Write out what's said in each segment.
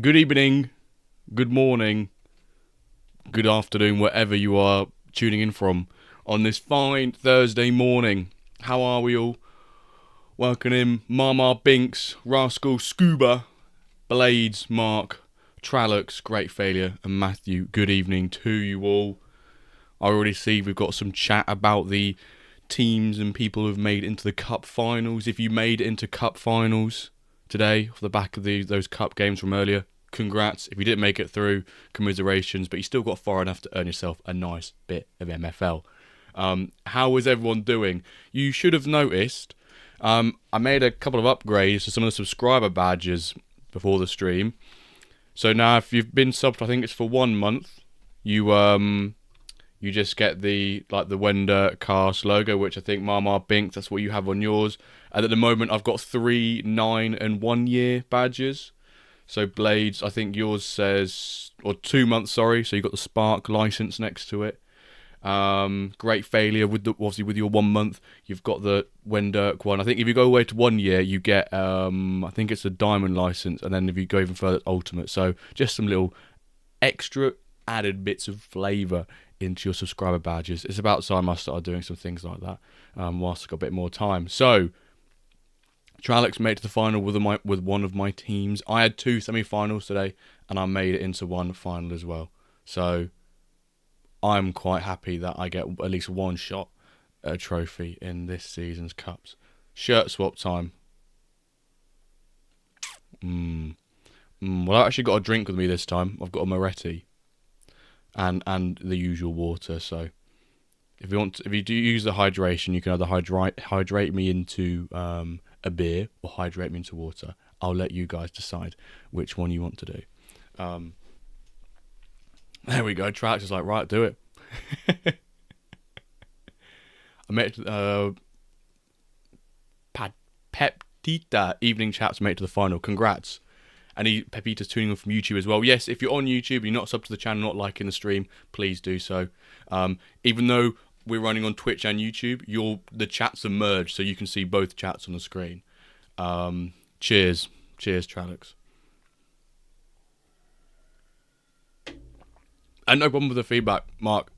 Good evening, good morning, good afternoon, wherever you are tuning in from on this fine Thursday morning. How are we all? Welcome in Mama, Binks, Rascal, Scuba, Blades, Mark, Tralux, Great Failure, and Matthew. Good evening to you all. I already see we've got some chat about the teams and people who've made it into the cup finals. If you made it into cup finals today, off the back of those cup games from earlier, congrats. If you didn't make it through, commiserations, but you still got far enough to earn yourself a nice bit of MFL. How is everyone doing? You should have noticed I made a couple of upgrades to some of the subscriber badges before the stream. So now if you've been subbed, I think it's for 1 month, you just get the Wender Cast logo, which I think Mama Binks, that's what you have on yours. And at the moment I've got 3, 9 and 1 year badges. So Blades, I think yours says, or 2 months, sorry. So you've got the Spark license next to it. Great Failure, obviously with your 1 month, you've got the Wendirk one. I think if you go away to 1 year, you get, I think it's a Diamond license. And then if you go even further, Ultimate. So just some little extra added bits of flavour into your subscriber badges. It's about time I started doing some things like that whilst I got a bit more time. So Tralix made it to the final with one of my teams. I had 2 semi-finals today, and I made it into 1 final as well. So I'm quite happy that I get at least 1 shot at a trophy in this season's cups. Shirt swap time. Well, I actually got a drink with me this time. I've got a Moretti and the usual water. So if you do use the hydration, you can either hydrate me into a beer or hydrate me into water. I'll let you guys decide which one you want to do. There we go. Trax is like, right, do it. I met Pepita Evening Chaps made it to the final. Congrats. And Pepita's tuning in from YouTube as well. Yes, if you're on YouTube and you're not subbed to the channel, not liking the stream, please do so. Even though we're running on Twitch and YouTube, the chats are merged, so you can see both chats on the screen. Cheers, Tralix. And no problem with the feedback, Mark.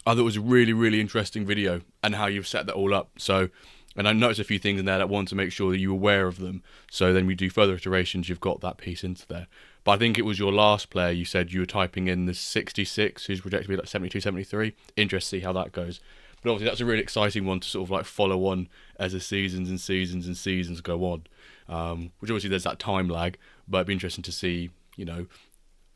I thought it was a really, really interesting video and how you've set that all up. So And I noticed a few things in there that I wanted to make sure that you were aware of them. So then we do further iterations, you've got that piece into there. But I think it was your last player, you said you were typing in the 66, who's projected to be like 72, 73. Interesting to see how that goes. But obviously that's a really exciting one to sort of like follow on as the seasons and seasons and seasons go on. Which obviously there's that time lag, but it'd be interesting to see, you know,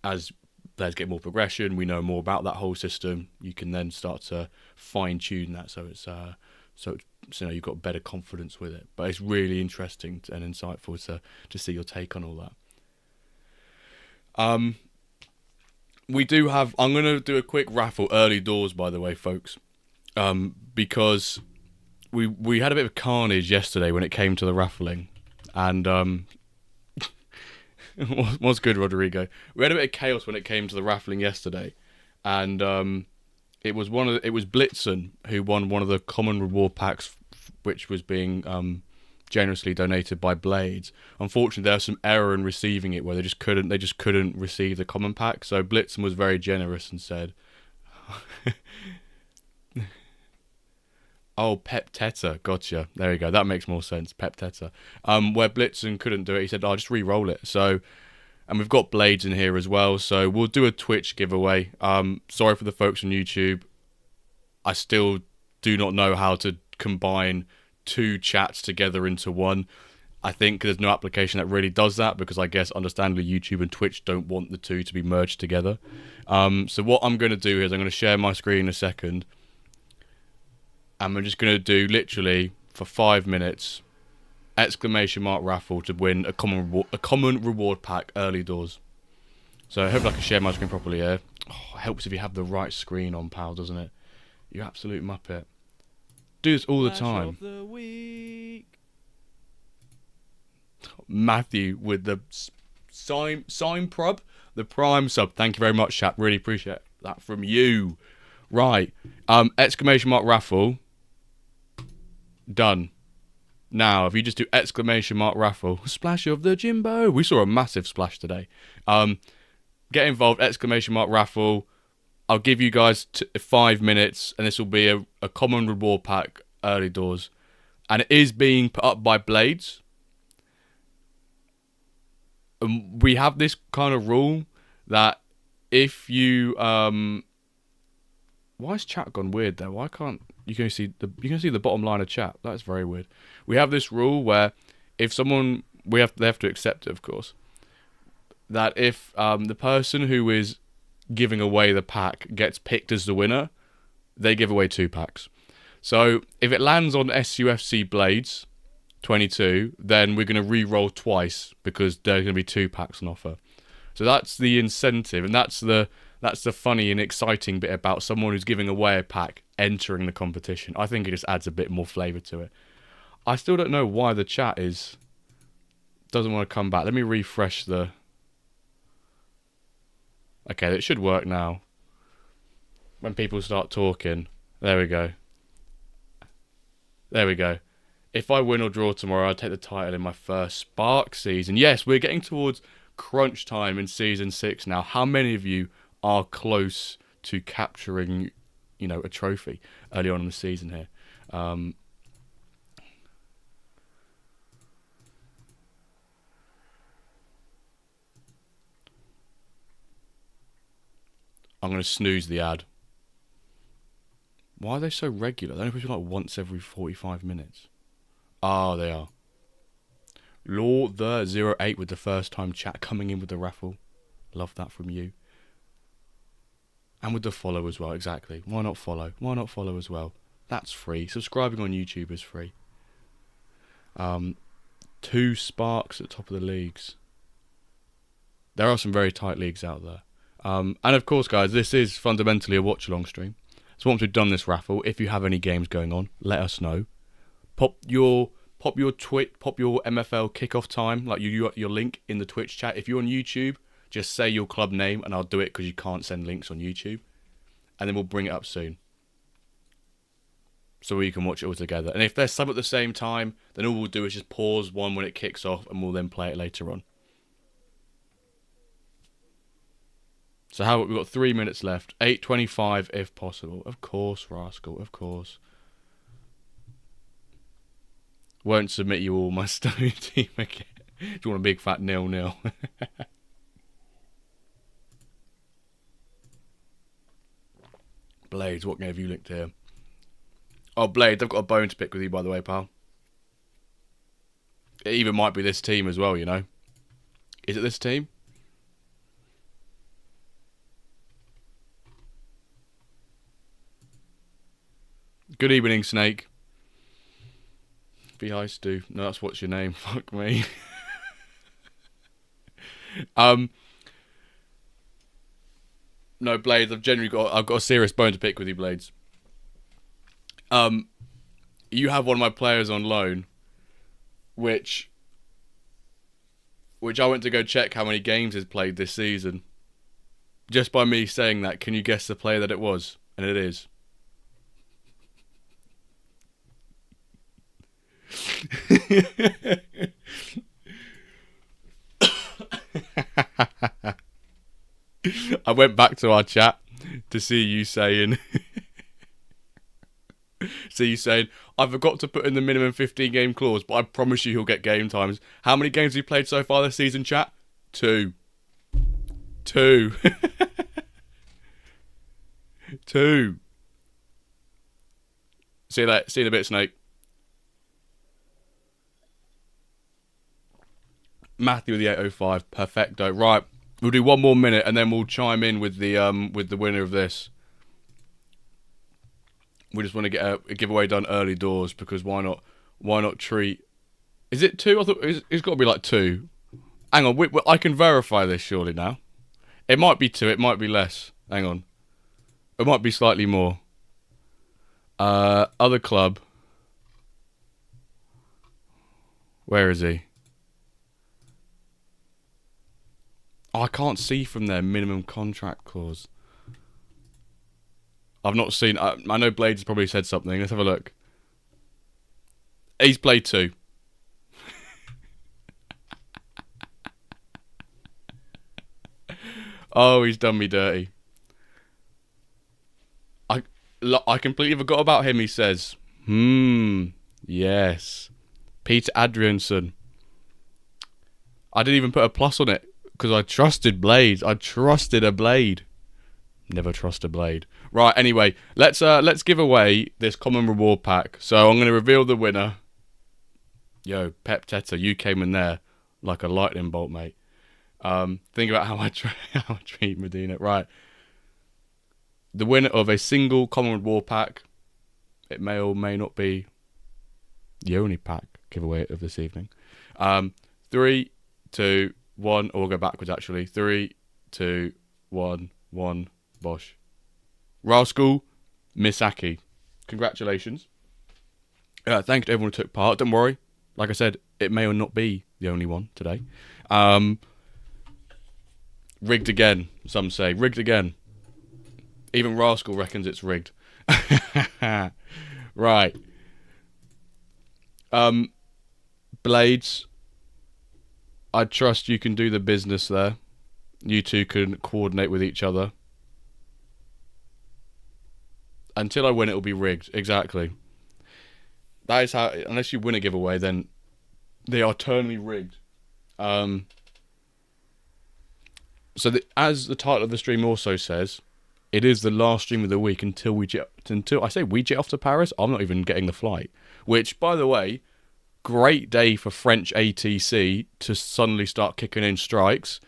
as players get more progression, we know more about that whole system, you can then start to fine tune that so it's so you know, you've got better confidence with it. But it's really interesting and insightful to see your take on all that. We do have, I'm going to do a quick raffle early doors, by the way, folks, because we had a bit of carnage yesterday when it came to the raffling, and what's good, Rodrigo? We had a bit of chaos when it came to the raffling yesterday, and it was Blitzen who won one of the common reward packs, which was being generously donated by Blades. Unfortunately, there was some error in receiving it where they just couldn't receive the common pack. So Blitzen was very generous and said, "Oh, Pep Teta, gotcha. There you go. That makes more sense. Pep Teta." Where Blitzen couldn't do it, he said, "I'll just re-roll it." So, and we've got Blades in here as well. So we'll do a Twitch giveaway. Sorry for the folks on YouTube. I still do not know how to combine two chats together into one. I think there's no application that really does that, because I guess understandably YouTube and Twitch don't want the two to be merged together. So what I'm going to do is I'm going to share my screen in a second, and I'm just going to do literally for 5 minutes exclamation mark raffle to win a common reward pack early doors. So I hope I can share my screen properly here. Oh, it helps if you have the right screen on, pal, doesn't it? You absolute muppet. Do this all the time. Of the week. Matthew with the sign prob, the prime sub. Thank you very much, chat. Really appreciate that from you. Right. Exclamation mark raffle. Done. Now, if you just do exclamation mark raffle, splash of the Jimbo. We saw a massive splash today. Get involved, exclamation mark raffle. I'll give you guys 5 minutes, and this will be a common reward pack early doors. And it is being put up by Blades. And we have this kind of rule that if you... why is chat gone weird there? Why can't... You can see the bottom line of chat. That's very weird. We have this rule where if someone... they have to accept it, of course. That if the person who is giving away the pack gets picked as the winner, they give away 2 packs. So if it lands on SUFC Blades 22, then we're going to re-roll twice, because there's going to be 2 packs on offer. So that's the incentive, and that's the funny and exciting bit about someone who's giving away a pack entering the competition. I think it just adds a bit more flavour to it. I still don't know why the chat doesn't want to come back. Let me refresh the... Okay, it should work now. When people start talking. There we go. There we go. If I win or draw tomorrow, I'll take the title in my first Spark season. Yes, we're getting towards crunch time in Season 6 now. How many of you are close to capturing, a trophy early on in the season here? I'm going to snooze the ad. Why are they so regular? They're only supposed to be like once every 45 minutes. Oh, they are. Law the 08 with the first time chat coming in with the raffle. Love that from you. And with the follow as well, exactly. Why not follow? Why not follow as well? That's free. Subscribing on YouTube is free. 2 Sparks at the top of the leagues. There are some very tight leagues out there. And of course, guys, this is fundamentally a watch-along stream. So once we've done this raffle, if you have any games going on, let us know. Pop your MFL kickoff time, like your link in the Twitch chat. If you're on YouTube, just say your club name and I'll do it, because you can't send links on YouTube. And then we'll bring it up soon, so you can watch it all together. And if they're sub at the same time, then all we'll do is just pause one when it kicks off, and we'll then play it later on. So we've got 3 minutes left. 8:25 if possible. Of course, Rascal, of course. Won't submit you all my stone team again. Do you want a big fat 0-0? Blades, what game have you linked here? Oh, Blades, I've got a bone to pick with you, by the way, pal. It even might be this team as well, you know. Is it this team? Good evening, Snake. Be hi, Stu. No, that's what's your name. Fuck me. No, Blades. I've got a serious bone to pick with you, Blades. You have one of my players on loan, which I went to go check how many games he's played this season. Just by me saying that, can you guess the player that it was? And it is. I went back to our chat to see you saying I forgot to put in the minimum 15 game clause, but I promise you he'll get game times. How many games have you played so far this season, chat? 2. 2. 2. See you later. See you in a bit, Snake. Matthew with the 805. Perfecto. Right. We'll do one more minute and then we'll chime in with the winner of this. We just want to get a giveaway done early doors because why not? Why not treat? Is it 2? I thought it's got to be like 2. Hang on, I can verify this surely now. It might be 2. It might be less. Hang on. It might be slightly more. Other club. Where is he? Oh, I can't see from their minimum contract clause. I've not seen... I know Blades has probably said something. Let's have a look. He's played 2. Oh, he's done me dirty. I completely forgot about him, he says. Yes. Peter Adrianson. I didn't even put a plus on it because I trusted Blades. I trusted a Blade. Never trust a Blade. Right, anyway, let's give away this common reward pack. So I'm going to reveal the winner. Yo, Pep Teta, you came in there like a lightning bolt, mate. Think about how I treat Medina. Right. The winner of a single common reward pack. It may or may not be the only pack giveaway of this evening. 3, 2, 1. Or we'll go backwards, actually. 3, 2, 1, 1. Bosh. Rascal Misaki. Congratulations. Thank you to everyone who took part. Don't worry. Like I said, it may or not be the only one today. Rigged again, some say. Rigged again. Even Rascal reckons it's rigged. Right. Blades. I trust you can do the business there. You two can coordinate with each other. Until I win, it'll be rigged. Exactly. That is how... Unless you win a giveaway, then they are eternally rigged. So as the title of the stream also says, it is the last stream of the week until we jet off to Paris. I'm not even getting the flight. Which, by the way, great day for French ATC to suddenly start kicking in strikes,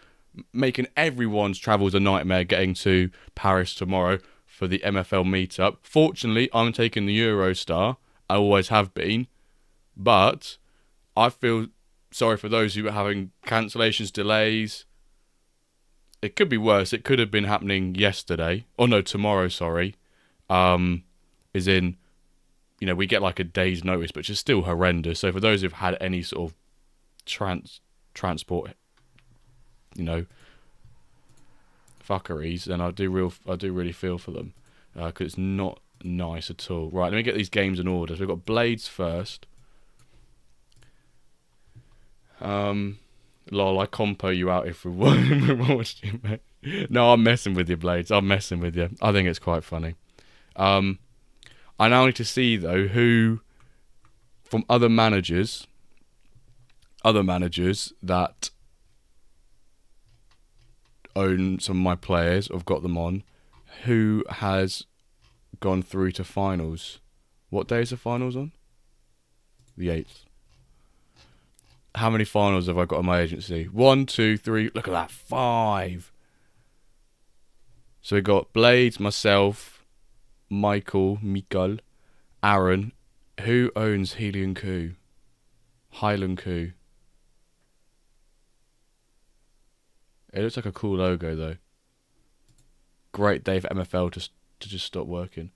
making everyone's travels a nightmare getting to Paris tomorrow for the MFL meetup. Fortunately, I'm taking the Eurostar. I always have been. But I feel sorry for those who are having cancellations, delays. It could be worse. It could have been happening yesterday. Oh no, tomorrow, sorry. Is in, you know, we get like a day's notice, but it's still horrendous. So for those who've had any sort of transport, you know, fuckeries, then I do really feel for them. Because it's not nice at all. Right, let me get these games in order. So we've got Blades first. Lol, I compo you out if we watched you, mate. No, I'm messing with you, Blades. I'm messing with you. I think it's quite funny. I now need to see, though, who from other managers that own some of my players, I've got them on, who has gone through to finals. What day is the finals on? The 8th. How many finals have I got on my agency? 1, 2, 3, look at that, 5. So we got Blades, myself, Michael, Aaron. Who owns Helium Coup? Highland Coup. It looks like a cool logo though. Great day for MFL to just stop working.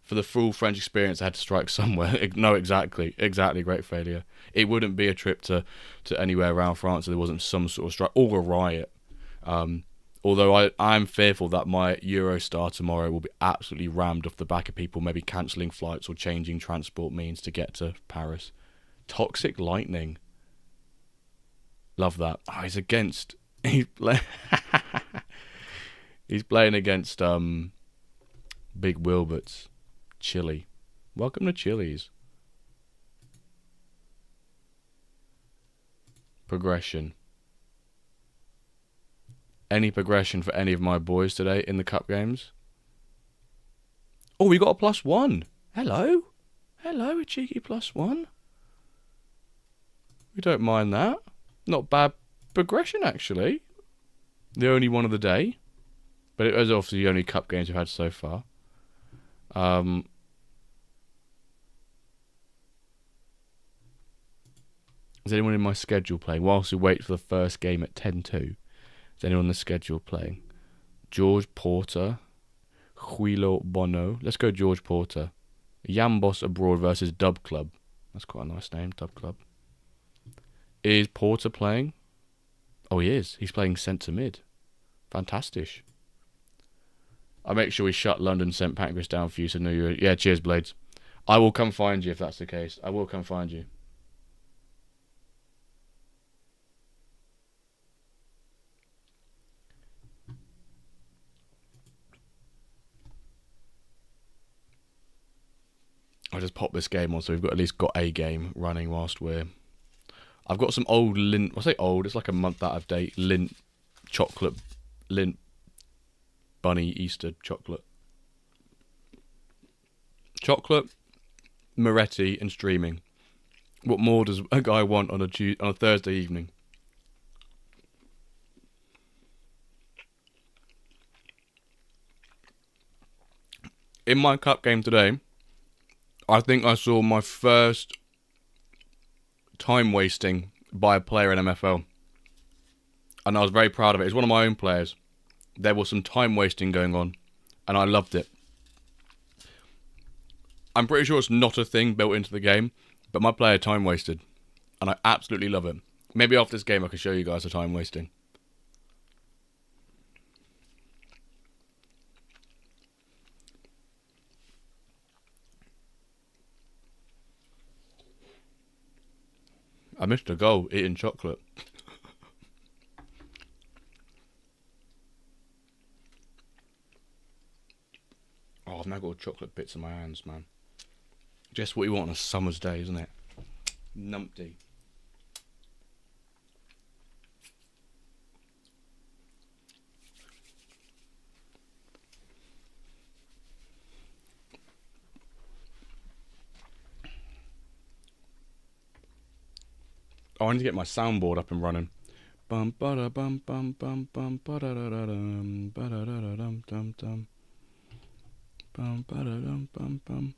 For the full French experience, I had to strike somewhere. No, exactly. Great failure. It wouldn't be a trip to anywhere around France if there wasn't some sort of strike or a riot. Although I'm fearful that my Eurostar tomorrow will be absolutely rammed off the back of people maybe cancelling flights or changing transport means to get to Paris. Toxic Lightning. Love that. Oh, he's against... He's playing against Big Wilberts. Chile. Welcome to Chili's. Progression. Any progression for any of my boys today in the cup games? Oh, we got a +1. Hello. Hello, a cheeky +1. We don't mind that. Not bad progression, actually. The only one of the day. But it was obviously the only cup games we've had so far. Is anyone in my schedule playing? Whilst we wait for the first game at 10-2. Is anyone on the schedule playing? George Porter. Huilo Bono. Let's go George Porter. Yambos Abroad versus Dub Club. That's quite a nice name, Dub Club. Is Porter playing? Oh, he is. He's playing centre mid. Fantastic. I'll make sure we shut London St Pancras down for you so no you're... Yeah, cheers, Blades. I will come find you if that's the case. I will come find you. I just popped this game on, so we've got at least got a game running whilst we're... I've got some old Lindt... I say old, it's like a month out of date. Lindt chocolate... Lindt bunny Easter chocolate. Chocolate, Moretti, and streaming. What more does a guy want on a Thursday evening? In my cup game today, I think I saw my first time wasting by a player in MFL. And I was very proud of it. It's one of my own players. There was some time wasting going on, and I loved it. I'm pretty sure it's not a thing built into the game, but my player time wasted, and I absolutely love it. Maybe after this game I can show you guys the time wasting. I missed a goal eating chocolate. Oh, I've now got chocolate bits in my hands, man. Just what you want on a summer's day, isn't it? Numpty. Oh, I need to get my soundboard up and running. Bum ba da bum bum bum bum ba da da da dum ba da da da dum dum dum bum ba da dum bum bum.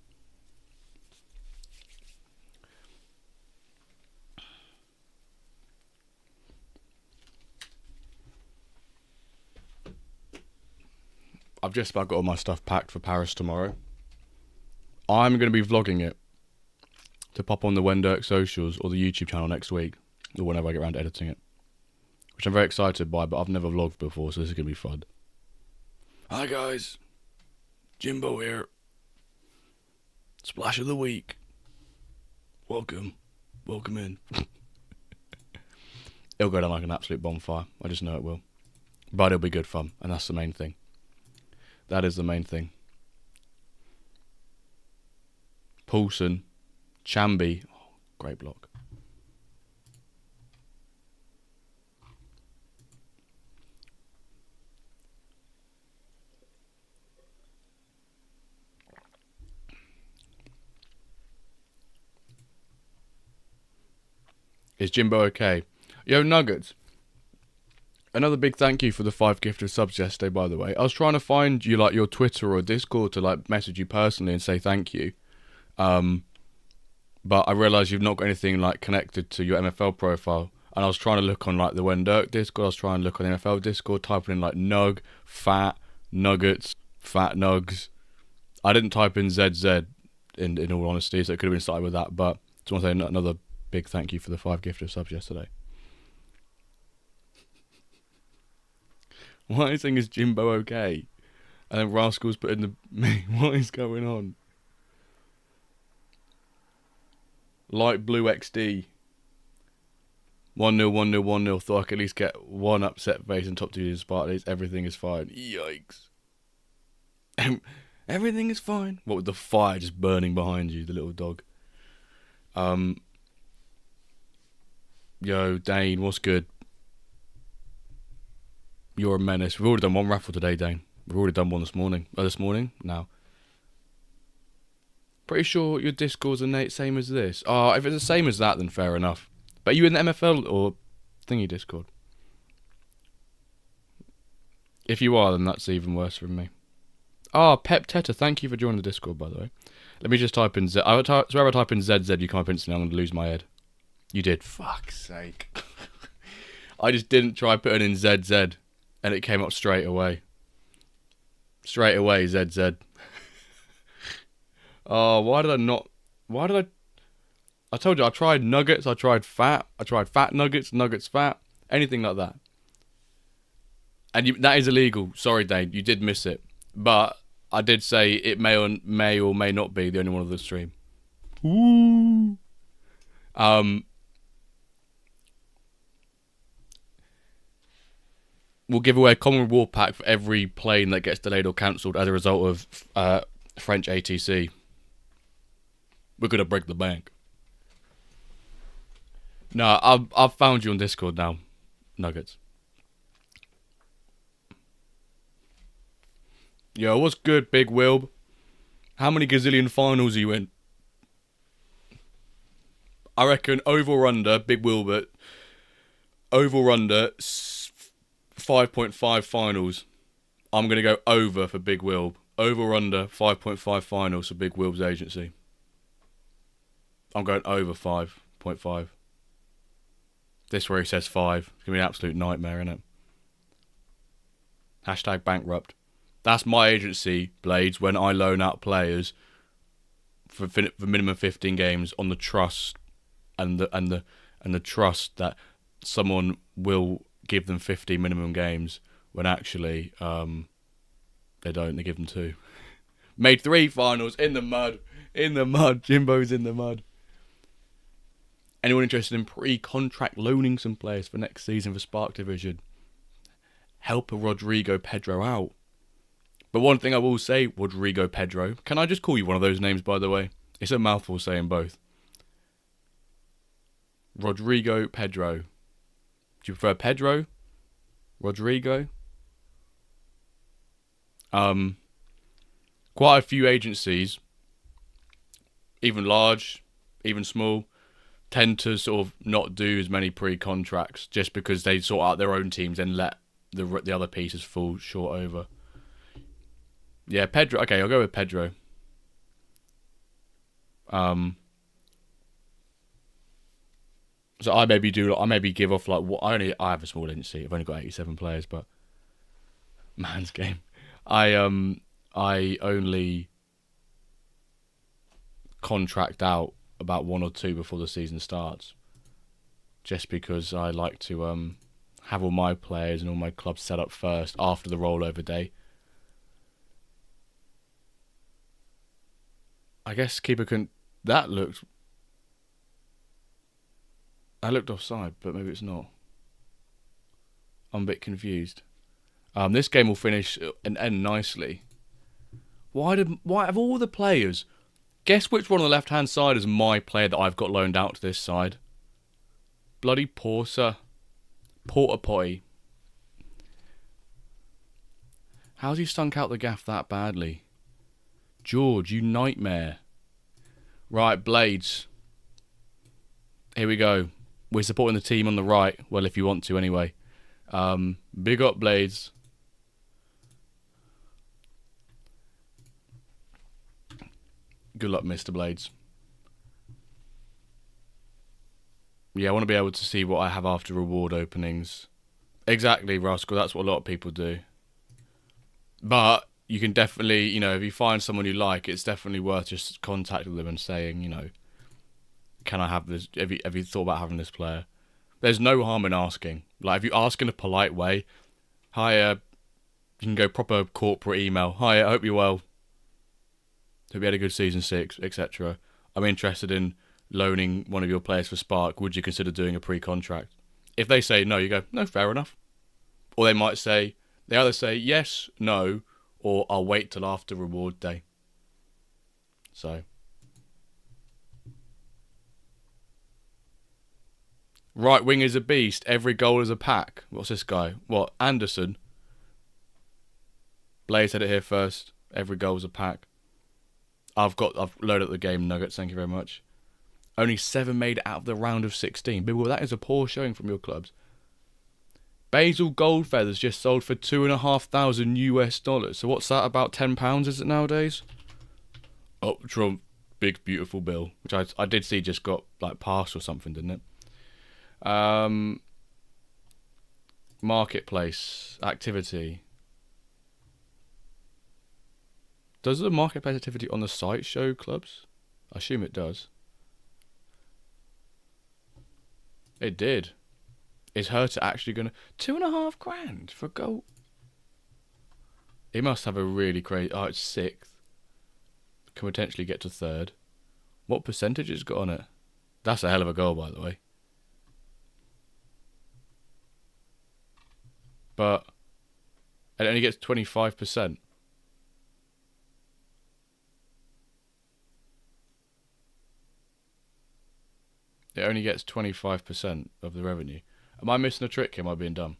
I've just about got all my stuff packed for Paris tomorrow. I'm going to be vlogging it to pop on the Wendirk socials or the YouTube channel next week, or whenever I get around to editing it, which I'm very excited by, but I've never vlogged before, so this is going to be fun. Hi guys, Jimbo here. Splash of the week. Welcome in. It'll go down like an absolute bonfire, I just know it will. But it'll be good fun, and that's the main thing. That is the main thing. Poulsen, Chamby, Great block. Is Jimbo okay? Yo, Nuggets. Another big thank you for the 5 gifted subs yesterday, by the way. I was trying to find you, like, your Twitter or Discord to, like, message you personally and say thank you. But I realised you've not got anything, like, connected to your MFL profile. And I was trying to look on, like, the Wendirk Discord. I was trying to look on the MFL Discord, typing in, like, Nug, Fat, Nuggets, Fat Nugs. I didn't type in ZZ, in all honesty, so it could have been started with that. But I just want to say another big thank you for the 5 gifted subs yesterday. Why is saying is Jimbo okay? And then Rascals put in the... What is going on? Light Blue XD. 1-0, 1-0, 1-0. Thought I could at least get one upset face in top 2 Spartans. Everything is fine. Yikes. Everything is fine. What with the fire just burning behind you, the little dog. Yo, Dane, what's good? You're a menace. We've already done one raffle today, Dane. We've already done one this morning. This morning? No. Pretty sure your Discord's the same as this. Oh, if it's the same as that, then fair enough. But are you in the MFL or thingy Discord? If you are, then that's even worse from me. Ah, Pep Teta, thank you for joining the Discord, by the way. Let me just type in Z. So if I type in ZZ, you come up instantly. I'm going to lose my head. You did. Fuck's sake. I just didn't try putting in ZZ. And it came up straight away. Straight away, ZZ. Oh, why did I not... Why did I told you, I tried nuggets, I tried fat nuggets, nuggets fat, anything like that. And that is illegal. Sorry, Dane, you did miss it. But I did say it may or may not be the only one of the stream. Ooh. We'll give away a common reward pack for every plane that gets delayed or cancelled as a result of French ATC. We're going to break the bank. No, I've found you on Discord now, Nuggets. Yo, what's good, Big Wilb? How many gazillion finals are you in? I reckon over under, Big Wilbert, over under 5.5 finals. I'm going to go over for Big Wilb. Over under 5.5 finals for Big Wilb's agency. I'm going over 5.5. This where he says 5. It's going to be an absolute nightmare, isn't it? Hashtag bankrupt. That's my agency, Blades, when I loan out players for minimum 15 games on the trust and the trust that someone will give them 50 minimum games when actually they don't. They give them 2. Made 3 finals in the mud. In the mud. Jimbo's in the mud. Anyone interested in pre-contract loaning some players for next season for Spark Division? Help a Rodrigo Pedro out. But one thing I will say, Rodrigo Pedro. Can I just call you one of those names, by the way? It's a mouthful saying both. Rodrigo Pedro. Do you prefer Pedro? Rodrigo? Quite a few agencies, even large, even small, tend to sort of not do as many pre-contracts just because they sort out their own teams and let the other pieces fall short over. Yeah, Pedro. Okay, I'll go with Pedro. So I maybe give off like what I have a small agency. I've only got 87 players, but man's game. I only contract out about 1 or 2 before the season starts, just because I like to have all my players and all my clubs set up first after the rollover day. I guess keeper can. That looked offside, but maybe it's not. I'm a bit confused. This game will finish and end nicely. Why have all the players Guess which one on the left-hand side is my player that I've got loaned out to this side? Bloody Porter. Porter Potty. How's he stunk out the gaff that badly? George, you nightmare. Right, Blades. Here we go. We're supporting the team on the right. Well, if you want to, anyway. Big up, Blades. Good luck, Mr. Blades. Yeah, I want to be able to see what I have after reward openings. Exactly, Rascal. That's what a lot of people do. But you can definitely, you know, if you find someone you like, it's definitely worth just contacting them and saying, you know, can I have this? Have you thought about having this player? There's no harm in asking. Like, if you ask in a polite way, hi, you can go proper corporate email. Hi, I hope you're well. Hope you had a good season 6, etc. I'm interested in loaning one of your players for Spark. Would you consider doing a pre-contract? If they say no, you go, no, fair enough. Or they might say, they either say yes, no, or I'll wait till after reward day. So. Right wing is a beast. Every goal is a pack. What's this guy? What? Anderson? Blaze had it here first. Every goal is a pack. I've loaded up the game nuggets. Thank you very much. Only 7 made out of the round of 16. But well, that is a poor showing from your clubs. Basil Gold Feathers just sold for $2,500 US. So what's that? About £10, is it nowadays? Oh, Trump, big beautiful bill, which I did see just got like passed or something, didn't it? Marketplace activity. Does the marketplace activity on the site show clubs? I assume it does. It did. Is Herta actually gonna $2,500 for a goal? He must have a really crazy. Oh, it's 6th. Can potentially get to 3rd. What percentage it's got on it? That's a hell of a goal, by the way. But it only gets 25%. It only gets 25% of the revenue. Am I missing a trick here? Am I being dumb?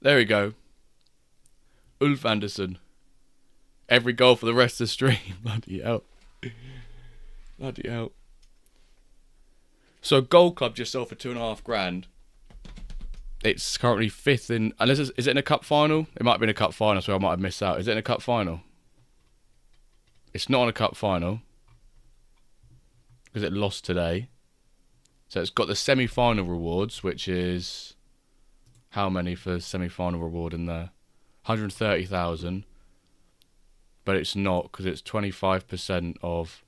There we go. Ulf Anderson. Every goal for the rest of the stream. Bloody hell. Bloody hell. So Gold Club just sold for $2,500. It's currently 5th in... Unless is it in a cup final? It might have been a cup final, so I might have missed out. Is it in a cup final? It's not in a cup final. Because it lost today. So it's got the semi-final rewards, which is... How many for semi-final reward in there? 130,000. But it's not, because it's 25% of...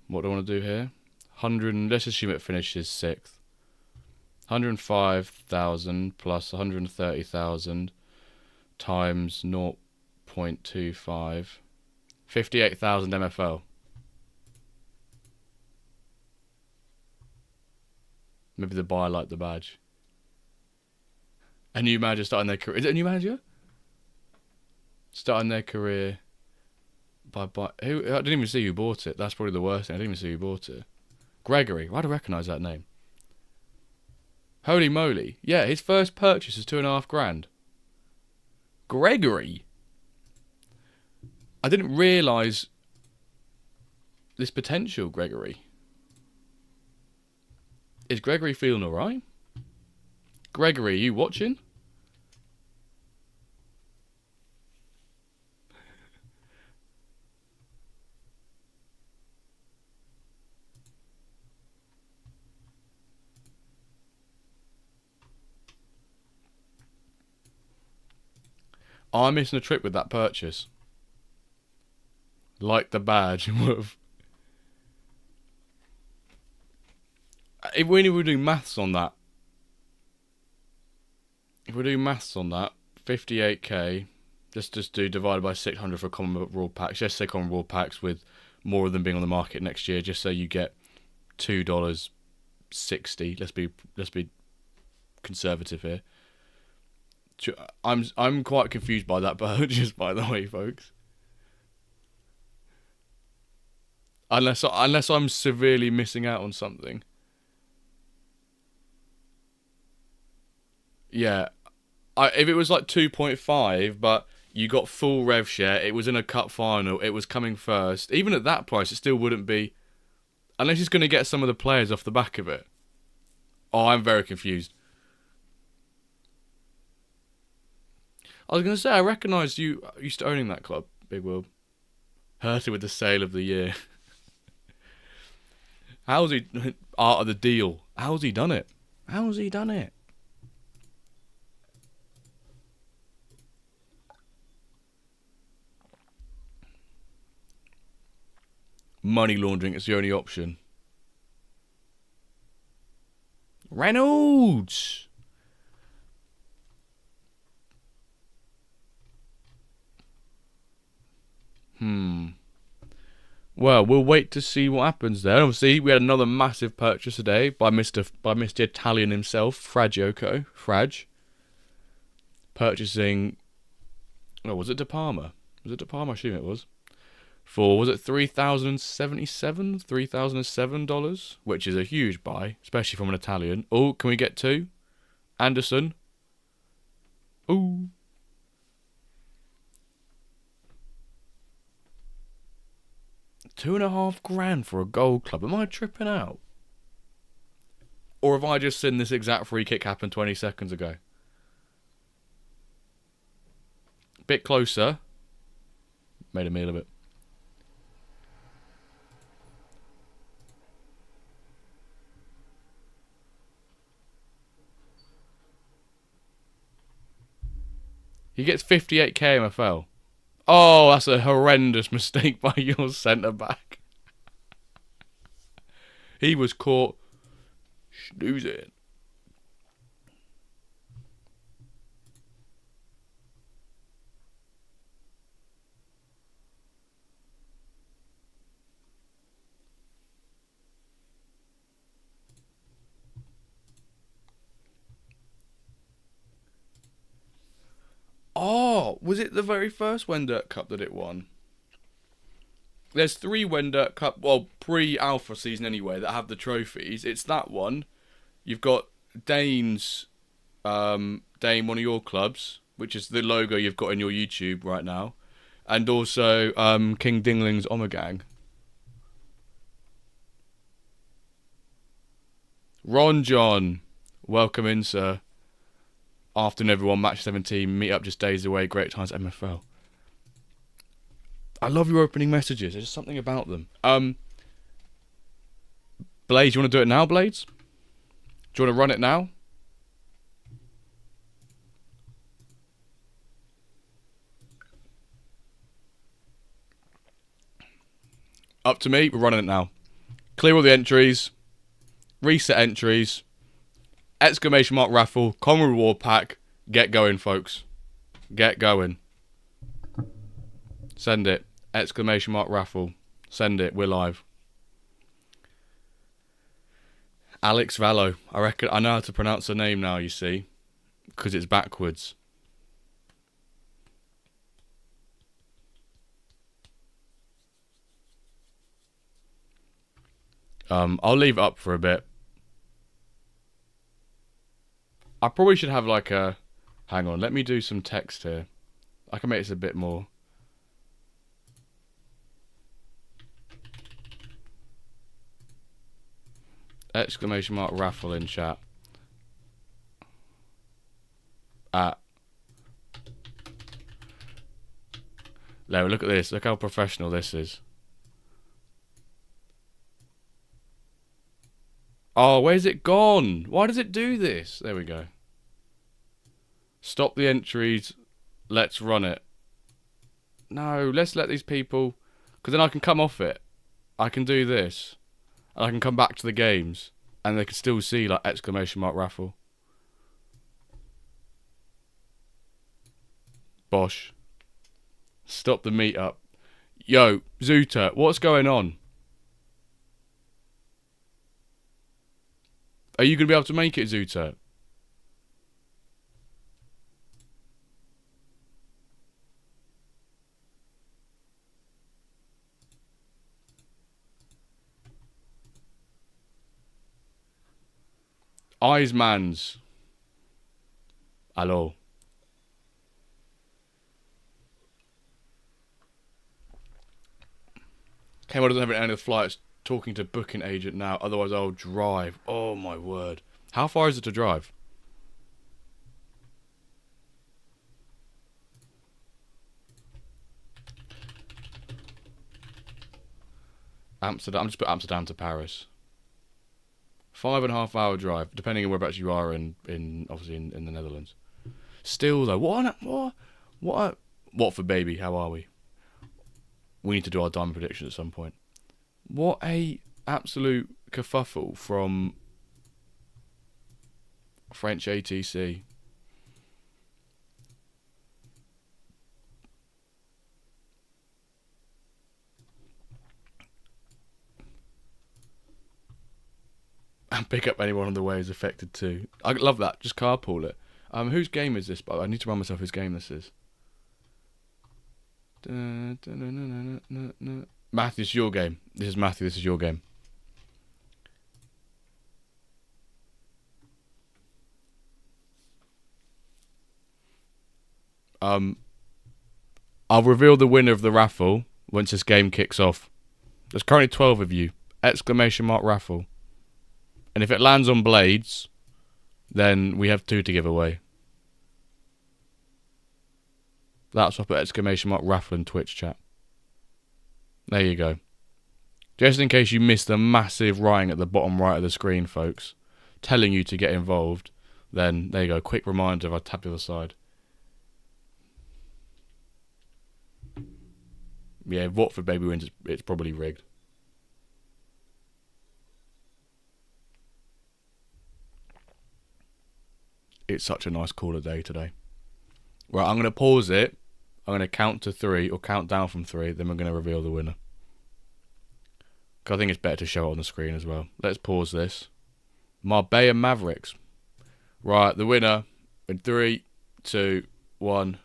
What do I want to do here? 100... Let's assume it finishes 6th. 105,000 plus 130,000 times 0.25. 58,000 MFL. Maybe the buyer liked the badge. A new manager starting their career. Is it a new manager? Starting their career by who? I didn't even see who bought it. That's probably the worst thing. I didn't even see who bought it. Gregory. Why do I recognise that name? Holy moly. Yeah, his first purchase is $2,500. Gregory. I didn't realise this potential, Gregory. Is Gregory feeling alright? Gregory, are you watching? I'm missing a trick with that purchase. Like the badge. If we were doing maths on that, 58k, just do divided by 600 for common reward packs. Just say common reward packs with more of them being on the market next year, just so you get $2.60. Let's be conservative here. I'm quite confused by that purchase, by the way, folks. Unless I'm severely missing out on something. Yeah, if it was like 2.5, but you got full rev share, it was in a cup final, it was coming first. Even at that price, it still wouldn't be, unless he's going to get some of the players off the back of it. Oh, I'm very confused. I was going to say, I recognised you used to owning that club, Big Will. Hurted with the sale of the year. How's he art of the deal? How's he done it? How's he done it? Money laundering is the only option. Reynolds. Well, we'll wait to see what happens there. Obviously, we had another massive purchase today by Mr. Italian himself, Fragioko, Frag, purchasing. Oh, was it De Palma? Was it De Palma? I assume it was. Was it $3,007, which is a huge buy, especially from an Italian. Oh, can we get two? Anderson. Ooh. $2,500 for a gold club. Am I tripping out? Or have I just seen this exact free kick happen 20 seconds ago? Bit closer. Made a meal of it. He gets 58k MFL. Oh, that's a horrendous mistake by your centre-back. He was caught snoozing. Oh, was it the very first Wendert Cup that it won? There's 3 Wendert Cup, well, pre-Alpha season anyway, that have the trophies. It's that one. You've got Dane's, Dane, one of your clubs, which is the logo you've got in your YouTube right now. And also King Dingling's Omegang. Ron John, welcome in, sir. Afternoon, everyone. Match 17. Meet up just days away. Great times MFL. I love your opening messages. There's just something about them. Blades, you want to do it now, Blades? Do you want to run it now? Up to me. We're running it now. Clear all the entries. Reset entries. Exclamation mark raffle. Common reward pack. Get going, folks. Get going. Send it. Exclamation mark raffle. Send it. We're live. Alex Vallo. I know how to pronounce her name now, you see. Because it's backwards. I'll leave it up for a bit. I probably should have like a... Hang on, let me do some text here. I can make this a bit more... Exclamation mark raffle in chat. There, look at this. Look how professional this is. Oh, where's it gone? Why does it do this? There we go. Stop the entries. Let's run it. No, let's let these people... Because then I can come off it. I can do this. And I can come back to the games. And they can still see, like, exclamation mark raffle. Bosh. Stop the meetup. Yo, Zuta, what's going on? Are you going to be able to make it, Zuta? Eismans. Hello. Kmart doesn't have any of the flights. Talking to booking agent now. Otherwise, I'll drive. Oh my word. How far is it to drive? Amsterdam. Just put Amsterdam to Paris. 5.5 hour drive, depending on whereabouts you are in obviously in the Netherlands. Still though, what for baby? How are we? We need to do our diamond predictions at some point. What a absolute kerfuffle from French ATC. And pick up anyone on the way is affected too. I love that. Just carpool it. Whose game is this? But I need to remind myself whose game this is. Matthew, this is your game. This is Matthew. This is your game. I'll reveal the winner of the raffle once this game kicks off. There's currently 12 of you. ! Raffle. And if it lands on Blades, then we have 2 to give away. That's up at ! Raffle in Twitch chat. There you go. Just in case you missed the massive writing at the bottom right of the screen, folks, telling you to get involved, then there you go. Quick reminder if I tap the other side. Yeah, if Watford baby wins, it's probably rigged. It's such a nice cooler day today. Right, I'm going to pause it. I'm going to count to 3 or count down from 3. Then we're going to reveal the winner. Because I think it's better to show it on the screen as well. Let's pause this. Marbella Mavericks. Right, the winner in 3, 2, 1.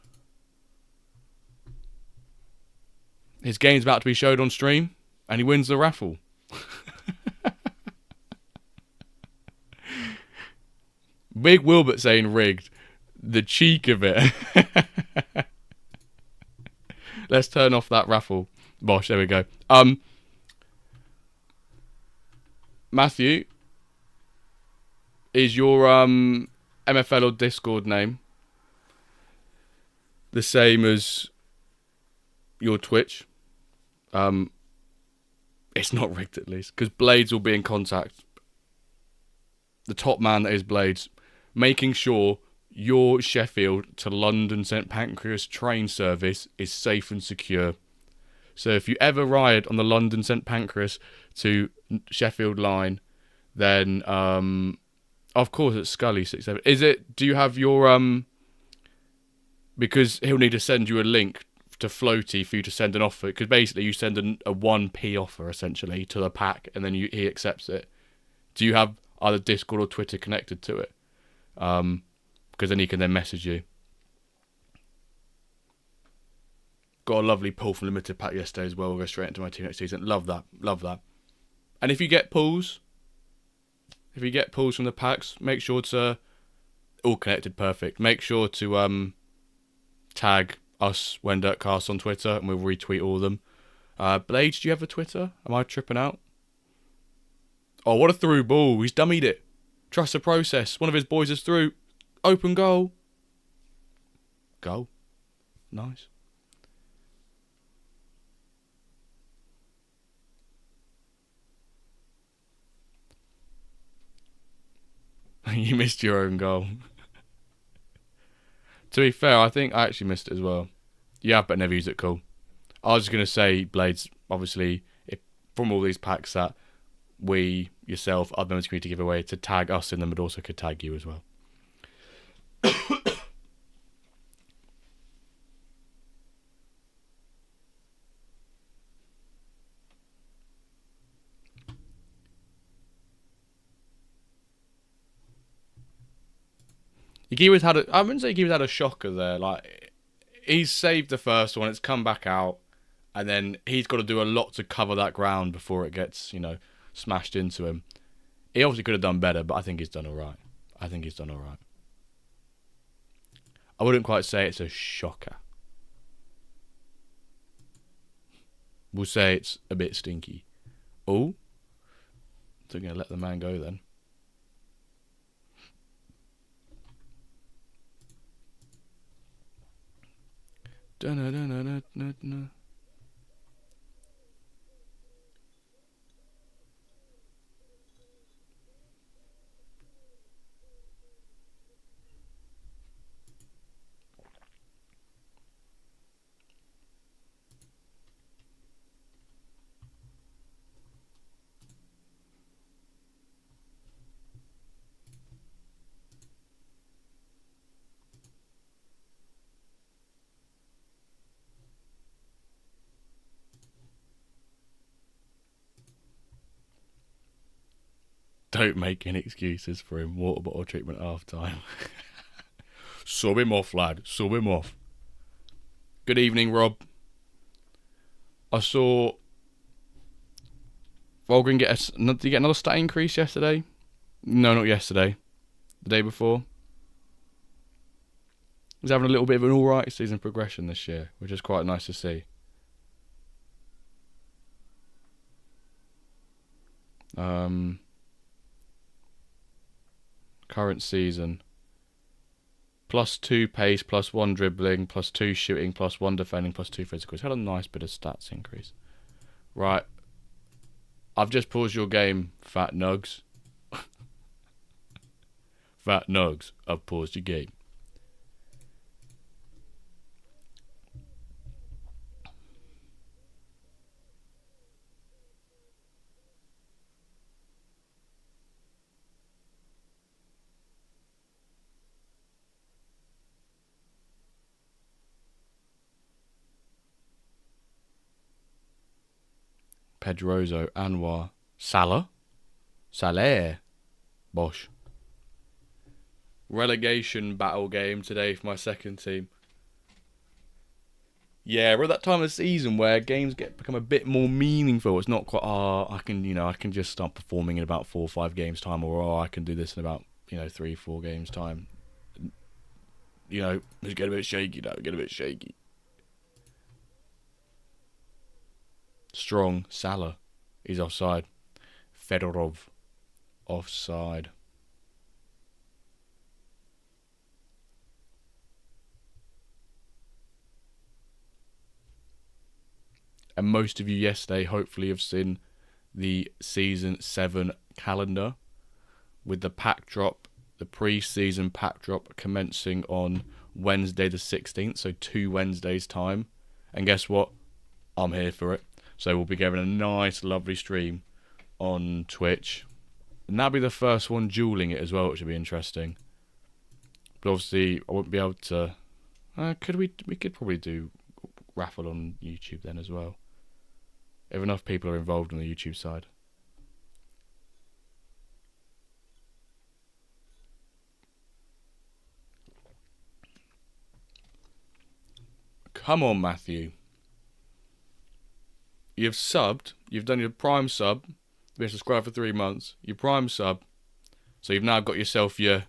His game's about to be showed on stream. And he wins the raffle. Big Wilbert saying rigged. The cheek of it. Let's turn off that raffle. Bosh, there we go. Matthew, is your MFL or Discord name the same as your Twitch? It's not rigged at least, because Blades will be in contact. The top man that is Blades, making sure your Sheffield to London St Pancras train service is safe and secure. So if you ever ride on the London St Pancras to Sheffield line, then of course it's Scully 67. Is it? Do you have your because he'll need to send you a link to Floaty for you to send an offer, because basically you send a 1p offer essentially to the pack, and then he accepts it. Do you have either Discord or Twitter connected to it? Because then he can then message you. Got a lovely pull from Limited Pack yesterday as well. We'll go straight into my team next season. Love that. Love that. And if you get pulls from the packs, make sure to all connected, perfect. Make sure to tag us WhenDirtCast on Twitter, and we'll retweet all of them. Blades, do you have a Twitter? Am I tripping out? Oh, what a through ball. He's dummied it. Trust the process. One of his boys is through. Open goal. Goal. Nice. You missed your own goal. To be fair, I think I actually missed it as well. Yeah, but never used it, cool. I was just going to say, Blades, obviously, if from all these packs that we, yourself, other members of the community give away, to tag us in them, but also could tag you as well. Giwa's had I wouldn't say Giwa's had a shocker there. Like, he's saved the first one, it's come back out, and then he's got to do a lot to cover that ground before it gets, smashed into him. He obviously could have done better, but I think he's done alright. I think he's done all right. I wouldn't quite say it's a shocker. We'll say it's a bit stinky. Oh, they're going to let the man go then. Dun-dun-dun-dun-dun-dun. Don't make any excuses for him. Water bottle treatment half time. Sub him off, lad. Sub him off. Good evening, Rob. I saw Volgren did he get another stat increase yesterday? No, not yesterday. The day before. He's having a little bit of an alright season progression this year, which is quite nice to see. Current season. +2 pace, +1 dribbling, +2 shooting, +1 defending, +2 physical. He's had a nice bit of stats increase. Right. I've just paused your game, Fat Nugs. Fat Nugs, I've paused your game. Pedroso, Anwar, Salah, Bosch. Relegation battle game today for my second team. Yeah, we're at that time of the season where games become a bit more meaningful. It's not quite, I can just start performing in about 4 or 5 games time, or I can do this in about 3 or 4 games time. It's getting a bit shaky. Strong, Salah. He's offside. Fedorov. Offside. And most of you yesterday hopefully have seen the Season 7 calendar with the pack drop, the pre-season pack drop commencing on Wednesday the 16th, so 2 Wednesdays' time. And guess what? I'm here for it. So we'll be giving a nice, lovely stream on Twitch. And that'll be the first one dueling it as well, which will be interesting. But obviously, I won't be able to... we could probably do raffle on YouTube then as well. If enough people are involved on the YouTube side. Come on, Matthew. You've subbed. You've done your Prime sub. You've been subscribed for 3 months. Your Prime sub. So you've now got yourself your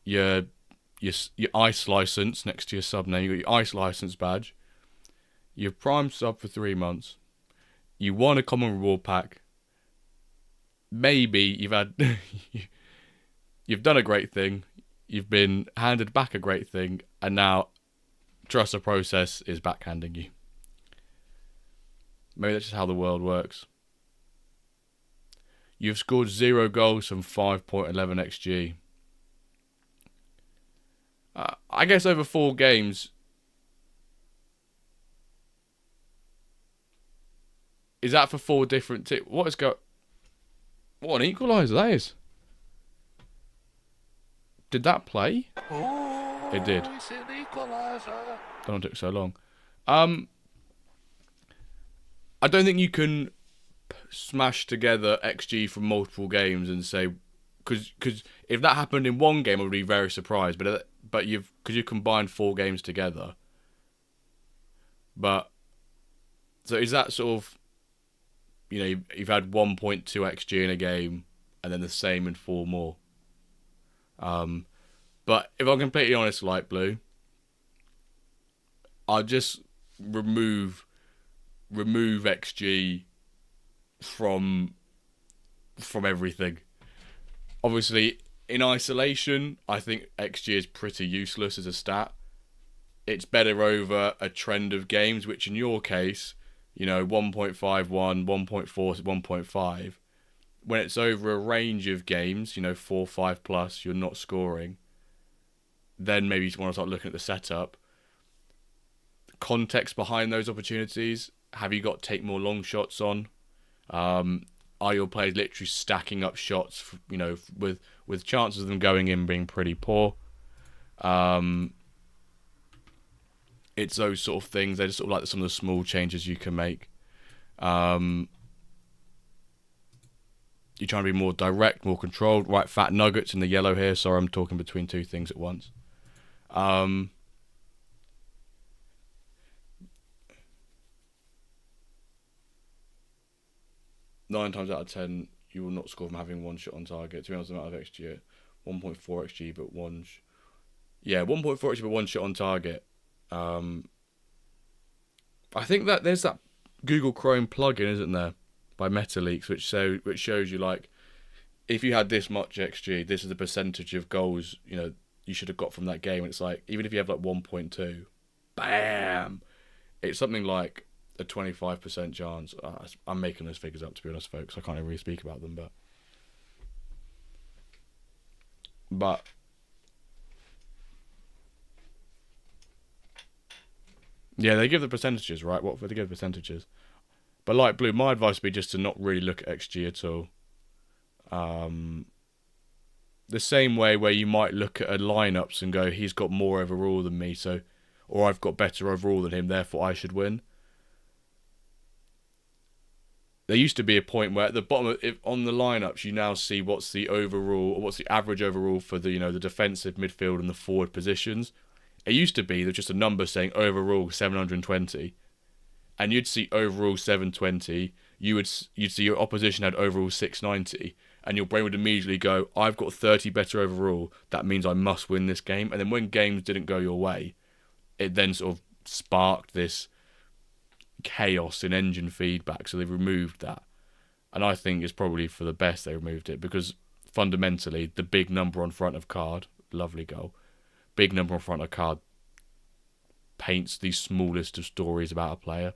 ICE license next to your sub name. You got your ICE license badge. You've Prime sub for 3 months. You won a common reward pack. Maybe you've done a great thing. You've been handed back a great thing, and now trust the process is backhanding you. Maybe that's just how the world works. You've scored 0 goals from 5.11 XG. I guess over 4 games. Is that for 4 different What an equaliser that is. Did that play? Oh, it did. It's an equaliser. Don't take so long. I don't think you can smash together XG from multiple games and say, because if that happened in 1 game, I would be very surprised. But because you combined 4 games together. But so is that sort of, you've had 1.2 XG in a game, and then the same in 4 more. But if I'm completely honest, light blue, I'll just remove XG from everything. Obviously, in isolation, I think XG is pretty useless as a stat. It's better over a trend of games, which in your case, 1.51, 1.4 to 1.5. When it's over a range of games, 4, 5 plus, you're not scoring. Then maybe you want to start looking at the setup. Context behind those opportunities. Have you got take more long shots on? Are your players literally stacking up shots, with chances of them going in being pretty poor? It's those sort of things. They're just sort of like some of the small changes you can make. You're trying to be more direct, more controlled. Right, fat nuggets in the yellow here. Sorry, I'm talking between two things at once. 9 times out of 10, you will not score from having one shot on target. To be honest, the amount of XG, 1.4 XG, but 1 1.4 XG, but 1 shot on target. I think that there's that Google Chrome plugin, isn't there, by MetaLeaks, which shows you, like, if you had this much XG, this is the percentage of goals you should have got from that game. And it's like, even if you have like 1.2, bam, it's something like a 25% chance. I'm making those figures up, to be honest, folks. I can't really speak about them, but yeah, they give the percentages, right? What would they give the percentages? But light blue, my advice would be just to not really look at XG at all. The same way where you might look at a lineups and go, he's got more overall than me, or I've got better overall than him, therefore I should win. There used to be a point where at the bottom on the lineups you now see what's the overall, or what's the average overall for the the defensive, midfield, and the forward positions. It used to be there's just a number saying overall 720, and you'd see overall 720. You'd see your opposition had overall 690, and your brain would immediately go, I've got 30 better overall. That means I must win this game. And then when games didn't go your way, it then sort of sparked this chaos in engine feedback. So they removed that, and I think it's probably for the best they removed it, because fundamentally the big number on front of card, lovely goal, big number on front of card paints the smallest of stories about a player.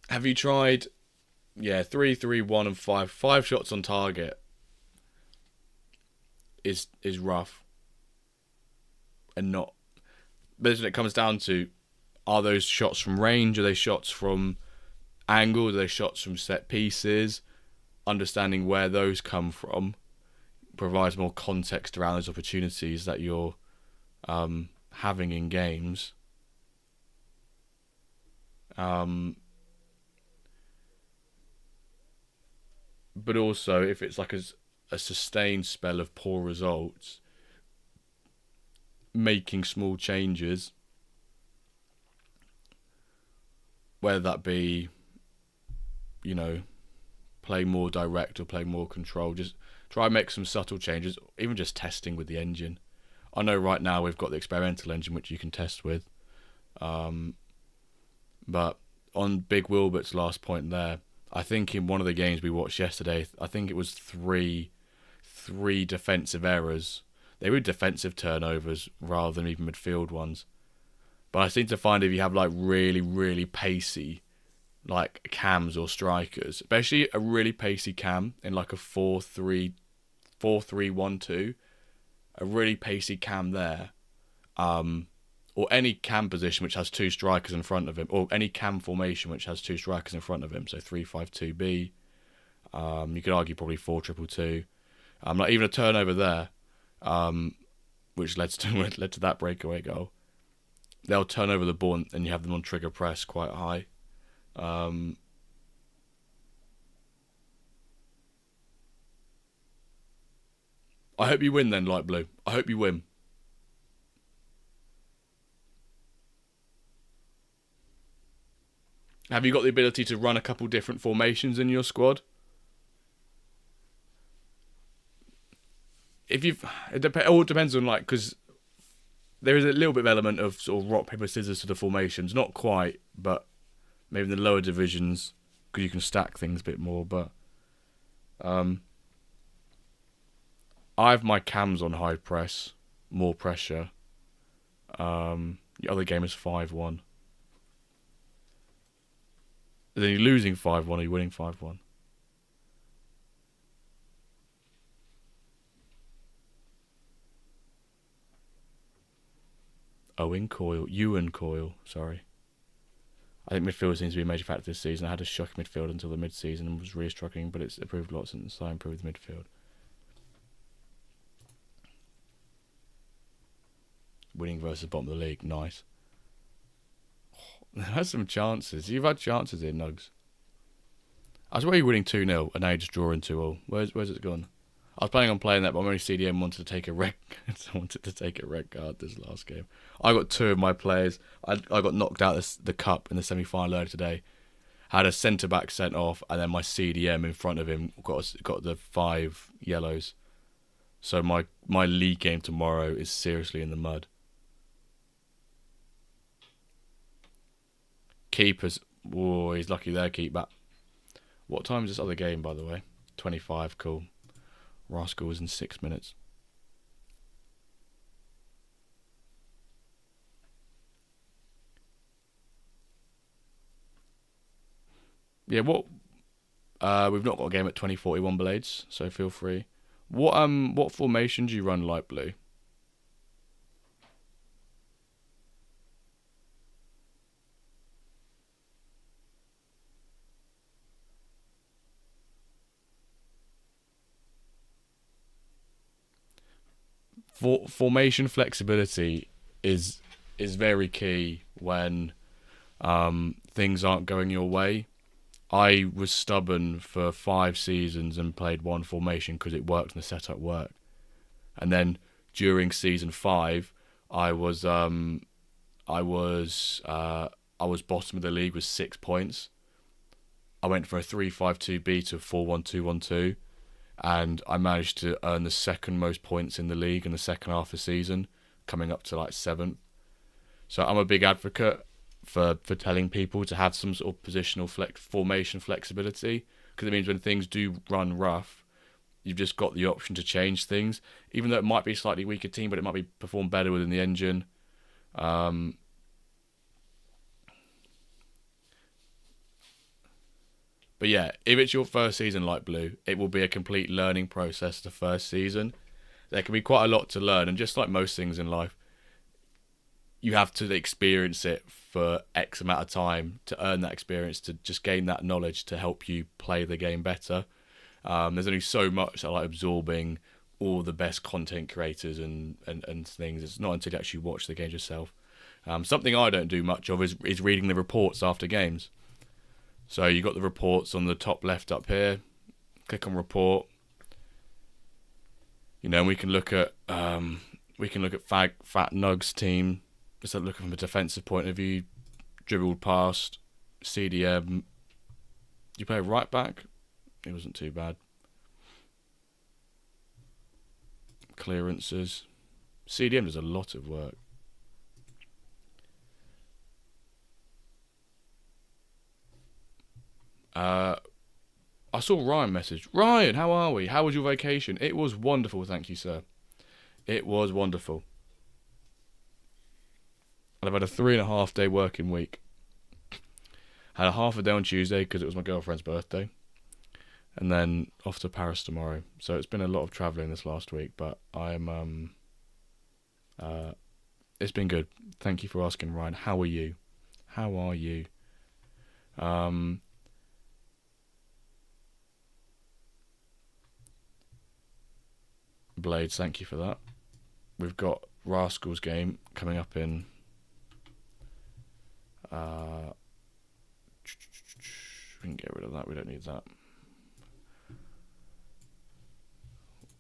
Have you tried 3, 3, 1 and 5 shots on target is rough, and not, but it comes down to, are those shots from range, are they shots from angle, are they shots from set pieces? Understanding where those come from provides more context around those opportunities that you're having in games. But also, if it's like a sustained spell of poor results, making small changes, whether that be, play more direct or play more control, just try and make some subtle changes, even just testing with the engine. I know right now we've got the experimental engine which you can test with, but on Big Wilbert's last point there, I think in one of the games we watched yesterday, I think it was three defensive errors. They were defensive turnovers rather than even midfield ones. But I seem to find if you have like really, really pacey like cams or strikers, especially a really pacey cam in like a 4-3-1-2, a really pacey cam there, or any cam position which has two strikers in front of him, or any cam formation which has two strikers in front of him, so 3-5-2-B, you could argue probably 4-2-2-2, like even a turnover there, which led to that breakaway goal. They'll turn over the ball and you have them on trigger press quite high. I hope you win then, light blue. I hope you win. Have you got the ability to run a couple different formations in your squad? It all depends on because there is a little bit of element of sort of rock paper scissors to the formations. Not quite, but maybe in the lower divisions because you can stack things a bit more. But I have my cams on high press, more pressure. The other game is 5-1. Then you're losing 5-1 or you're winning 5-1. Ewan Coyle, sorry. I think midfield seems to be a major factor this season. I had a shock midfield until the mid-season and was really struggling, but it's improved a lot since I improved the midfield. Winning versus bottom of the league, nice. There's some chances. You've had chances here, Nugs. I swear you're winning 2-0 and now you're just drawing 2-all. Where's it gone? I was planning on playing that, but my only CDM wanted to take a red card this last game. I got two of my players. I got knocked out the cup in the semi-final earlier today. Had a centre-back sent off, and then my CDM in front of him got the 5 yellows. So my league game tomorrow is seriously in the mud. Keepers. Whoa, he's lucky there, keeper. What time is this other game, by the way? 25, cool. Rascal was in 6 minutes. Yeah, we've not got a game at 2041 Blades, so feel free. What formation do you run light blue? Formation flexibility is very key when things aren't going your way. I was stubborn for 5 seasons and played one formation because it worked and the setup worked. And then during season 5, I was bottom of the league with 6 points. I went from a 3-5-2-B to a 4-1-2-1-2. And I managed to earn the second most points in the league in the second half of the season, coming up to 7th. So I'm a big advocate for telling people to have some sort of positional formation flexibility, because it means when things do run rough, you've just got the option to change things, even though it might be a slightly weaker team, but it might be perform better within the engine. But yeah, if it's your first season light blue, it will be a complete learning process the first season. There can be quite a lot to learn, and just like most things in life, you have to experience it for X amount of time to earn that experience, to just gain that knowledge to help you play the game better. There's only so much I like absorbing all the best content creators and things. It's not until you actually watch the games yourself. Something I don't do much of is reading the reports after games. So you got the reports on the top left up here. Click on report. And we can look at Fat Nug's team. Just looking from a defensive point of view. Dribbled past. CDM. You play right back? It wasn't too bad. Clearances. CDM does a lot of work. I saw Ryan message. Ryan, how are we? How was your vacation? It was wonderful, thank you, sir. It was wonderful. And I've had a 3.5 day working week. Had a half a day on Tuesday because it was my girlfriend's birthday. And then off to Paris tomorrow. So it's been a lot of travelling this last week, but I'm it's been good. Thank you for asking, Ryan. How are you? How are you? Blades, thank you for that. We've got Rascals game coming up in we can get rid of that, we don't need that.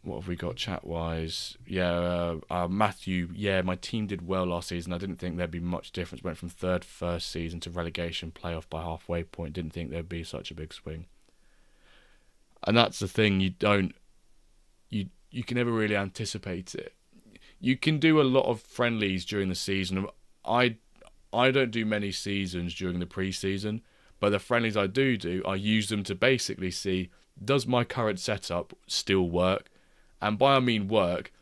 What have we got chat-wise? Matthew, my team did well last season. I didn't think there'd be much difference. Went from third first season to relegation playoff by halfway point. Didn't think there'd be such a big swing. And that's the thing, you can never really anticipate it. You can do a lot of friendlies during the season. I don't do many seasons during the pre-season, but the friendlies I do, I use them to basically see, does my current setup still work? And by I mean work,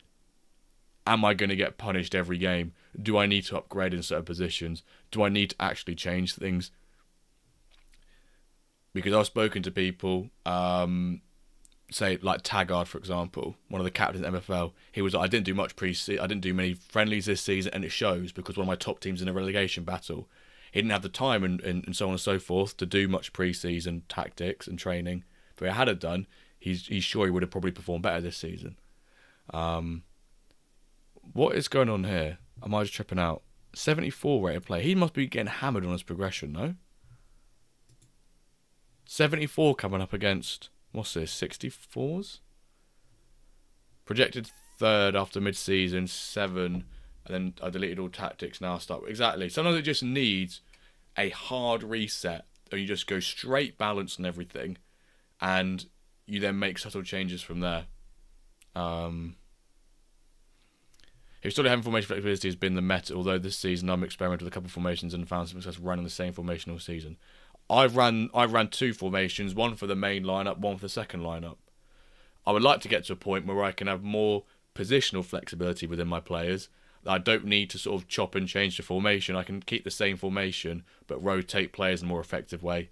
am I going to get punished every game? Do I need to upgrade in certain positions? Do I need to actually change things? Because I've spoken to people, say like Taggart, for example, one of the captains at MFL. He was like, I didn't do much pre-season, I didn't do many friendlies this season, and it shows because one of my top teams in a relegation battle, he didn't have the time and so on and so forth to do much pre-season tactics and training. But if he had it done, he's sure he would have probably performed better this season. What is going on here? Am I just tripping out? 74 rated play. He must be getting hammered on his progression, no? 74 coming up against, what's this, 64s? Projected third after mid-season, 7, and then I deleted all tactics, now I start. Exactly. Sometimes it just needs a hard reset, and you just go straight balance and everything, and you then make subtle changes from there. If still having formation flexibility has been the meta, although this season I'm experimenting with a couple of formations and found some success running the same formation all season. I've ran 2 formations, one for the main lineup, one for the second lineup. I would like to get to a point where I can have more positional flexibility within my players. I don't need to sort of chop and change the formation. I can keep the same formation but rotate players in a more effective way.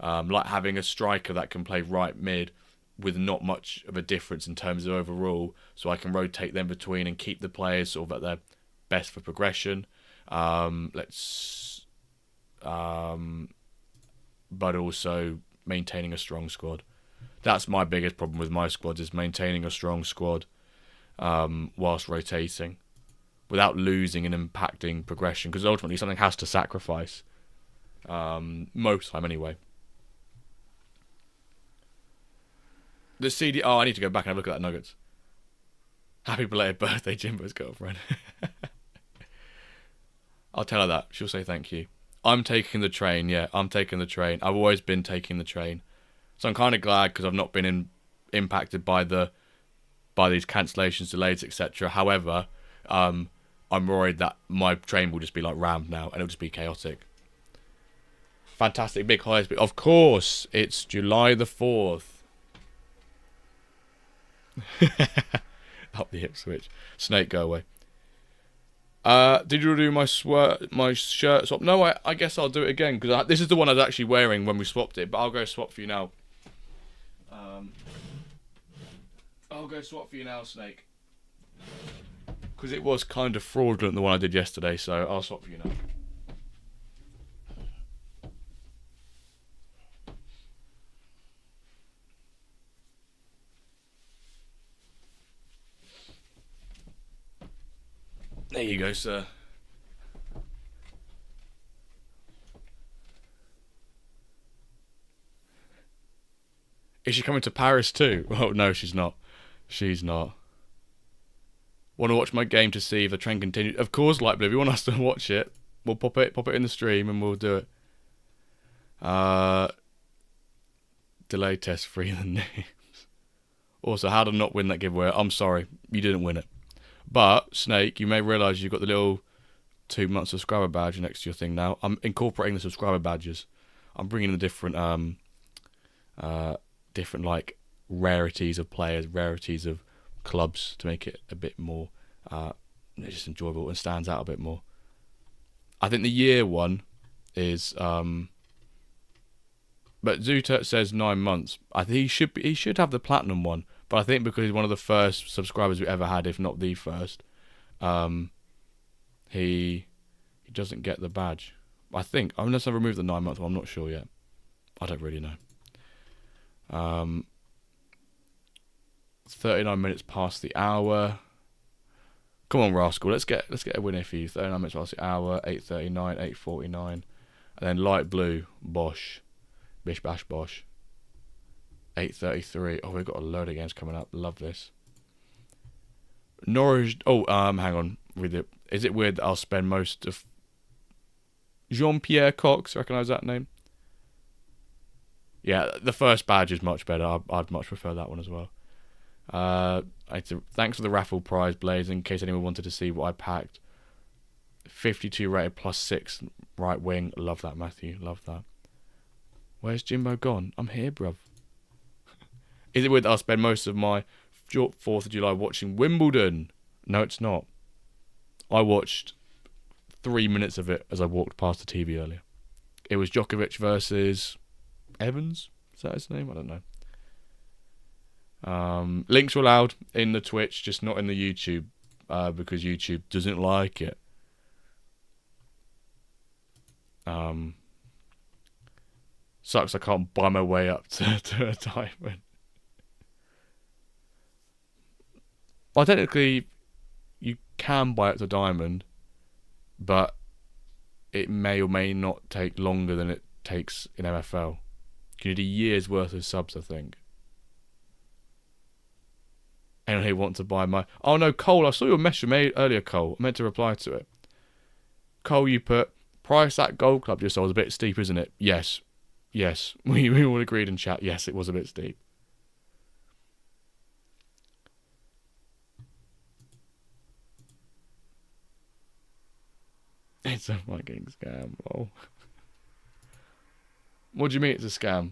Like having a striker that can play right mid with not much of a difference in terms of overall, so I can rotate them between and keep the players sort of at their best for progression. But also maintaining a strong squad. That's my biggest problem with my squads, is maintaining a strong squad whilst rotating without losing and impacting progression, because ultimately something has to sacrifice. Most time anyway. The CD... Oh, I need to go back and have a look at that Nuggets. Happy belated birthday, Jimbo's girlfriend. I'll tell her that. She'll say thank you. I'm taking the train, yeah. I'm taking the train. I've always been taking the train. So I'm kind of glad because I've not been impacted by these cancellations, delays, etc. However, I'm worried that my train will just be like rammed now and it'll just be chaotic. Fantastic, big highs. Of course, it's July the 4th. Up the hip switch. Snake, go away. Did you do my shirt swap? No, I guess I'll do it again, because this is the one I was actually wearing when we swapped it, but I'll go swap for you now. I'll go swap for you now, Snake. Because it was kind of fraudulent, the one I did yesterday, so I'll swap for you now. There you go, sir. Is she coming to Paris too? Oh, no, she's not. She's not. Want to watch my game to see if the trend continues? Of course, Light Blue. If you want us to watch it, we'll pop it in the stream and we'll do it. Delay test free the names. Also, how to not win that giveaway? I'm sorry, you didn't win it. But, Snake, you may realise you've got the little 2-month subscriber badge next to your thing now. I'm incorporating the subscriber badges. I'm bringing in the different like rarities of players, rarities of clubs to make it a bit more just enjoyable and stands out a bit more. I think the year one is but Zutert says 9 months. I think he should have the platinum one, but I think because he's one of the first subscribers we ever had, if not the first, he doesn't get the badge. I think, unless I remove the 9 month one, I'm not sure yet. I don't really know. 39 minutes past the hour. Come on, Rascal. Let's get a win here for you. 39 minutes past the hour. 8:39, 8:49, and then Light Blue, Bosch, Bish Bash Bosch. 8:33. Oh, we've got a load of games coming up. Love this. Norwich. Oh, hang on. With it, is it weird that I'll spend most of Jean-Pierre Cox? Recognise that name? Yeah, the first badge is much better. I'd much prefer that one as well. Thanks for the raffle prize, Blaze. In case anyone wanted to see what I packed, 52 rated +6 right wing. Love that, Matthew. Love that. Where's Jimbo gone? I'm here, bruv. Is it weird that I'll spend most of my 4th of July watching Wimbledon? No, it's not. I watched 3 minutes of it as I walked past the TV earlier. It was Djokovic versus Evans. Is that his name? I don't know. Links were allowed in the Twitch, just not in the YouTube, because YouTube doesn't like it. Sucks I can't buy my way up to a diamond. Well, technically, you can buy it to diamond, but it may or may not take longer than it takes in MFL. You need a year's worth of subs, I think. Anyone here want to buy my... Oh no, Cole, I saw your message made earlier, Cole. I meant to reply to it. Cole, you put, price that gold club just sold a bit steep, isn't it? Yes. Yes. We all agreed in chat. Yes, it was a bit steep. It's a fucking scam. Oh. What do you mean it's a scam?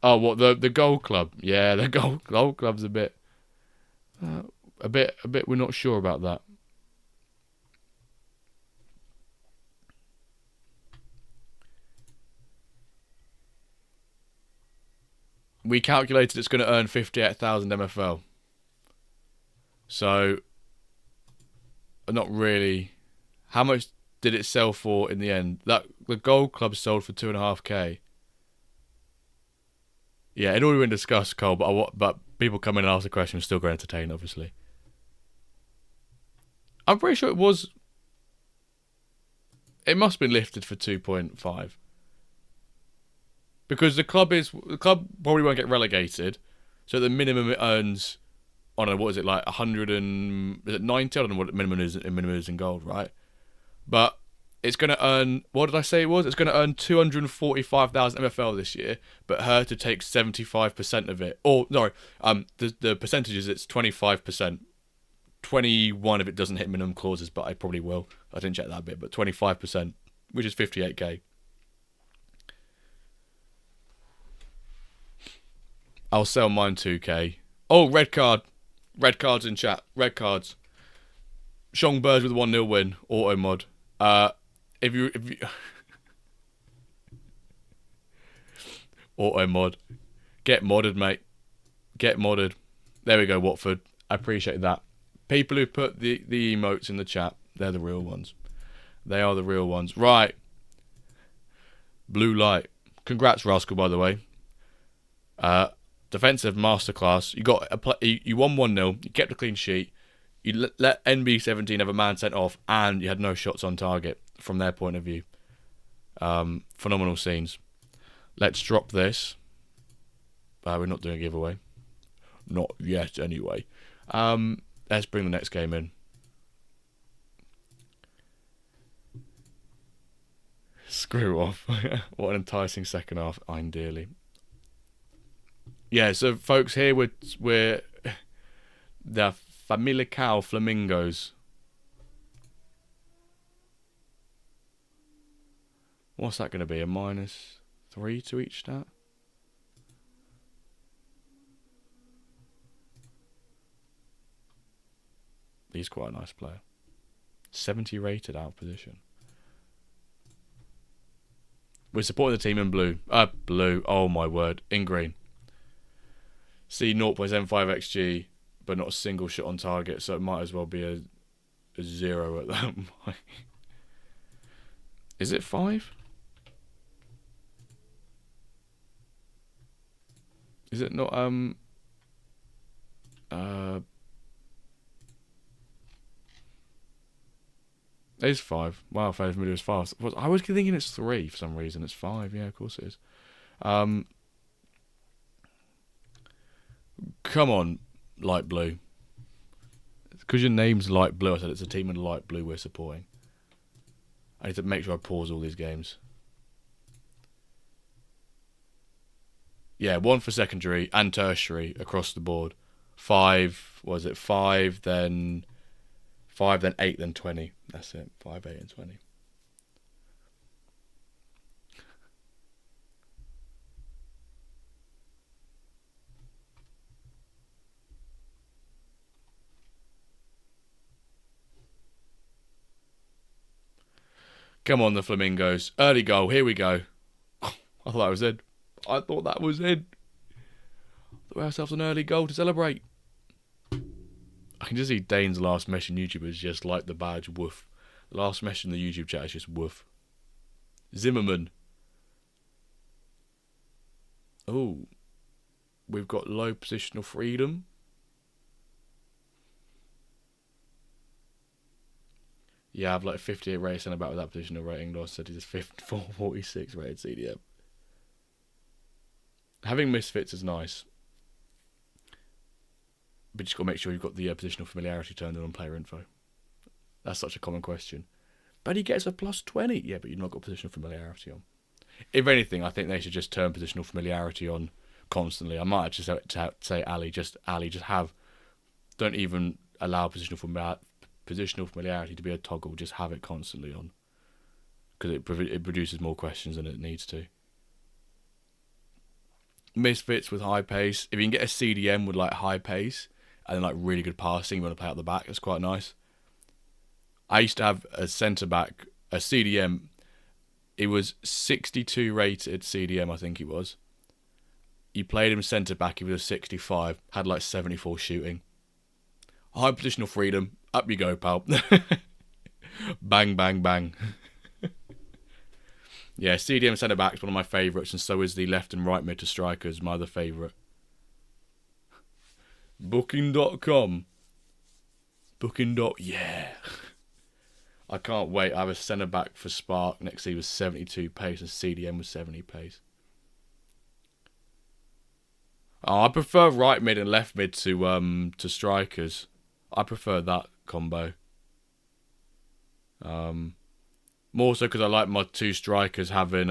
Oh, what, the gold club? Yeah, the gold club's a bit, we're not sure about that. We calculated it's going to earn 58,000 MFL. So, not really. How much did it sell for in the end? The gold club sold for 2.5k. Yeah, it already been discussed, Cole, but people come in and ask the question, still going to entertain, obviously. I'm pretty sure it was... It must have been lifted for 2.5. Because the club probably won't get relegated, so the minimum it earns, I don't know, what is it, like 190? I don't know what the minimum is in gold, right? But it's going to earn, what did I say it was? It's going to earn 245,000 MFL this year, but her to take 75% of it. Or, sorry, the percentages, it's 25%. 21 if it doesn't hit minimum clauses, but I probably will. I didn't check that bit, but 25%, which is 58k. I'll sell mine 2k. Oh, red card. Red cards in chat. Red cards. Shong Birds with a 1-0 win. Auto mod. If you auto mod. Get modded, mate. Get modded. There we go, Watford. I appreciate that. People who put the emotes in the chat, they're the real ones. They are the real ones. Right. Blue light. Congrats, Rascal, by the way. Defensive masterclass. You won 1-0. You kept a clean sheet. You let NB17 have a man sent off, and you had no shots on target from their point of view. Phenomenal scenes. Let's drop this. We're not doing a giveaway. Not yet, anyway. Let's bring the next game in. Screw off. What an enticing second half. I'm dearly. Yeah, so folks, here we're the Famalicão Flamingos. What's that going to be? A -3 to each stat? He's quite a nice player. 70 rated out of position. We're supporting the team in blue. Blue. Oh my word. In green. See 0.75 XG, but not a single shot on target, so it might as well be a 0 at that point. Is it 5? Is it not it is 5. Wow, Fair's Middle is fast. I was thinking it's 3 for some reason. It's 5. Yeah, of course it is. Come on, light blue. Because your name's light blue, I said it's a team in light blue we're supporting. I need to make sure I pause all these games. Yeah, 1 for secondary and tertiary across the board. 5, was it 5, then 5, then 8, then 20. That's it, 5, 8 and 20. Come on, the Flamingos. Early goal. Here we go. I thought that was in. I thought that was in. We have ourselves an early goal to celebrate. I can just see Dane's last message on YouTube is just like the badge woof. Last message in the YouTube chat is just woof. Zimmerman. Oh. We've got low positional freedom. Yeah, I have like 58 rated centre back with that positional rating. Lost said he's 46 rated CDM. Having misfits is nice. But you just got to make sure you've got the positional familiarity turned on player info. That's such a common question. But he gets a plus 20. Yeah, but you've not got positional familiarity on. If anything, I think they should just turn positional familiarity on constantly. I might just say Ali, just have. Don't even allow positional familiarity to be a toggle. Just have it constantly on. Because it produces more questions than it needs to. Misfits with high pace. If you can get a CDM with like high pace and then like really good passing, you want to play out the back, that's quite nice. I used to have a centre back, a CDM. It was 62 rated CDM, I think it was. You played him centre back, he was a 65, had like 74 shooting. High positional freedom, up you go, pal. Bang, bang, bang. Yeah, CDM centre back is one of my favourites, and so is the left and right mid to strikers, my other favourite. Booking.com. Yeah. I can't wait. I have a centre back for Spark. Next he was 72 pace, and CDM was 70 pace. Oh, I prefer right mid and left mid to strikers. I prefer that combo. More so because I like my two strikers having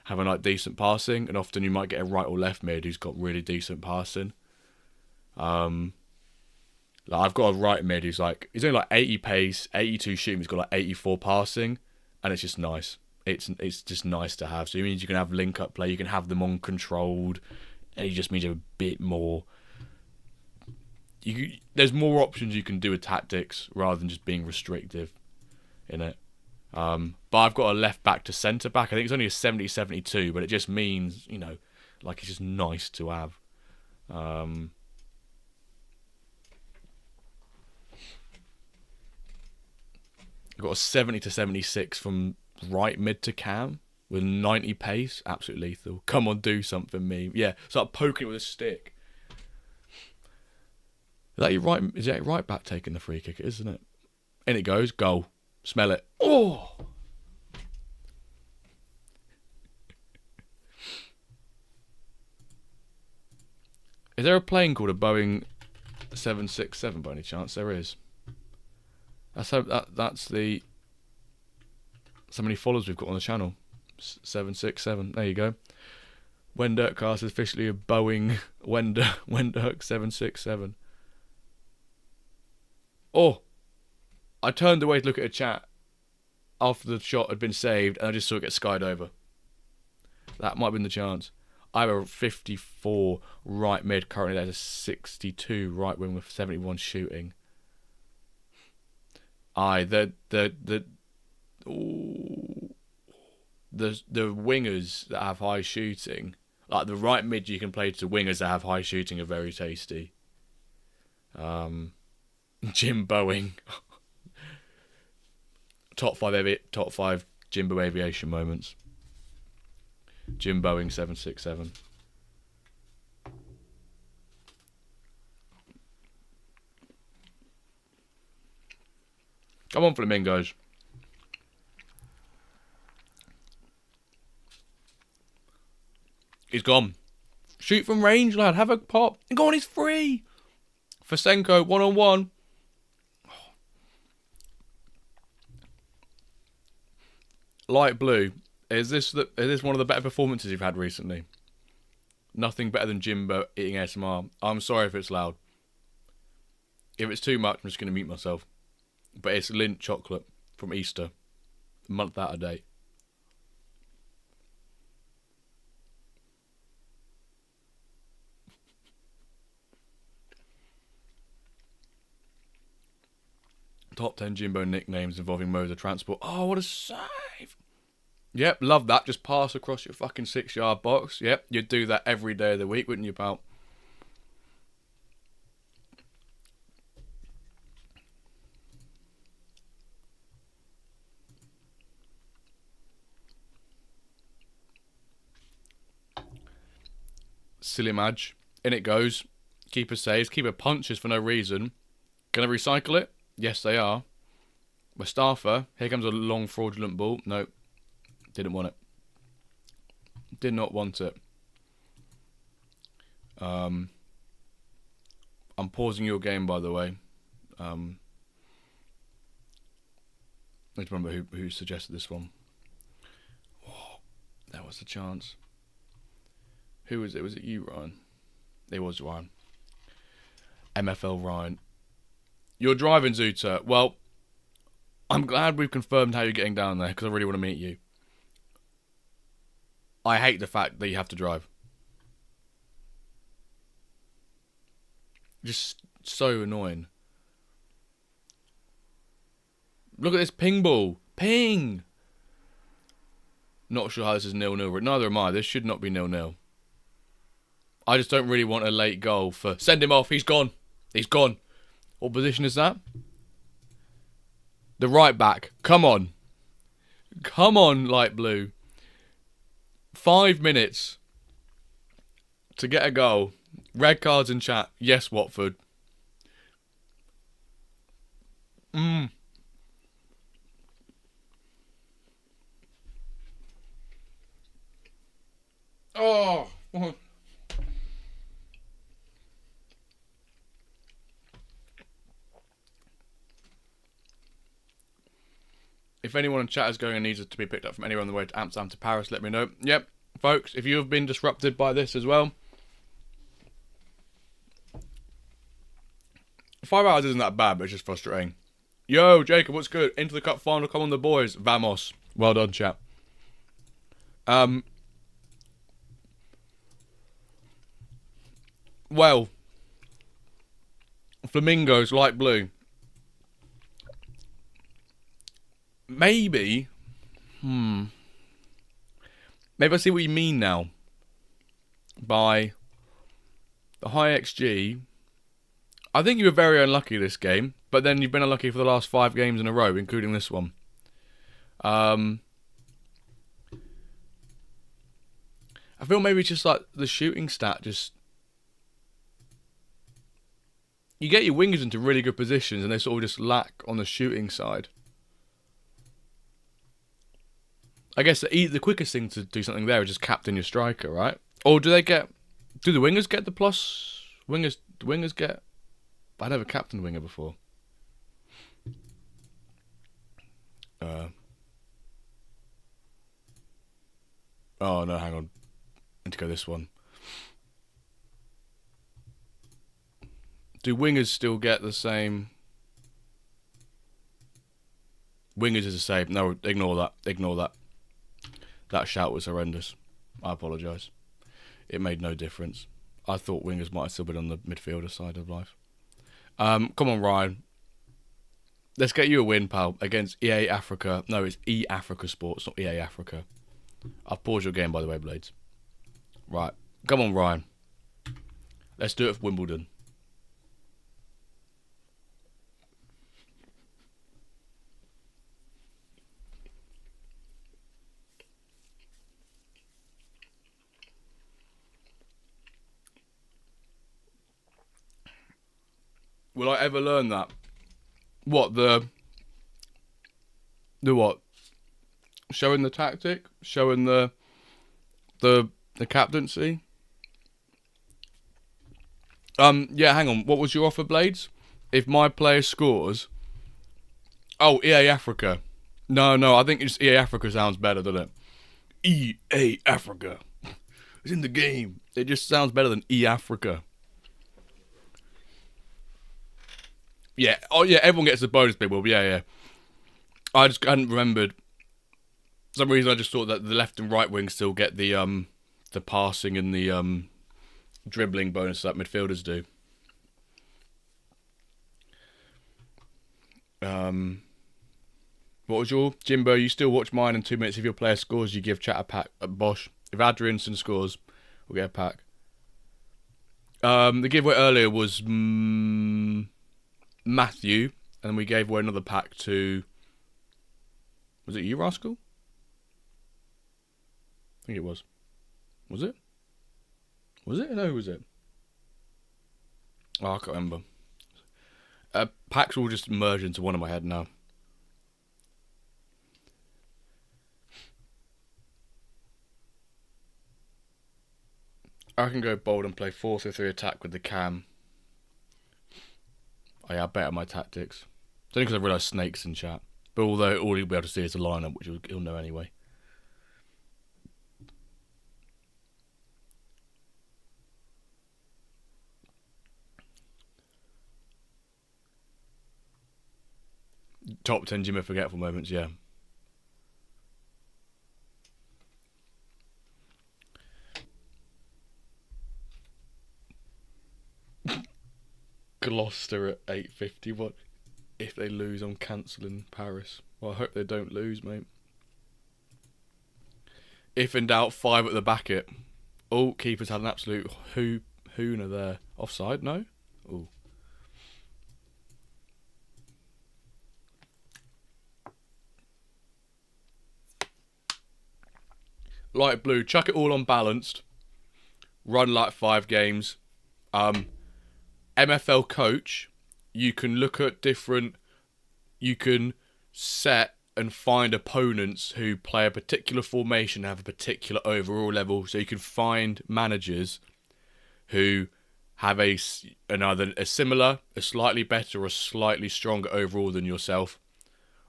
like decent passing, and often you might get a right or left mid who's got really decent passing. Like I've got a right mid who's like he's only like 80 pace, 82 shooting, he's got like 84 passing, and it's just nice. It's just nice to have. So it means you can have link up play, you can have them on controlled, and it just means you have a bit more. There's more options you can do with tactics rather than just being restrictive in it. But I've got a left back to centre back. I think it's only a 70-72, but it just means, like it's just nice to have. I've got a 70-76 from right mid to cam with 90 pace. Absolutely lethal. Come on, do something, me. Yeah, start poking it with a stick. Is that your right back taking the free kick, isn't it? In it goes, goal. Smell it. Oh! Is there a plane called a Boeing 767 by any chance? There is. That's the so many followers we've got on the channel. 767. There you go. Wendirkcast is officially a Boeing Wendirk 767. Oh! I turned away to look at a chat after the shot had been saved, and I just saw it get skied over. That might have been the chance. I have a 54 right mid, currently there's a 62 right wing with 71 shooting. The wingers that have high shooting, like the right mid you can play to wingers that have high shooting, are very tasty. Jim Boeing. Top five Jimbo aviation moments. Jim Boeing 767. Come on, Flamingos. He's gone. Shoot from range, lad. Have a pop. And go on, he's free. Fosenko, 1-on-1. Light blue. Is this one of the better performances you've had recently? Nothing better than Jimbo eating ASMR. I'm sorry if it's loud. If it's too much, I'm just going to mute myself. But it's Lindt chocolate from Easter. A month out of date. Top 10 Jimbo nicknames involving modes of transport. Oh, what a save! Yep, love that. Just pass across your fucking 6-yard box. Yep, you'd do that every day of the week, wouldn't you, pal? Silly Madge. In it goes. Keeper saves. Keeper punches for no reason. Gonna recycle it? Yes, they are. Mustafa. Here comes a long fraudulent ball. Nope. Didn't want it. Did not want it. I'm pausing your game, by the way. Let's remember who suggested this one. Oh, that was a chance. Who was it? Was it you, Ryan? It was Ryan. MFL Ryan. You're driving, Zuta. Well, I'm glad we've confirmed how you're getting down there, because I really want to meet you. I hate the fact that you have to drive. Just so annoying. Look at this ping ball. Ping! Not sure how this is 0-0, but neither am I. This should not be 0-0. I just don't really want a late goal for... Send him off. He's gone. He's gone. What position is that? The right back. Come on. Come on, light blue. 5 minutes to get a goal. Red cards in chat. Yes, Watford. Oh. If anyone in chat is going and needs it to be picked up from anywhere on the way to Amsterdam to Paris, let me know. Yep, folks, if you have been disrupted by this as well, 5 hours isn't that bad, but it's just frustrating. Yo, Jacob, what's good? Into the cup final, come on the boys. Vamos. Well done, chat. Well, Flamingos, light blue. Maybe. Maybe I see what you mean now. By the high XG. I think you were very unlucky this game, but then you've been unlucky for the last 5 games in a row, including this one. I feel maybe it's just like the shooting stat just... You get your wingers into really good positions and they sort of just lack on the shooting side. I guess the quickest thing to do something there is just captain your striker, right? Or do the wingers get the plus? Wingers get... I never captained winger before. Oh no, hang on. I need to go this one. Do wingers still get the same? Wingers is the same. No, ignore that. Ignore that. That shout was horrendous. I apologise. It made no difference. I thought wingers might have still been on the midfielder side of life. Come on, Ryan. Let's get you a win, pal, against EA Africa. No, it's E Africa Sports, not EA Africa. I've paused your game, by the way, Blades. Right. Come on, Ryan. Let's do it for Wimbledon. Will I ever learn that? What, the what? Showing the tactic? Showing the captaincy? Yeah, hang on. What was your offer, Blades? If my player scores... Oh, EA Africa. No, I think it's EA Africa sounds better, doesn't it? EA Africa. It's in the game. It just sounds better than E Africa. Yeah. Oh yeah, everyone gets a bonus big well. Yeah. I just hadn't remembered. For some reason I just thought that the left and right wing still get the passing and the dribbling bonus that midfielders do. What was your Jimbo? You still watch mine in 2 minutes. If your player scores, you give chat a pack. Bosh. If Adrianson scores, we'll get a pack. The giveaway earlier was Matthew, and we gave away another pack to. Was it you, Rascal? I think it was. Was it? Was it? No, who was it? Oh, I can't remember. Packs all just merge into one in my head now. I can go bold and play 4-3 attack with the cam. Oh yeah, I bet on my tactics. It's only because I realised Snake's in chat. But although all he'll be able to see is the lineup, which he'll know anyway. Top 10 Jimmy Forgetful moments, yeah. Gloucester at 8:51. If they lose, I'm cancelling Paris. Well, I hope they don't lose, mate. If in doubt, 5 at the back it. Oh, keeper's had an absolute hooner there. Offside, no? Oh. Light blue, chuck it all on balanced. Run like 5 games. MFL coach, you can look at different. You can set and find opponents who play a particular formation, have a particular overall level. So you can find managers who have either a similar, a slightly better, or a slightly stronger overall than yourself,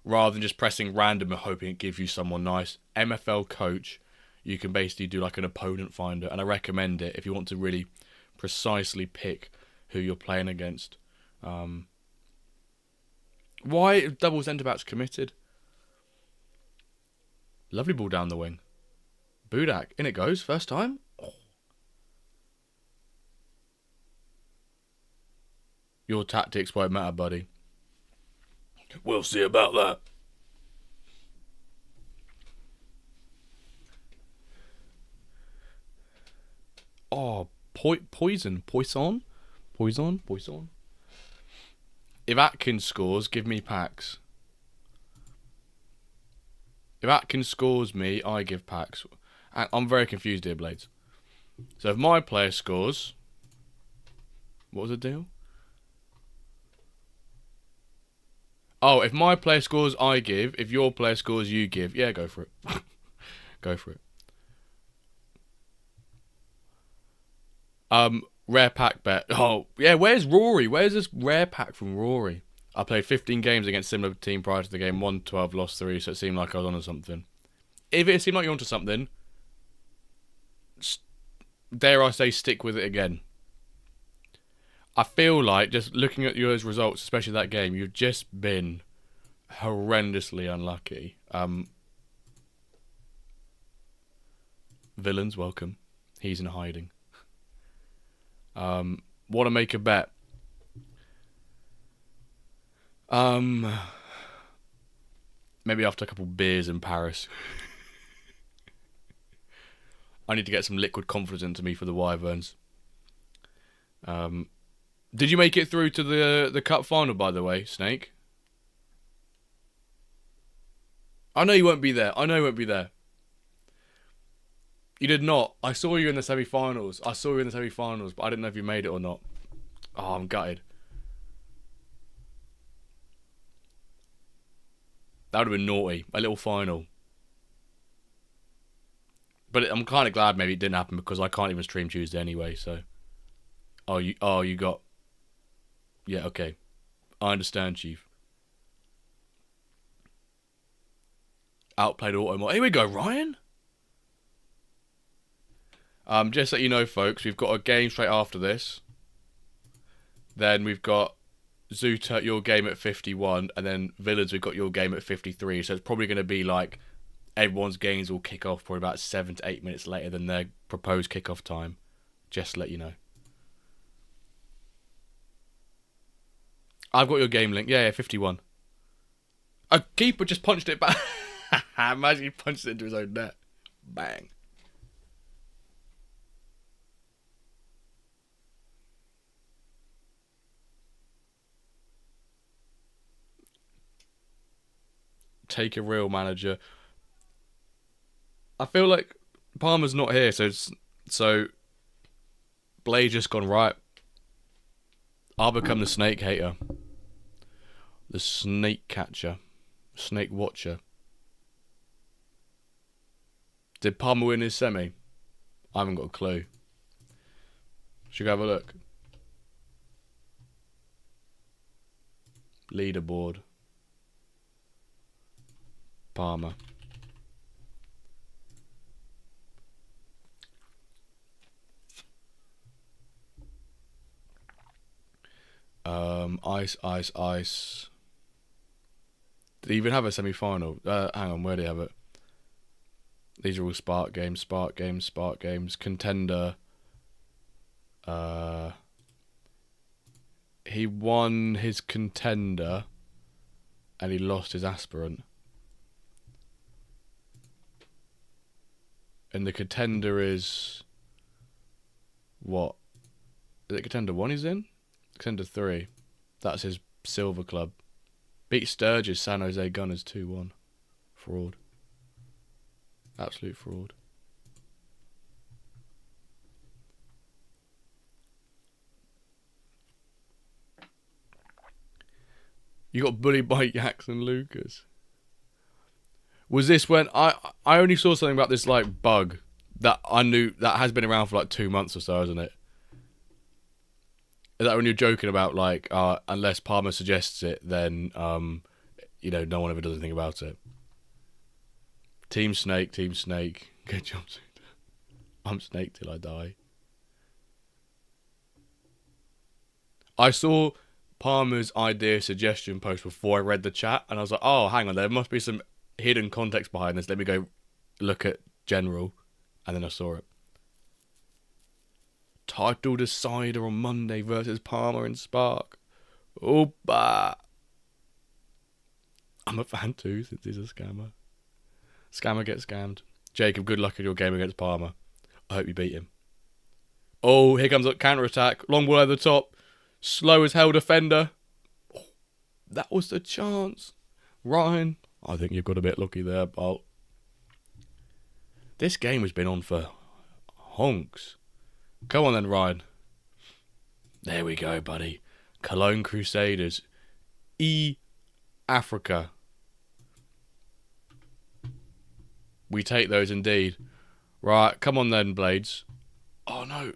rather than just pressing random and hoping it gives you someone nice. MFL coach, you can basically do like an opponent finder, and I recommend it if you want to really precisely pick who you're playing against. Why double centre backs committed? Lovely ball down the wing. Budak, in it goes, first time. Oh. Your tactics won't matter, buddy. We'll see about that. Oh, Poison. If Atkins scores, give me packs. If Atkins scores me, I give packs. I'm very confused here, Blades. So if my player scores... What was the deal? Oh, if my player scores, I give. If your player scores, you give. Yeah, go for it. Go for it. Rare pack bet. Oh, yeah, where's Rory? Where's this rare pack from Rory? I played 15 games against similar team prior to the game. Won 12, lost 3, so it seemed like I was onto something. If it seemed like you're onto something, dare I say, stick with it again. I feel like, just looking at your results, especially that game, you've just been horrendously unlucky. Villains, welcome. He's in hiding. Want to make a bet? Maybe after a couple beers in Paris. I need to get some liquid confidence into me for the Wyverns. Did you make it through to the cup final, by the way, Snake? I know you won't be there. You did not. I saw you in the semi-finals. But I didn't know if you made it or not. Oh, I'm gutted. That would have been naughty. A little final. But I'm kind of glad maybe it didn't happen because I can't even stream Tuesday anyway, so... you got... Yeah, okay. I understand, Chief. Outplayed Automo. Here we go, Ryan. Just so you know, folks, we've got a game straight after this. Then we've got Zoot your game at 51, and then Village, we've got your game at 53. So it's probably going to be like everyone's games will kick off probably about 7 to 8 minutes later than their proposed kickoff time. Just to let you know. I've got your game link. Yeah, 51. A keeper just punched it back. Imagine he punched it into his own net. Bang. Take a real manager. I feel like Palmer's not here, so Blade just gone right. I'll become the snake hater. The snake catcher. Snake watcher. Did Palmer win his semi? I haven't got a clue. Should we have a look? Leaderboard. Palmer. Ice. Did he even have a semi-final? Hang on, where do you have it? These are all Spark games. Contender. He won his contender, and he lost his aspirant. And the contender is what? Is it contender 1 he's in? Contender 3. That's his silver club. Beat Sturgis San Jose Gunners 2-1. Fraud. Absolute fraud. You got bullied by Jackson Lucas. Was this when I only saw something about this like bug that I knew that has been around for like 2 months or so, hasn't it? Is that when you're joking about like unless Palmer suggests it, then no one ever does anything about it. Team Snake. Good job, Suda. I'm Snake till I die. I saw Palmer's idea suggestion post before I read the chat, and I was like, oh, hang on, there must be some hidden context behind this. Let me go look at general, and then I saw it. Title decider on Monday versus Palmer and Spark. Opa. I'm a fan too, since he's a scammer. Scammer gets scammed. Jacob, good luck in your game against Palmer. I hope you beat him. Oh, here comes a counter-attack. Long ball over the top. Slow as hell defender. Oh, that was the chance. Ryan, I think you've got a bit lucky there, Bolt. This game has been on for honks. Come on then, Ryan. There we go, buddy. Cologne Crusaders. Africa. We take those indeed. Right, come on then, Blades. Oh no.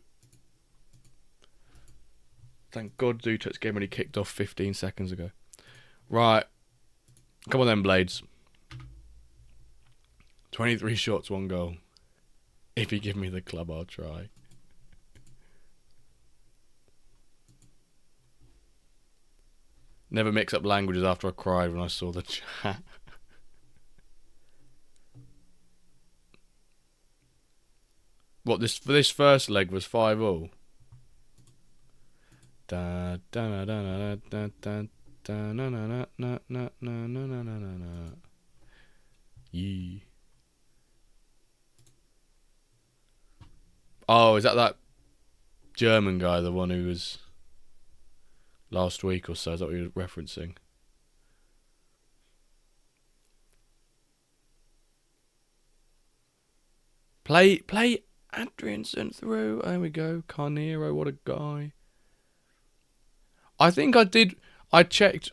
Thank God Zutek's game only kicked off 15 seconds ago. Right. Come on then, Blades. 23 shots, 1 goal. If you give me the club, I'll try. Never mix up languages after I cried when I saw the chat. What, for this first leg was 5-all? Yee. Oh, is that German guy, the one who was last week or so? Is that what you're referencing? Play Adrianson through. There we go. Carnero, what a guy. I think I checked.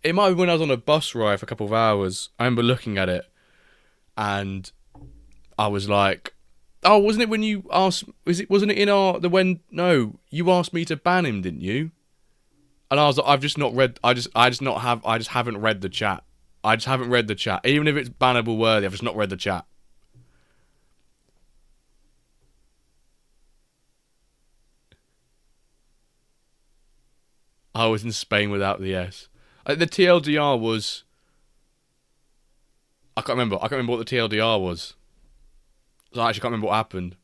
It might have been when I was on a bus ride for a couple of hours. I remember looking at it, and I was like, "Oh, wasn't it when you asked? Wasn't it in No, you asked me to ban him, didn't you?" And I was like, "I've just not read. I just haven't read the chat. I just haven't read the chat. Even if it's bannable worthy, I've just not read the chat. I was in Spain without the S. The TLDR was... I can't remember. I can't remember what the TLDR was. I actually can't remember what happened.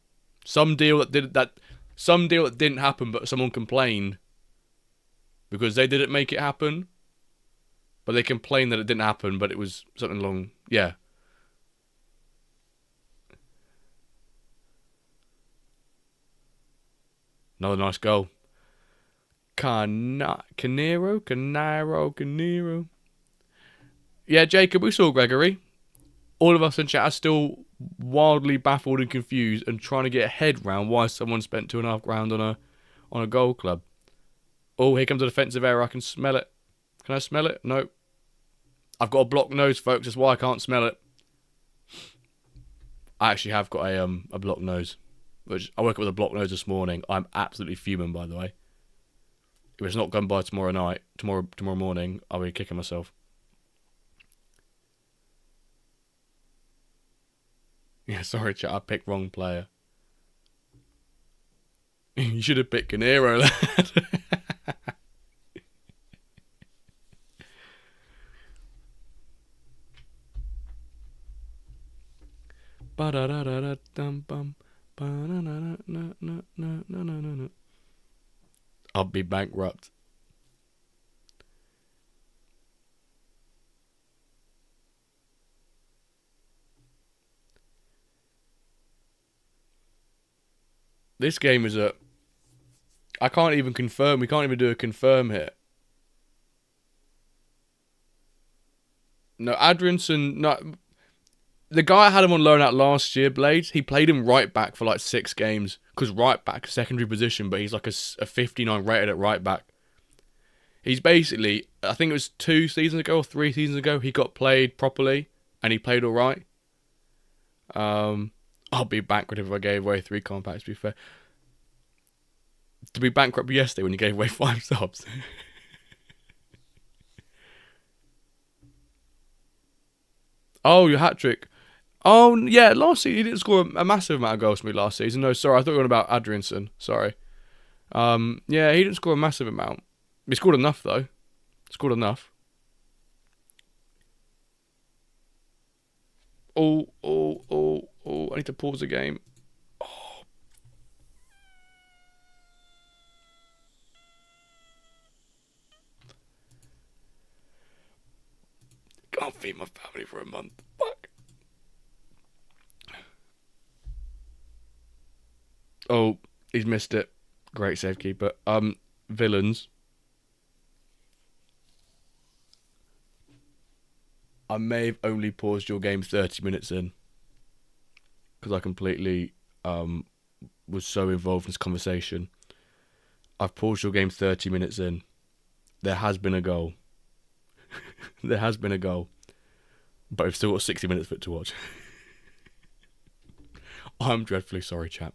Some deal that didn't happen, but someone complained because they didn't make it happen. But they complained that it didn't happen, but it was something along... Yeah. Another nice goal. Canero. Yeah, Jacob, we saw Gregory. All of us in chat are still wildly baffled and confused and trying to get a head round why someone spent 2.5 grand on a goal club. Oh, here comes a defensive error. I can smell it. Can I smell it? No. I've got a blocked nose, folks. That's why I can't smell it. I actually have got a blocked nose. Which I woke up with a blocked nose this morning. I'm absolutely fuming, by the way. If it's not gone by tomorrow morning, I'll be kicking myself. Yeah, sorry, chat. I picked wrong player. You should have picked Canero, lad. I'll be bankrupt. This game is a... I can't even confirm. We can't even do a confirm hit. No, Adrianson... No, the guy I had him on loan out last year, Blades, he played him right back for like 6 games. Because right back, secondary position, but he's like a 59 rated at right back. He's basically... I think it was 2 seasons ago or 3 seasons ago, he got played properly. And he played alright. I'll be bankrupt if I gave away 3 compacts, to be fair. To be bankrupt yesterday when you gave away 5 subs. Oh, your hat-trick. Oh, yeah, last season he didn't score a massive amount of goals for me last season. No, sorry, I thought you were on about Adrianson. Sorry. Yeah, he didn't score a massive amount. He scored enough, though. Scored enough. Oh, I need to pause the game. Oh. Can't feed my family for a month. Fuck. Oh, he's missed it. Great save keeper. Villains. I may have only paused your game 30 minutes in. Because I completely was so involved in this conversation. I've paused your game 30 minutes in. There has been a goal. There has been a goal. But we've still got 60 minutes for it to watch. I'm dreadfully sorry, chap.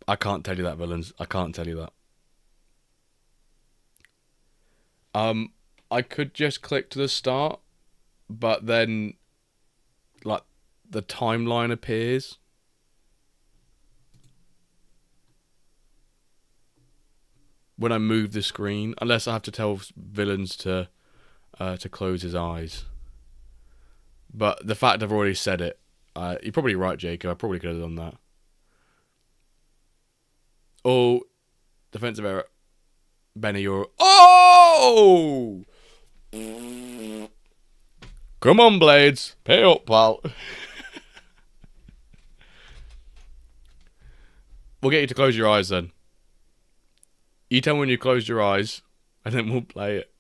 I can't tell you that, villains. I can't tell you that. I could just click to the start, but then, like, the timeline appears. When I move the screen, unless I have to tell villains to close his eyes. But the fact I've already said it, you're probably right, Jacob. I probably could have done that. Oh, defensive error. Benny, you're... Oh! Come on, Blades. Pay up, pal. We'll get you to close your eyes then. You tell me when you close your eyes, and then we'll play it.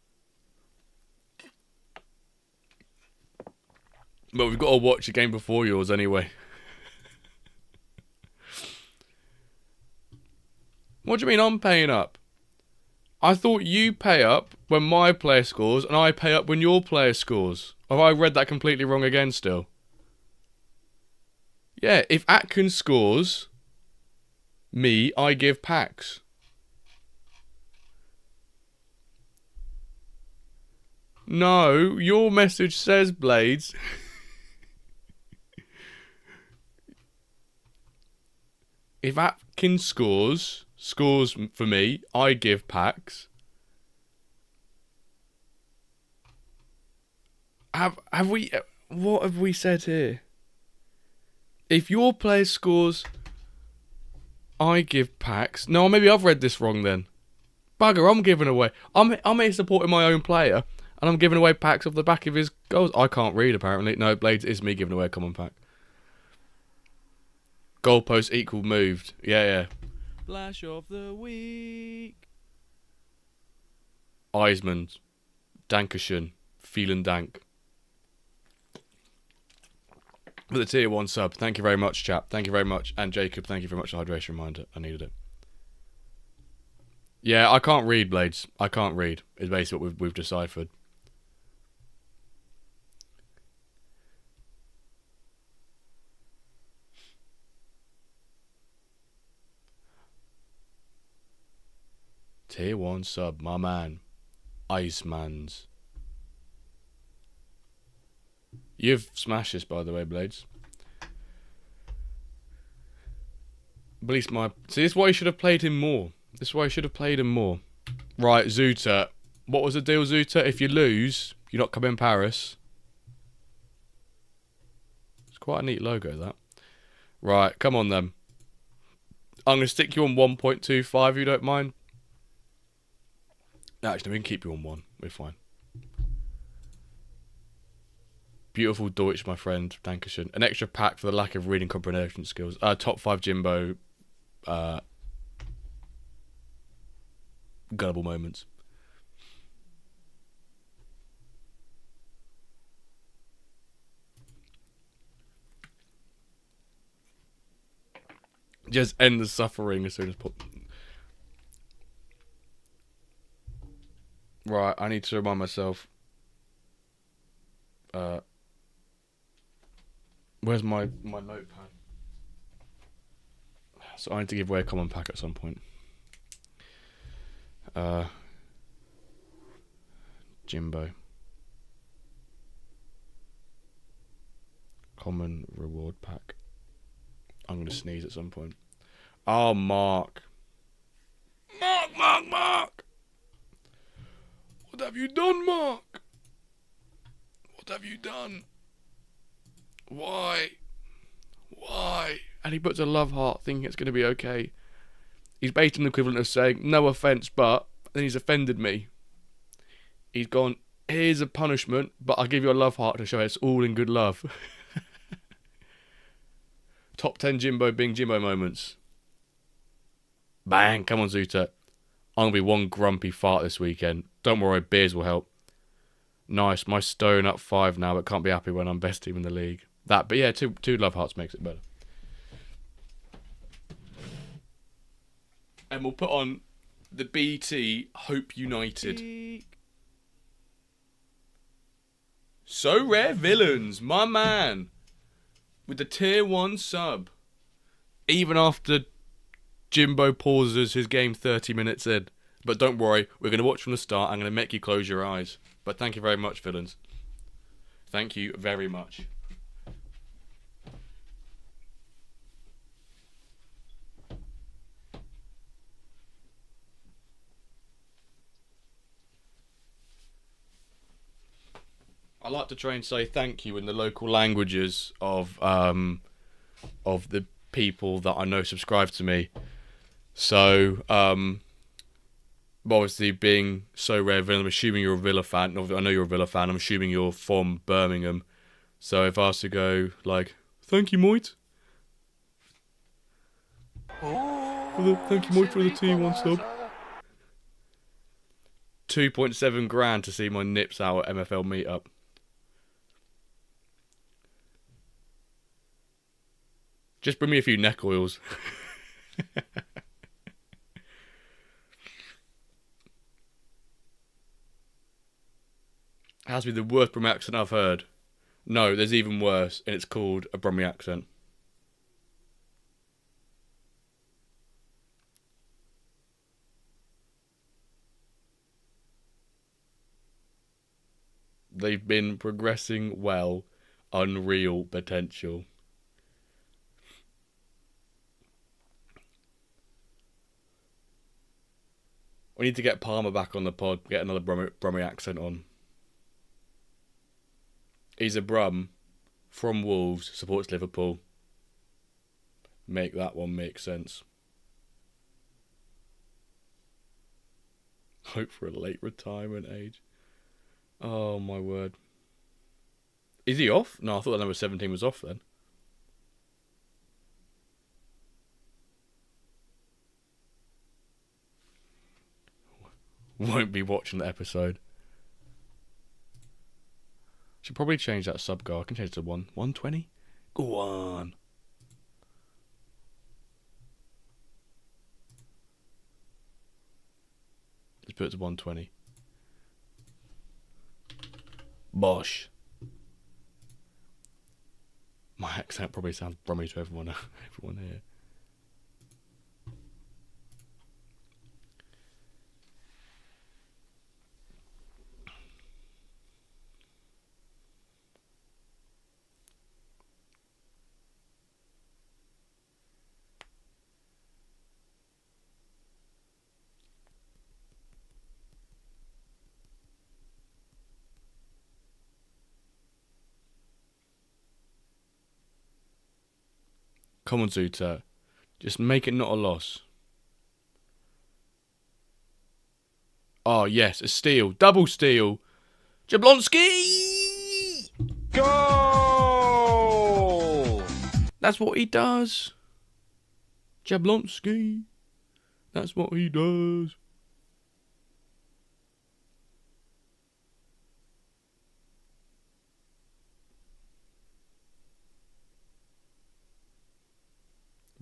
But we've got to watch a game before yours anyway. What do you mean I'm paying up? I thought you pay up when my player scores and I pay up when your player scores. Have I read that completely wrong again still? Yeah, if Atkins scores me, I give packs. No, your message says, Blades. If Atkins scores for me, I give packs. Have we? What have we said here? If your player scores, I give packs. No, maybe I've read this wrong then. Bugger, I'm giving away. I'm here supporting my own player, and I'm giving away packs off the back of his goals. I can't read apparently. No, Blades, is me giving away a common pack. Goalpost equal moved. Yeah. Flash of the week. Eisman. Dankeschön. Vielen Dank. For the tier 1 sub. Thank you very much, chap. Thank you very much. And Jacob, thank you very much for the hydration reminder. I needed it. Yeah, I can't read, Blades. I can't read. Is basically what we've deciphered. Tier 1 sub, my man. Icemans. You've smashed this, by the way, Blades. But at least see, this is why you should have played him more. Right, Zuta. What was the deal, Zuta? If you lose, you're not coming Paris. It's quite a neat logo, that. Right, come on then. I'm going to stick you on 1.25 if you don't mind. No, actually, we can keep you on 1. We're fine. Beautiful Deutsch, my friend. Dankeschön. An extra pack for the lack of reading comprehension skills. Top 5 Jimbo. Gullible moments. Just end the suffering as soon as possible. Right, I need to remind myself. Where's my notepad? So I need to give away a common pack at some point. Jimbo. Common reward pack. I'm going to sneeze at some point. Oh, Mark. Mark! What have you done, Mark? What have you done? Why? And he puts a love heart thinking it's going to be okay. He's basically the equivalent of saying, no offence, but... Then he's offended me. He's gone, here's a punishment, but I'll give you a love heart to show it's all in good love. Top 10 Jimbo being Jimbo moments. Bang, come on, Zuta. I'm going to be one grumpy fart this weekend. Don't worry, beers will help. Nice, my stone up 5 now, but can't be happy when I'm best team in the league. But yeah, two love hearts makes it better. And we'll put on the BT Hope United. So Rare Villains, my man. With the tier 1 sub. Even after Jimbo pauses his game 30 minutes in. But don't worry, we're going to watch from the start. I'm going to make you close your eyes. But thank you very much, Villains. Thank you very much. I like to try and say thank you in the local languages of the people that I know subscribe to me. So, obviously being So Rare Villain, I'm assuming you're a Villa fan. I know you're a Villa fan. I'm assuming you're from Birmingham. So if I was to go like, thank you, Moit. Thank you, Moit, for the T1 sub. 2.7 grand to see my nips out at MFL meetup. Just bring me a few neck oils. Has to be the worst Brummie accent I've heard. No, there's even worse, and it's called a Brummie accent. They've been progressing well. Unreal potential. We need to get Palmer back on the pod, get another Brummie accent on. He's a Brum from Wolves, supports Liverpool. Make that one make sense. Hope for a late retirement age. Oh my word. Is he off? No, I thought that number 17 was off then. Won't be watching the episode. Should probably change that sub goal. I can change it to 120. Go on. Let's put it to 120. Bosh. My accent probably sounds Brummie to everyone here. Come on, Zuta. Just make it not a loss. Oh, yes, a steal. Double steal. Jablonski! Goal! That's what he does. Jablonski. That's what he does.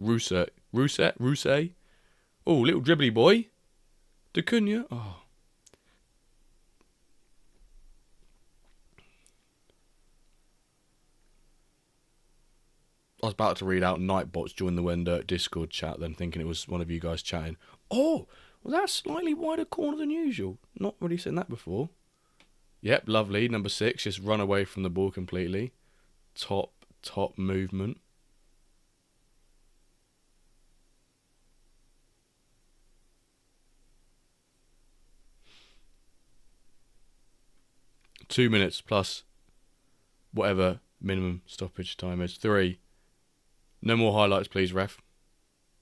Rousset. Oh, little dribbly boy. D'Cunha. Oh. I was about to read out Nightbots join the Wender Discord chat then, thinking it was one of you guys chatting. Oh, well, that's slightly wider corner than usual. Not really seen that before. Yep, lovely. Number 6, just run away from the ball completely. Top movement. Two minutes plus whatever minimum stoppage time is. 3. No more highlights, please, ref.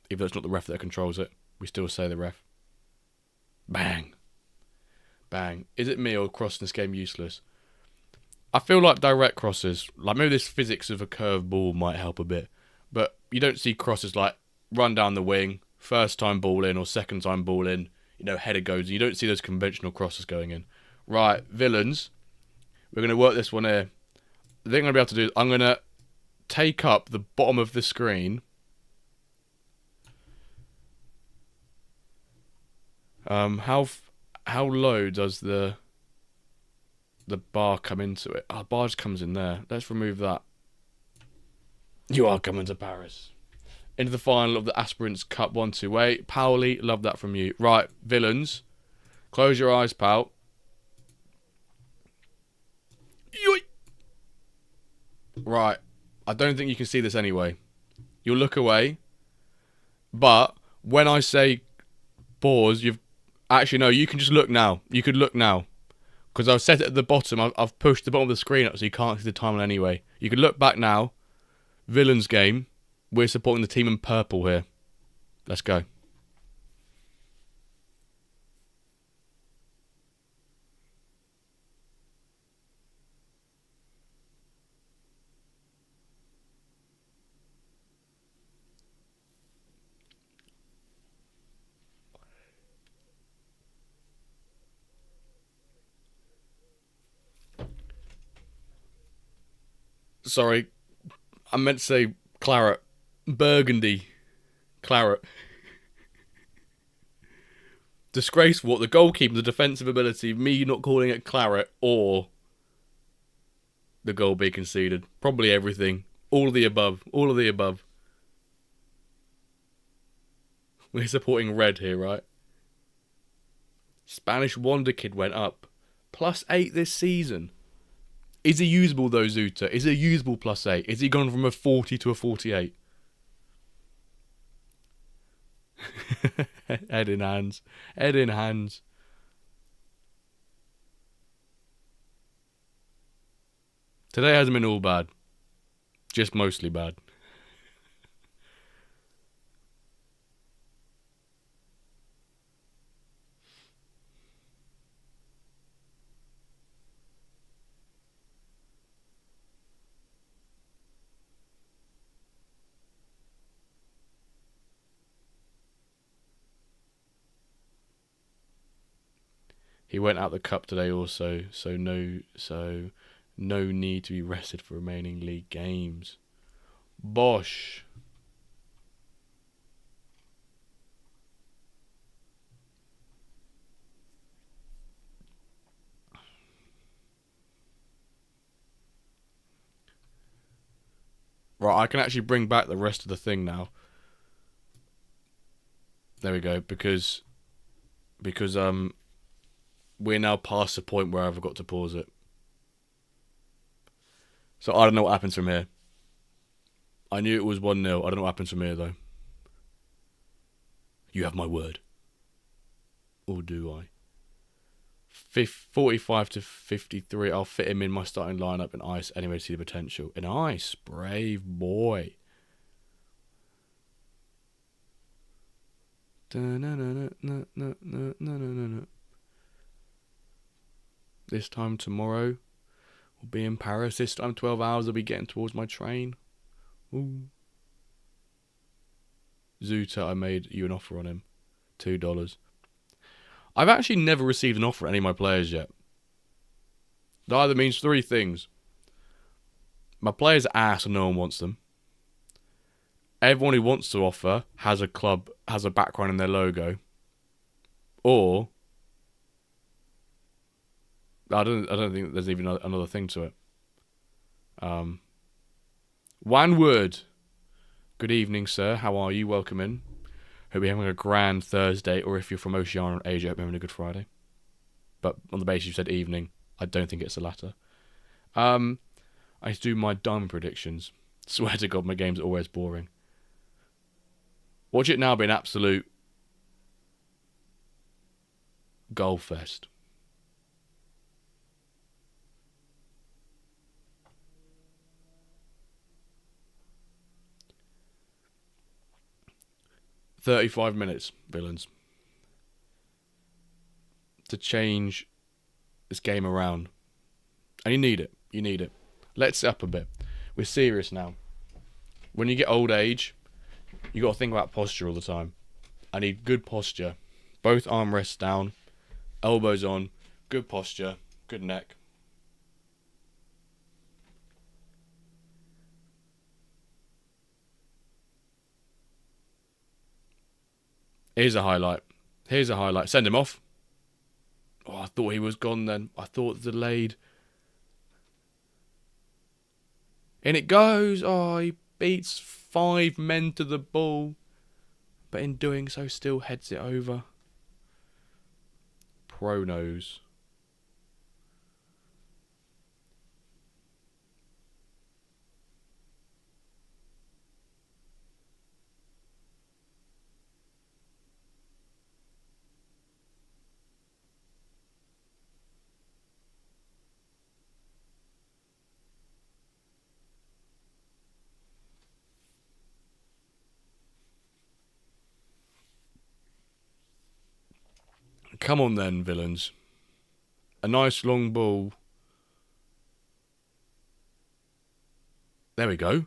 Even though it's not the ref that controls it, we still say the ref. Bang. Bang. Is it me or crossing this game useless? I feel like direct crosses, like maybe this physics of a curved ball might help a bit, but you don't see crosses like run down the wing, first time ball in or second time ball in, header goes. You don't see those conventional crosses going in. Right, villains. We're going to work this one here. The thing I'm going to be able to do is I'm going to take up the bottom of the screen. How low does the bar come into it? Oh, bar just comes in there. Let's remove that. You are coming to Paris. Into the final of the Aspirants Cup 1-2-8. Powley, love that from you. Right, villains. Close your eyes, pal. Yoy! Right. I don't think you can see this anyway. You'll look away. But when I say pause, you've... Actually, no, you can just look now. You could look now. Because I've set it at the bottom. I've pushed the bottom of the screen up so you can't see the timeline anyway. You can look back now. Villains game. We're supporting the team in purple here. Let's go. Sorry. I meant to say claret. Burgundy. Claret. Disgraceful. What the goalkeeper, the defensive ability, me not calling it claret, or the goal be conceded. Probably everything. All of the above. All of the above. We're supporting red here, right? Spanish Wonder Kid went up. +8 this season. Is he usable though, Zuta? Is he usable +8? Is he gone from a 40 to a 48? Head in hands. Head in hands. Today hasn't been all bad. Just mostly bad. He went out the cup today also, so no need to be rested for remaining league games. Bosh. Right, I can actually bring back the rest of the thing now. There we go, because we're now past the point where I've got to pause it. So I don't know what happens from here. I knew it was 1-0. I don't know what happens from here, though. You have my word. Or do I? 45 to 53. I'll fit him in my starting lineup in ice anyway to see the potential. In ice. Brave boy. This time tomorrow, we'll be in Paris. This time 12 hours, I'll be getting towards my train. Ooh. Zuta, I made you an offer on him. $2. I've actually never received an offer on any of my players yet. That either means 3 things. My players are ass and no one wants them. Everyone who wants to offer has a club, has a background in their logo. Or I don't think there's even another thing to it. One word. Good evening, sir. How are you? Welcome in. Hope you're having a grand Thursday, or if you're from Oceania or Asia, hope you're having a good Friday. But on the basis you said evening, I don't think it's the latter. I used to do my diamond predictions. Swear to God, my games are always boring. Watch it now be an absolute goal fest. "35 minutes, villains, to change this game around. And you need it. You need it. Let's up a bit. We're serious now. When you get old age, you got to think about posture all the time. I need good posture. Both armrests down, elbows on, good posture, good neck. Here's a highlight. Here's a highlight. Send him off. Oh, I thought he was gone then. I thought delayed. In it goes. Oh, he beats 5 men to the ball. But in doing so, still heads it over. Pronos. Come on then, villains. A nice long ball. There we go.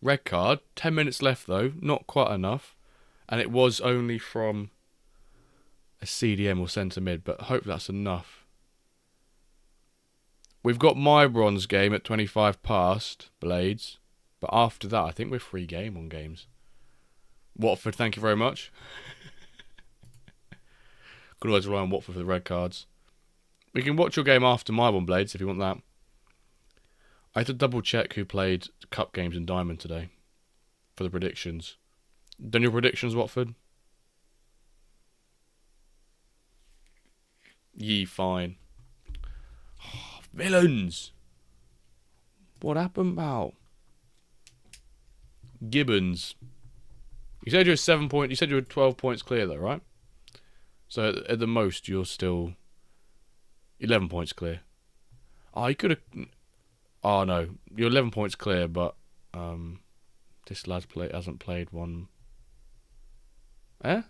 Red card. 10 minutes left though. Not quite enough. And it was only from a CDM or centre mid, but hope that's enough. We've got my bronze game at 25 past, Blades. But after that, I think we're free game on games. Watford, thank you very much. Could always rely on Watford for the red cards. We can watch your game after my one, Blades, if you want that. I had to double check who played cup games in Diamond today for the predictions. Done your predictions, Watford? Ye fine. Oh, villains! What happened, pal? Gibbons. You said you were 7 points. You said you were 12 points clear, though, right? So at the most, you're still 11 points clear. Oh, you could have. Oh no, you're 11 points clear, but this lad hasn't played one. Eh?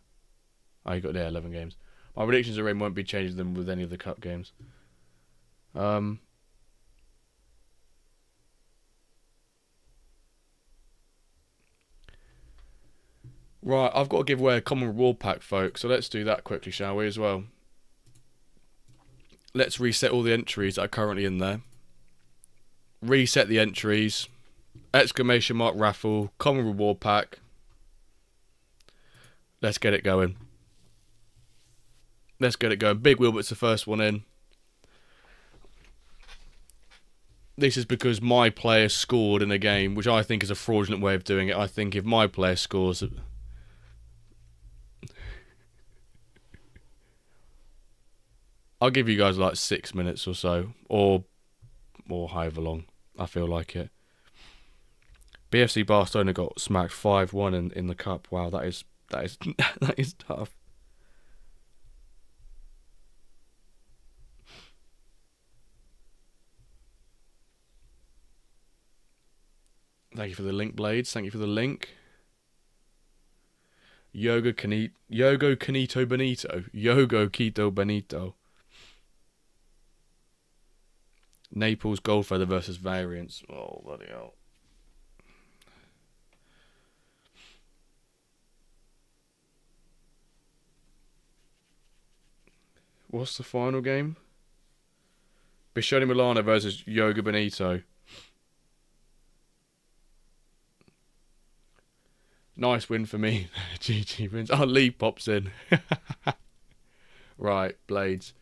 Oh, you got 11 games. My predictions already won't be changing them with any of the cup games. Right, I've got to give away a common reward pack, folks, so let's do that quickly, shall we, as well? Let's reset all the entries that are currently in there. Reset the entries. Exclamation mark raffle. Common reward pack. Let's get it going. Let's get it going. Big Wilbert's the first one in. This is because my player scored in a game, which I think is a fraudulent way of doing it. I think if my player scores... I'll give you guys like 6 minutes or so, or however long I feel like it. BFC Barcelona got smacked 5-1 in the cup. Wow, that is that is tough. Thank you for the link, Blades. Thank you for the link. Yogo Quito Benito. Naples Goldfeather versus Variants. Oh, bloody hell. What's the final game? Bishoni Milano versus Yoga Benito. Nice win for me. GG wins. Oh, Lee pops in. Right, Blades.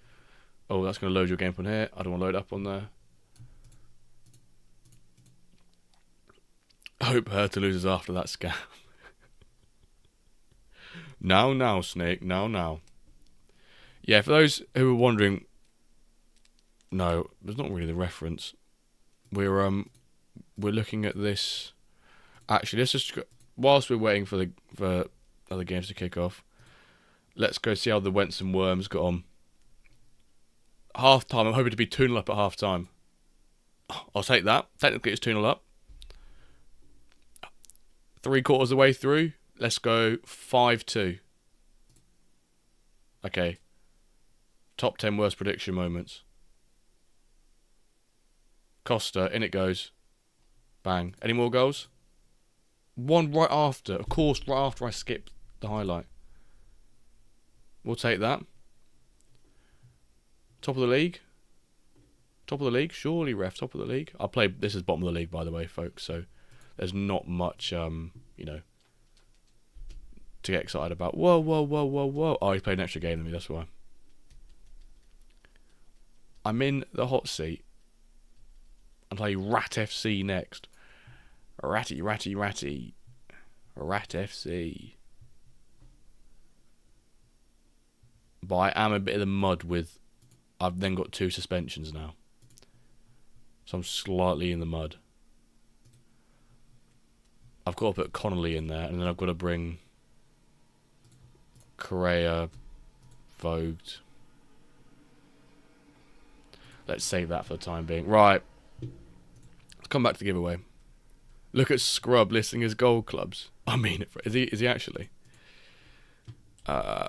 Oh, that's going to load your game on here. I don't want to load it up on there. I hope Herta loses after that scam. Now, Snake. Now. Yeah, for those who were wondering, no, there's not really the reference. We're looking at this. Actually, let's just whilst we're waiting for other games to kick off, let's go see how the Wents and Worms got on. Half time. I'm hoping to be 2-0 up at half time. I'll take that. Technically, it's 2-0 up. 3/4 of the way through. Let's go 5-2. Okay. Top 10 worst prediction moments. Costa, in it goes. Bang. Any more goals? One right after. Of course, right after I skipped the highlight. We'll take that. Top of the league. Top of the league. Surely, ref. Top of the league. This is bottom of the league, by the way, folks. So there's not much, to get excited about. Whoa. Oh, he played an extra game than me. That's why. I'm in the hot seat. I'll play Rat FC next. Ratty. Rat FC. But I am a bit of the mud with... I've then got 2 suspensions now. So I'm slightly in the mud. I've got to put Connolly in there, and then I've got to bring Correa, Vogt. Let's save that for the time being. Right. Let's come back to the giveaway. Look at Scrub listing his gold clubs. I mean, is he actually?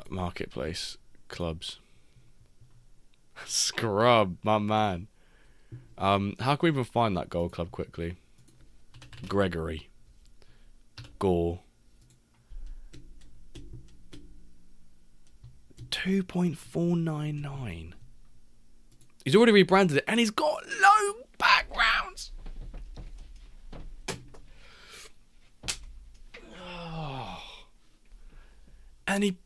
Marketplace clubs. Scrub, my man. How can we even find that gold club quickly? Gregory. Gore. 2.499. He's already rebranded it, and he's got low backgrounds. Oh. And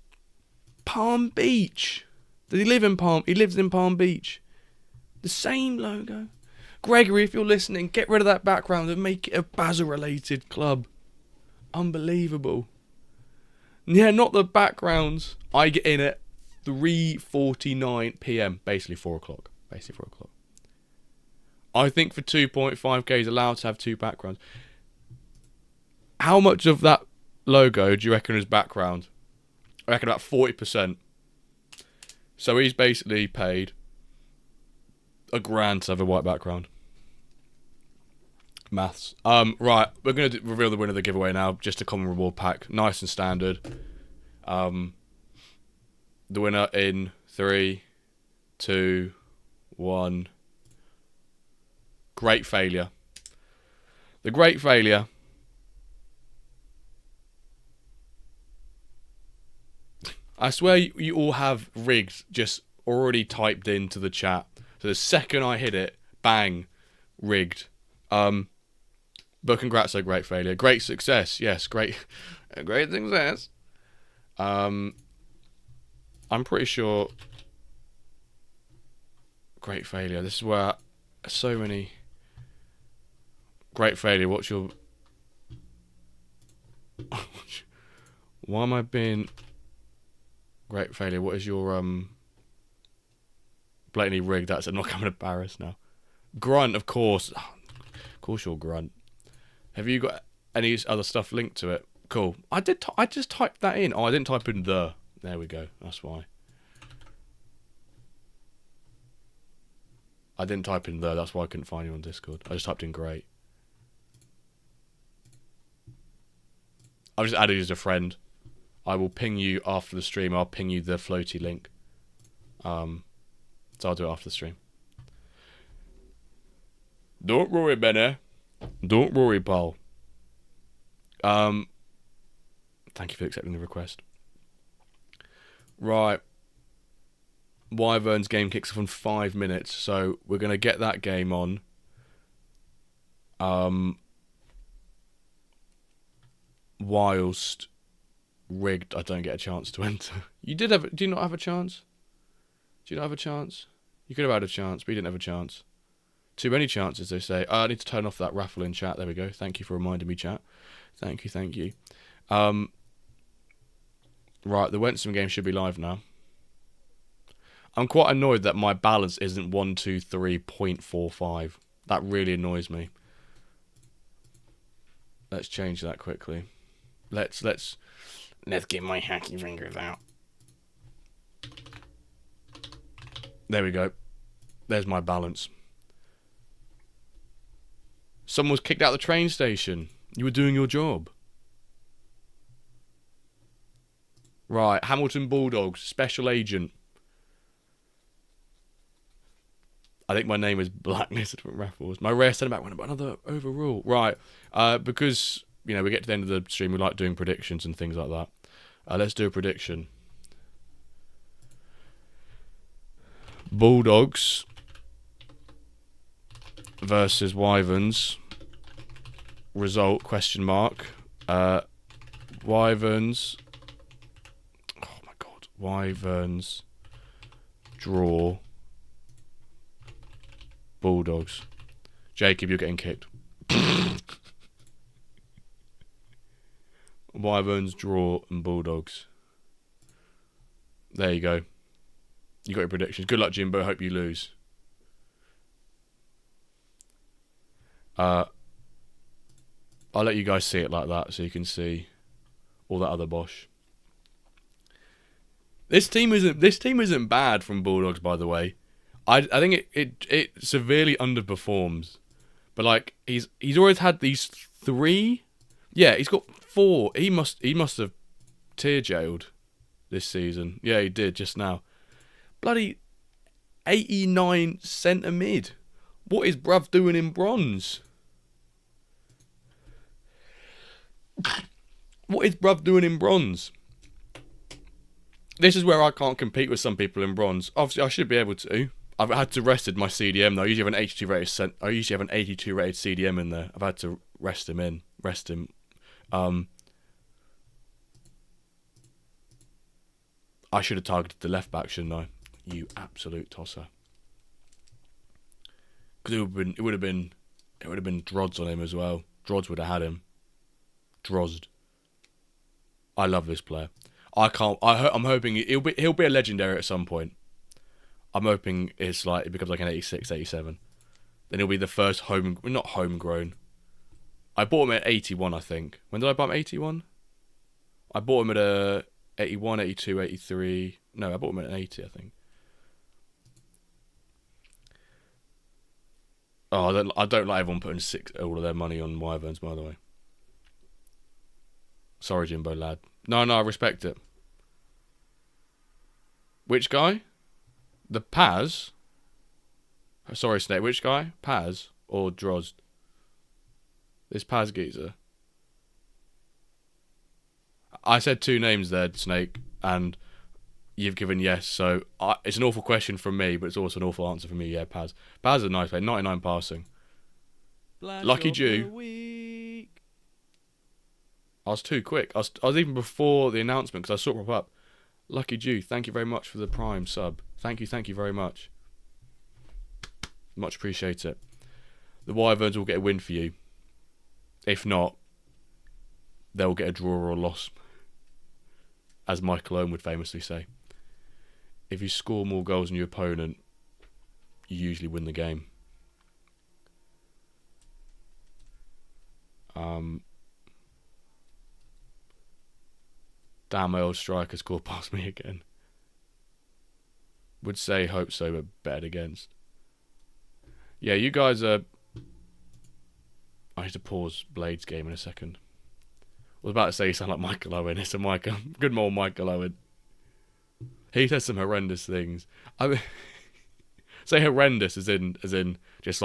Palm Beach. Does he live in Palm? He lives in Palm Beach. The same logo. Gregory, if you're listening, get rid of that background and make it a Basel-related club. Unbelievable. Yeah, not the backgrounds. I get in at 3:49 p.m. Basically 4 o'clock. I think for 2.5k is allowed to have 2 backgrounds. How much of that logo do you reckon is background? I reckon about 40%. So he's basically paid $1,000 to have a white background. Maths. Right, we're going to reveal the winner of the giveaway now. Just a common reward pack. Nice and standard. The winner in 3, 2, 1. Great failure. The great failure. I swear you all have rigged just already typed into the chat. So the second I hit it, bang, rigged. But congrats, a great failure. Great success. Yes, great success. I'm pretty sure. Great failure. This is where so many. Great failure. What's your? Why am I being? Great failure. What is your blatantly rigged? That's I'm not coming to Paris now. Grunt, of course. Of course, you're Grunt. Have you got any other stuff linked to it? Cool. I just typed that in. Oh, I didn't type in the. There we go. That's why. I didn't type in the. That's why I couldn't find you on Discord. I just typed in great. I've just added you as a friend. I will ping you after the stream. I'll ping you the floaty link. So I'll do it after the stream. Don't worry, Benny. Don't worry, Paul. Thank you for accepting the request. Right. Wyvern's game kicks off in 5 minutes, so we're going to get that game on. Whilst rigged, I don't get a chance to enter. Do you not have a chance? Do you not have a chance? You could have had a chance, but you didn't have a chance. Too many chances, they say. I need to turn off that raffle in chat. There we go. Thank you for reminding me, chat. Thank you. Right, the Wensom game should be live now. I'm quite annoyed that my balance isn't 123.45. That really annoys me. Let's change that quickly. Let's get my hacky fingers out. There we go. There's my balance. Someone was kicked out of the train station. You were doing your job. Right, Hamilton Bulldogs, Special Agent. I think my name is blacklisted from raffles. My rare centre back went about another overrule. Right, because, we get to the end of the stream, we like doing predictions and things like that. Let's do a prediction. Bulldogs versus Wyverns. Result, question mark. Wyverns. Oh my god. Wyverns. Draw. Bulldogs. Jacob, you're getting kicked. Wyverns, draw, and Bulldogs. There you go. You got your predictions. Good luck, Jimbo. Hope you lose. I'll let you guys see it like that so you can see all that other bosh. This team isn't bad from Bulldogs, by the way. I think it severely underperforms. But he's always had these 3. Yeah, he's got 4. He must have tear jailed this season. Yeah, he did just now. Bloody 89 centre mid. What is bruv doing in bronze? What is bruv doing in bronze? This is where I can't compete with some people in bronze. Obviously, I should be able to. I've had to rested my CDM though. I usually have an 82 rated. I usually have an 82 rated CDM in there. I've had to rest him. I should have targeted the left back, shouldn't I? You absolute tosser. Because it would have been Drods on him as well. Drods would have had him. Drozd. I love this player. I'm hoping he'll be a legendary at some point. I'm hoping it becomes like an 86, 87. Then he'll be the first not homegrown. I bought him at 81, I think. When did I buy him? 81? I bought him at a 81, 82, 83. No, I bought him at an 80, I think. Oh, I don't like everyone putting all of their money on Wyverns, by the way. Sorry, Jimbo lad. No, I respect it. Which guy? The Paz? Sorry, Snake. Which guy? Paz or Drozd? This Paz geezer. I said two names there, Snake, and you've given yes. So it's an awful question from me, but it's also an awful answer from me. Yeah, Paz. Paz is a nice player. 99 passing. Lucky Jew. I was too quick. I was even before the announcement because I saw it pop up. Lucky Jew, thank you very much for the Prime sub. Thank you very much. Much appreciate it. The Wyverns will get a win for you. If not, they'll get a draw or a loss. As Michael Owen would famously say. If you score more goals than your opponent, you usually win the game. Damn, my old striker scored past me again. Would say hope so, but bet against. Yeah, you guys are... I need to pause Blade's game in a second. I was about to say you sound like Michael Owen. It's a good old Michael Owen. He says some horrendous things. I mean, say horrendous as in just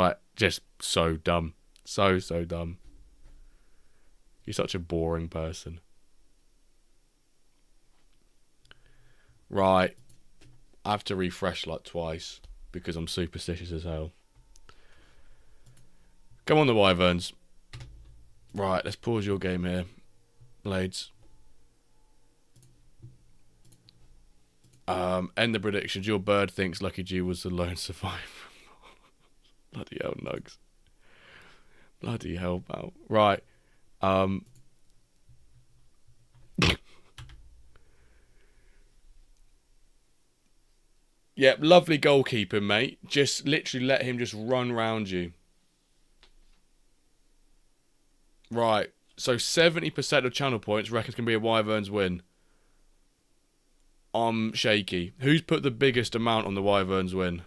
so dumb. So dumb. You're such a boring person. Right. I have to refresh like twice because I'm superstitious as hell. Come on, the Wyverns. Right, let's pause your game here, Blades. End the predictions. Your bird thinks Lucky G was the lone survivor. Bloody hell, Nugs. Bloody hell, pal. Right. Yep, lovely goalkeeping, mate. Just literally let him just run round you. Right. So 70% of channel points reckons can be a Wyverns win. I'm shaky. Who's put the biggest amount on the Wyverns win?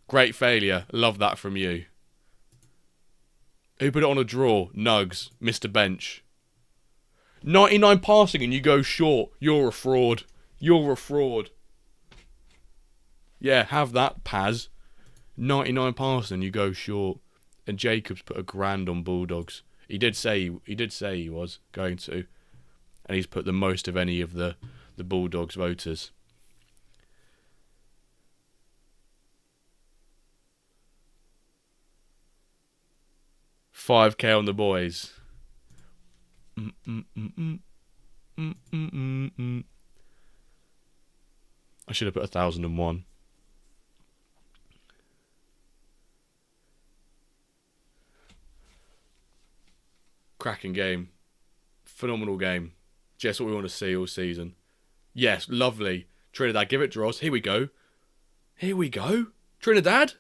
Great failure. Love that from you. Who put it on a draw? Nugs. Mr. Bench. 99 passing and you go short. You're a fraud. You're a fraud. Yeah, have that, Paz. 99 passing and you go short. And Jacobs put $1,000 on Bulldogs. He did say he was going to. And he's put the most of any of the Bulldogs voters. $5K on the boys. I should have put 1,001. Cracking game. Phenomenal game. Just what we want to see all season. Yes, lovely. Trinidad, give it Dross. Here we go. Here we go. Trinidad?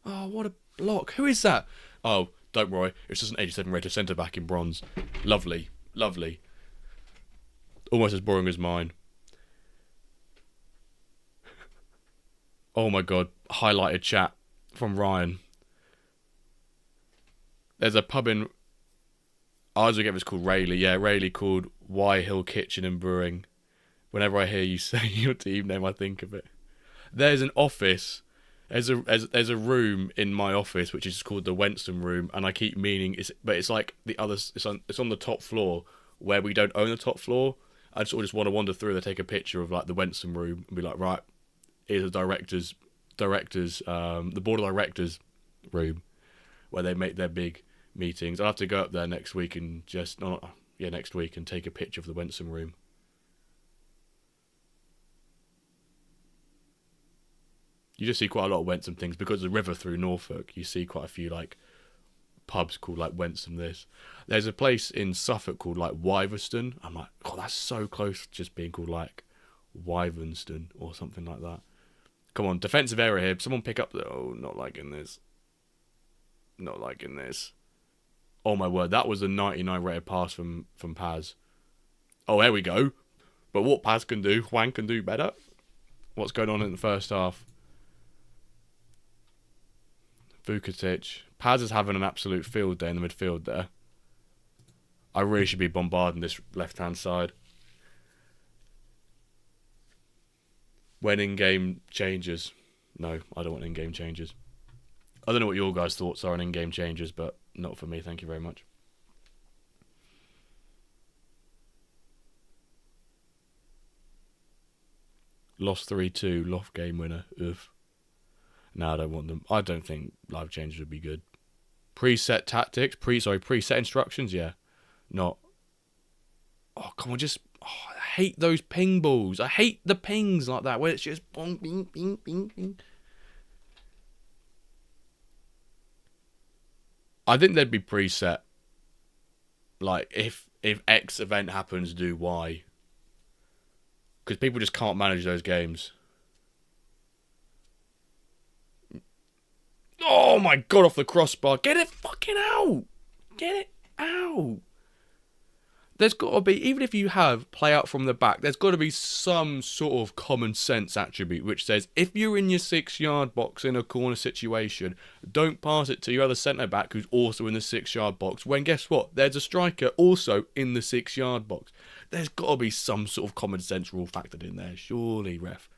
Oh, what a block. Who is that? Oh, don't worry. It's just an 87 rated centre-back in bronze. Lovely. Lovely. Almost as boring as mine. Oh my god. Highlighted chat from Ryan. There's a pub in... I always forget it's called Rayleigh. Yeah, Rayleigh called Wye Hill Kitchen and Brewing. Whenever I hear you say your team name, I think of it. There's an office. There's a room in my office which is called the Wenston Room, and I keep meaning it's like the other. It's on the top floor where we don't own the top floor. I just want to wander through and take a picture of like the Wenston Room and be like, right, here's the directors, the board of directors room where they make their big meetings. I'll have to go up there next week and next week and take a picture of the Wenston Room. You just see quite a lot of Wensom things because the river through Norfolk. You see quite a few like pubs called like Wensom this. There's a place in Suffolk called like Wiverston. I'm like, oh, that's so close to just being called like Wivenston or something like that. Come on, defensive error here. Someone pick up the... Oh, not liking this. Not liking this. Oh my word, that was a 99 rated pass from Paz. Oh, there we go. But what Paz can do, Juan can do better. What's going on in the first half? Vukatic. Paz is having an absolute field day in the midfield there. I really should be bombarding this left-hand side. When in-game changes. No, I don't want in-game changes. I don't know what your guys' thoughts are on in-game changes, but not for me, thank you very much. Lost 3-2, Loft game winner. Oof. No, I don't want them. I don't think live changes would be good. Preset tactics, preset instructions, yeah. Not. Oh, come on, just. Oh, I hate those ping balls. I hate the pings like that where it's just bong, bing, bing, bing, bing. I think they'd be preset. Like if X event happens, do Y. Because people just can't manage those games. Oh my god, off the crossbar. Get it fucking out. Get it out. There's got to be, even if you have play out from the back, there's got to be some sort of common sense attribute which says if you're in your 6-yard box in a corner situation, don't pass it to your other centre back who's also in the 6-yard box. When guess what? There's a striker also in the 6-yard box. There's got to be some sort of common sense rule factored in there. Surely, ref.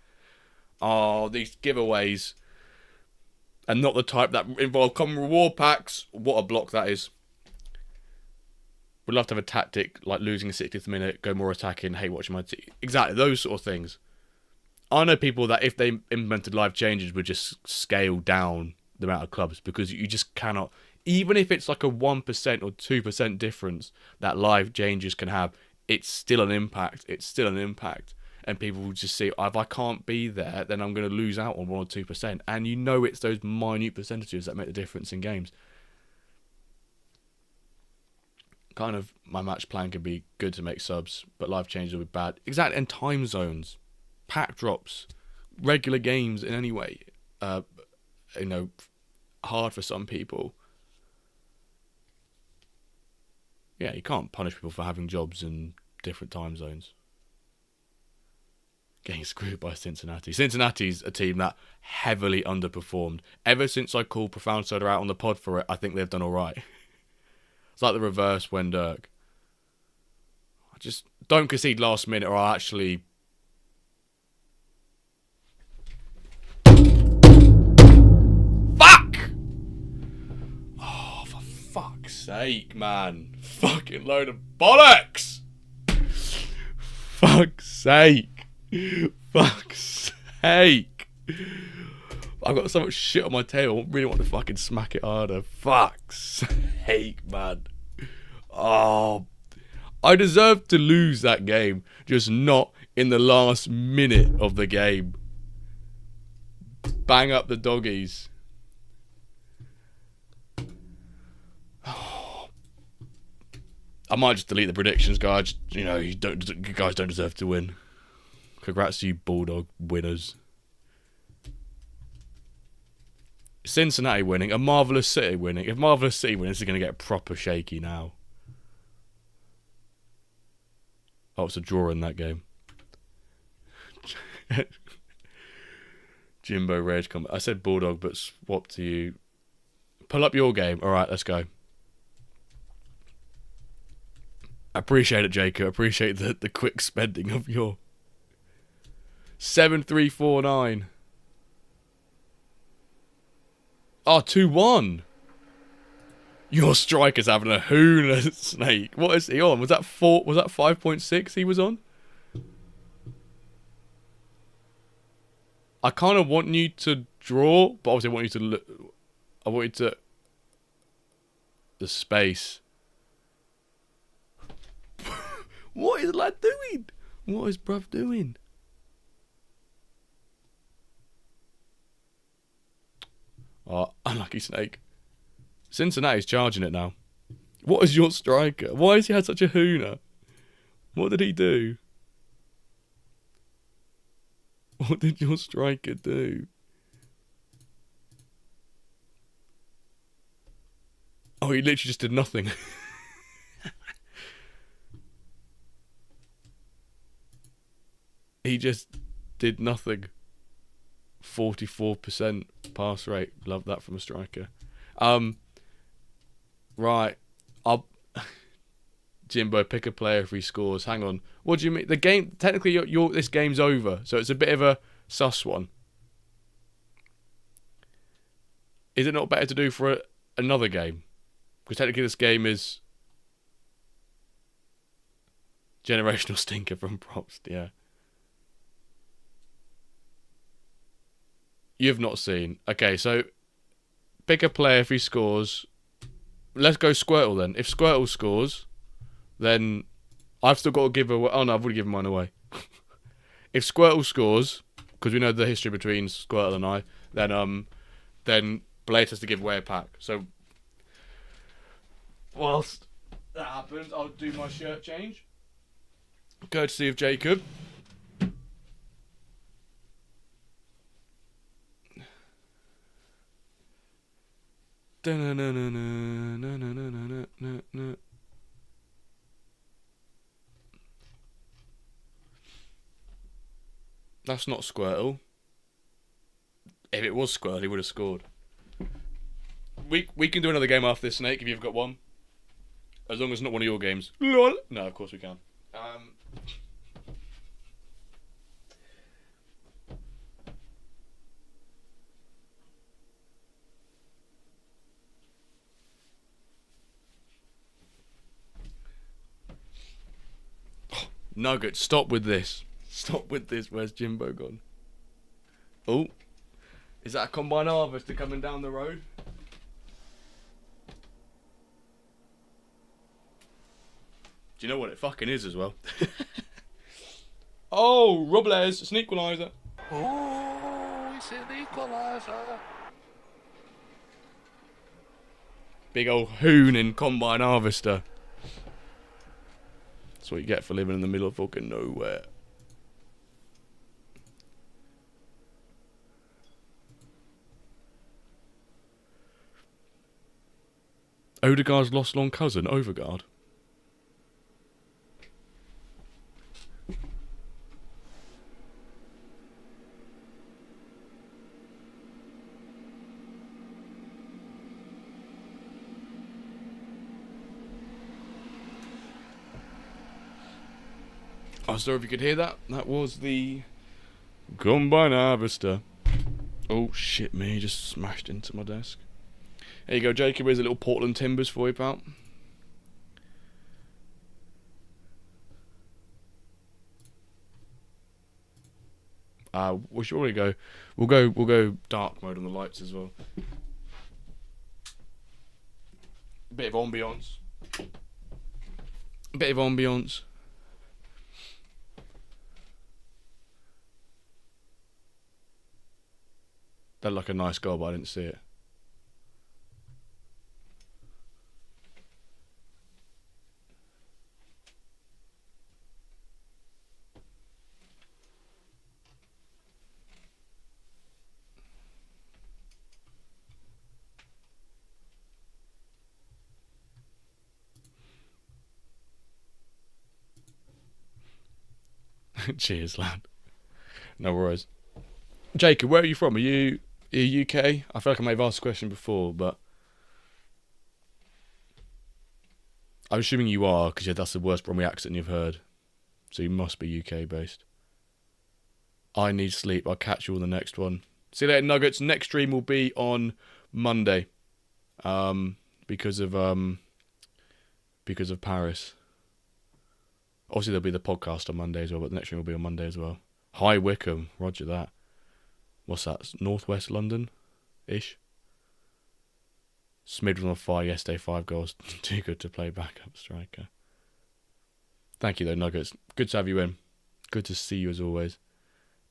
Oh, these giveaways. And not the type that involve common reward packs. What a block that is. Would love to have a tactic like losing the 60th minute, go more attacking, hate watching my team. Exactly, those sort of things. I know people that if they implemented live changes would just scale down the amount of clubs because you just cannot, even if it's like a 1% or 2% difference that live changes can have, it's still an impact. It's still an impact. And people will just see, if I can't be there, then I'm going to lose out on 1 or 2%. And you know it's those minute percentages that make the difference in games. Kind of, my match plan could be good to make subs, but live changes would be bad. Exactly, and time zones, pack drops, regular games in any way. Hard for some people. Yeah, you can't punish people for having jobs in different time zones. Getting screwed by Cincinnati. Cincinnati's a team that heavily underperformed. Ever since I called Profound Soda out on the pod for it, I think they've done all right. It's like the reverse when Dirk. Just don't concede last minute or I'll actually... Fuck! Oh, for fuck's sake, man. Fucking load of bollocks! Fuck's sake. Fuck's sake. I've got so much shit on my table. I really want to fucking smack it harder. Fuck's sake, man. Oh, I deserve to lose that game, just not in the last minute of the game. Bang up the doggies. Oh. I might just delete the predictions, guys. You guys don't deserve to win. Congrats to you Bulldog winners. Cincinnati winning, a Marvellous City winning. If Marvellous City wins, it's going to get proper shaky now. Oh, it's a draw in that game. Jimbo Rage comment. I said Bulldog, but swap to you. Pull up your game. All right, let's go. Appreciate it, Jacob. Appreciate the quick spending of your 7349. Oh, 2-1. Your striker's having a hooner, Snake. What is he on? Was that 4? Was that 5.6 he was on? I kind of want you to draw, but obviously I want you to look. I want you to the space. What is the lad doing? What is bruv doing? Oh, unlucky snake. Cincinnati's charging it now. What is your striker? Why has he had such a hooner? What did he do? What did your striker do? Oh, he literally just did nothing. He just did nothing. 44% pass rate. Love that from a striker. Right. I'll Jimbo, pick a player if he scores. Hang on. What do you mean? The game, technically, this game's over, so it's a bit of a sus one. Is it not better to do for another game? Because technically this game is generational stinker from props, yeah. You've not seen. Okay, so pick a player if he scores. Let's go Squirtle then. If Squirtle scores, then I've still got to give away. Oh no, I've already given mine away. If Squirtle scores, because we know the history between Squirtle and I, then Blaze has to give away a pack. So whilst that happens, I'll do my shirt change. Courtesy of Jacob. That's not Squirtle. If it was Squirtle, he would have scored. We can do another game after this, Snake, if you've got one. As long as it's not one of your games. LOL. No, of course we can. Nugget, stop with this. Stop with this. Where's Jimbo gone? Oh. Is that a combine harvester coming down the road? Do you know what it fucking is as well? Oh, Robles, it's an equaliser. Oh, it's an equaliser. Big old hoon in combine harvester. That's what you get for living in the middle of fucking nowhere. Odegaard's lost long cousin, Overgaard. I'm sorry if you could hear that. That was the combine harvester. Oh shit me, just smashed into my desk. There you go, Jacob. Here's a little Portland Timbers for you, pal. We should already go. We'll go dark mode on the lights as well. Bit of ambience. Bit of ambience. That looked like a nice goal, but I didn't see it. Cheers, lad. No worries. Jacob, where are you from? Are you UK? I feel like I may have asked the question before, but I'm assuming you are, because that's the worst Bromley accent you've heard. So you must be UK based. I need sleep. I'll catch you on the next one. See you later, Nuggets. Next stream will be on Monday. Because of Paris. Obviously there'll be the podcast on Monday as well, but the next stream will be on Monday as well. Hi Wickham, roger that. What's that? Northwest London-ish? Smid was on fire yesterday, 5 goals. Too good to play backup striker. Thank you though, Nuggets. Good to have you in. Good to see you as always.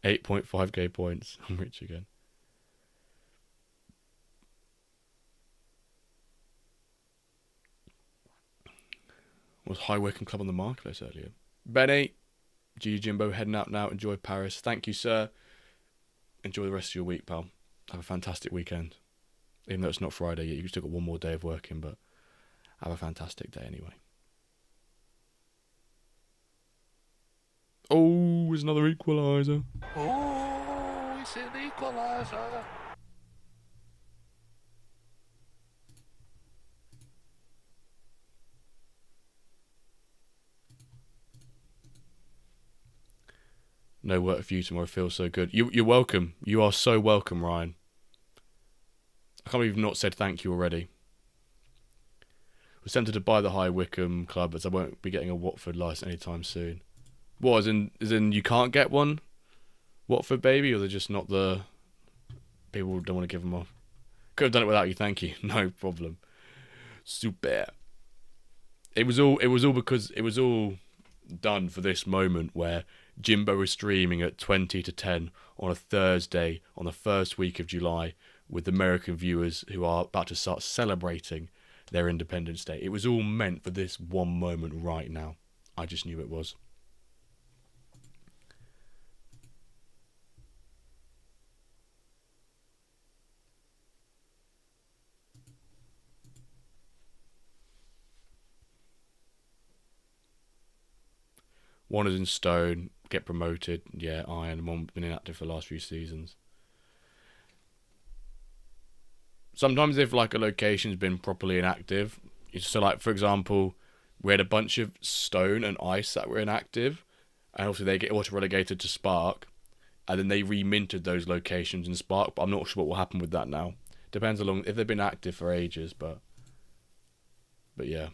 8.5k points. I'm rich again. Was High Wycombe Club on the marketplace earlier? Benny, G Jimbo, heading out now. Enjoy Paris. Thank you, sir. Enjoy the rest of your week, pal. Have a fantastic weekend. Even though it's not Friday yet, you've still got one more day of working, but have a fantastic day anyway. Oh, there's another equaliser. Oh, it's an equaliser. No work for you tomorrow. Feels so good. You're welcome. You are so welcome, Ryan. I can't believe you've not said thank you already. I was tempted to buy the High Wycombe Club as I won't be getting a Watford licence anytime soon. What, as in you can't get one? Watford, baby? Or they're just not the... People don't want to give them off? Could have done it without you, thank you. No problem. Super. It was all because it was all done for this moment where Jimbo is streaming at 20 to 10 on a Thursday on the first week of July with American viewers who are about to start celebrating their Independence Day. It was all meant for this one moment right now. I just knew it was. One is in stone, get promoted. Yeah, Iron. One been inactive for the last few seasons. Sometimes if like a location's been properly inactive, so like for example, we had a bunch of stone and ice that were inactive, and also they get auto relegated to Spark, and then they reminted those locations in Spark. But I'm not sure what will happen with that now. Depends how long if they've been active for ages, but yeah.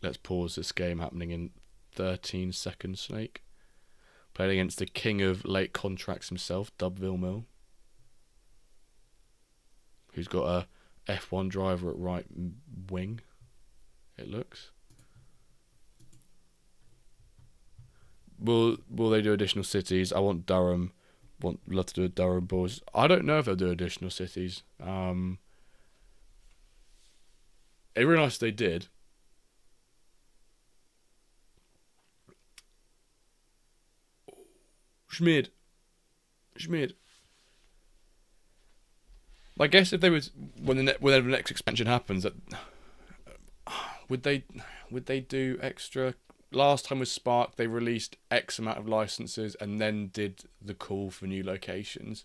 Let's pause this game happening in 13 seconds, Snake. Played against the king of late contracts himself, Dubville Mill. Who's got a F1 driver at right wing, it looks. Will they do additional cities? I want Durham. Love to do a Durham boys. I don't know if they'll do additional cities. It'd be really nice if they did. Schmid. I guess if they was when the next expansion happens, that would they do extra? Last time with Spark, they released X amount of licenses and then did the call for new locations.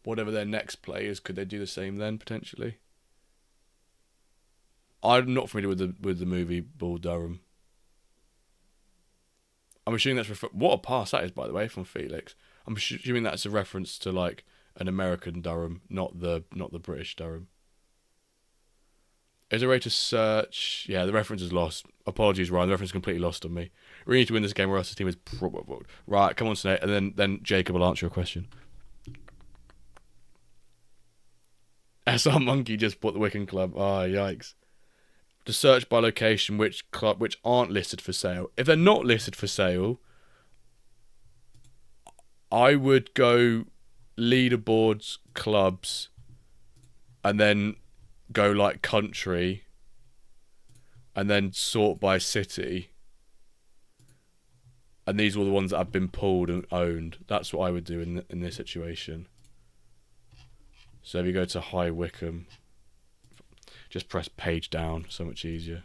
Whatever their next play is, could they do the same then potentially? I'm not familiar with the movie Bull Durham. I'm assuming that's what a pass that is, by the way, from Felix. I'm assuming that's a reference to like an American Durham, not the British Durham. Is there a way to search? Yeah, the reference is lost. Apologies, Ryan. The reference is completely lost on me. We need to win this game, or else the team is probably right. Come on, Snake, and then Jacob will answer your question. SR Monkey just bought the Wycombe Club. Oh, yikes. To search by location which aren't listed for sale. If they're not listed for sale, I would go leaderboards, clubs, and then go like country, and then sort by city. And these were the ones that have been pulled and owned. That's what I would do in this situation. So if you go to High Wycombe, just press page down, so much easier.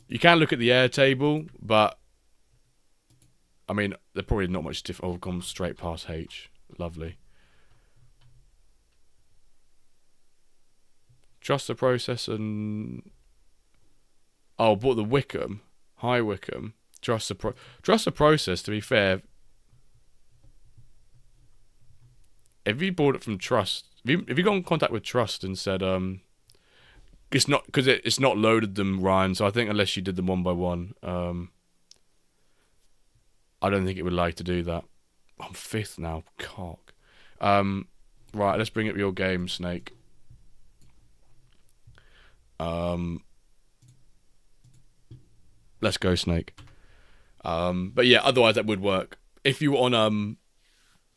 You can look at the air table, but I mean, they're probably not much different. Oh, I've gone straight past H. Lovely. Trust the process and... Oh, bought the Wycombe. High Wycombe. Trust the process, to be fair. If you bought it from Trust... If you got in contact with Trust and said... It's not... Because it's not loaded them, Ryan, so I think unless you did them one by one... I don't think it would like to do that. I'm 5th now. Cock. Right, let's bring up your game, Snake. Let's go, Snake. But yeah, otherwise that would work. If you were on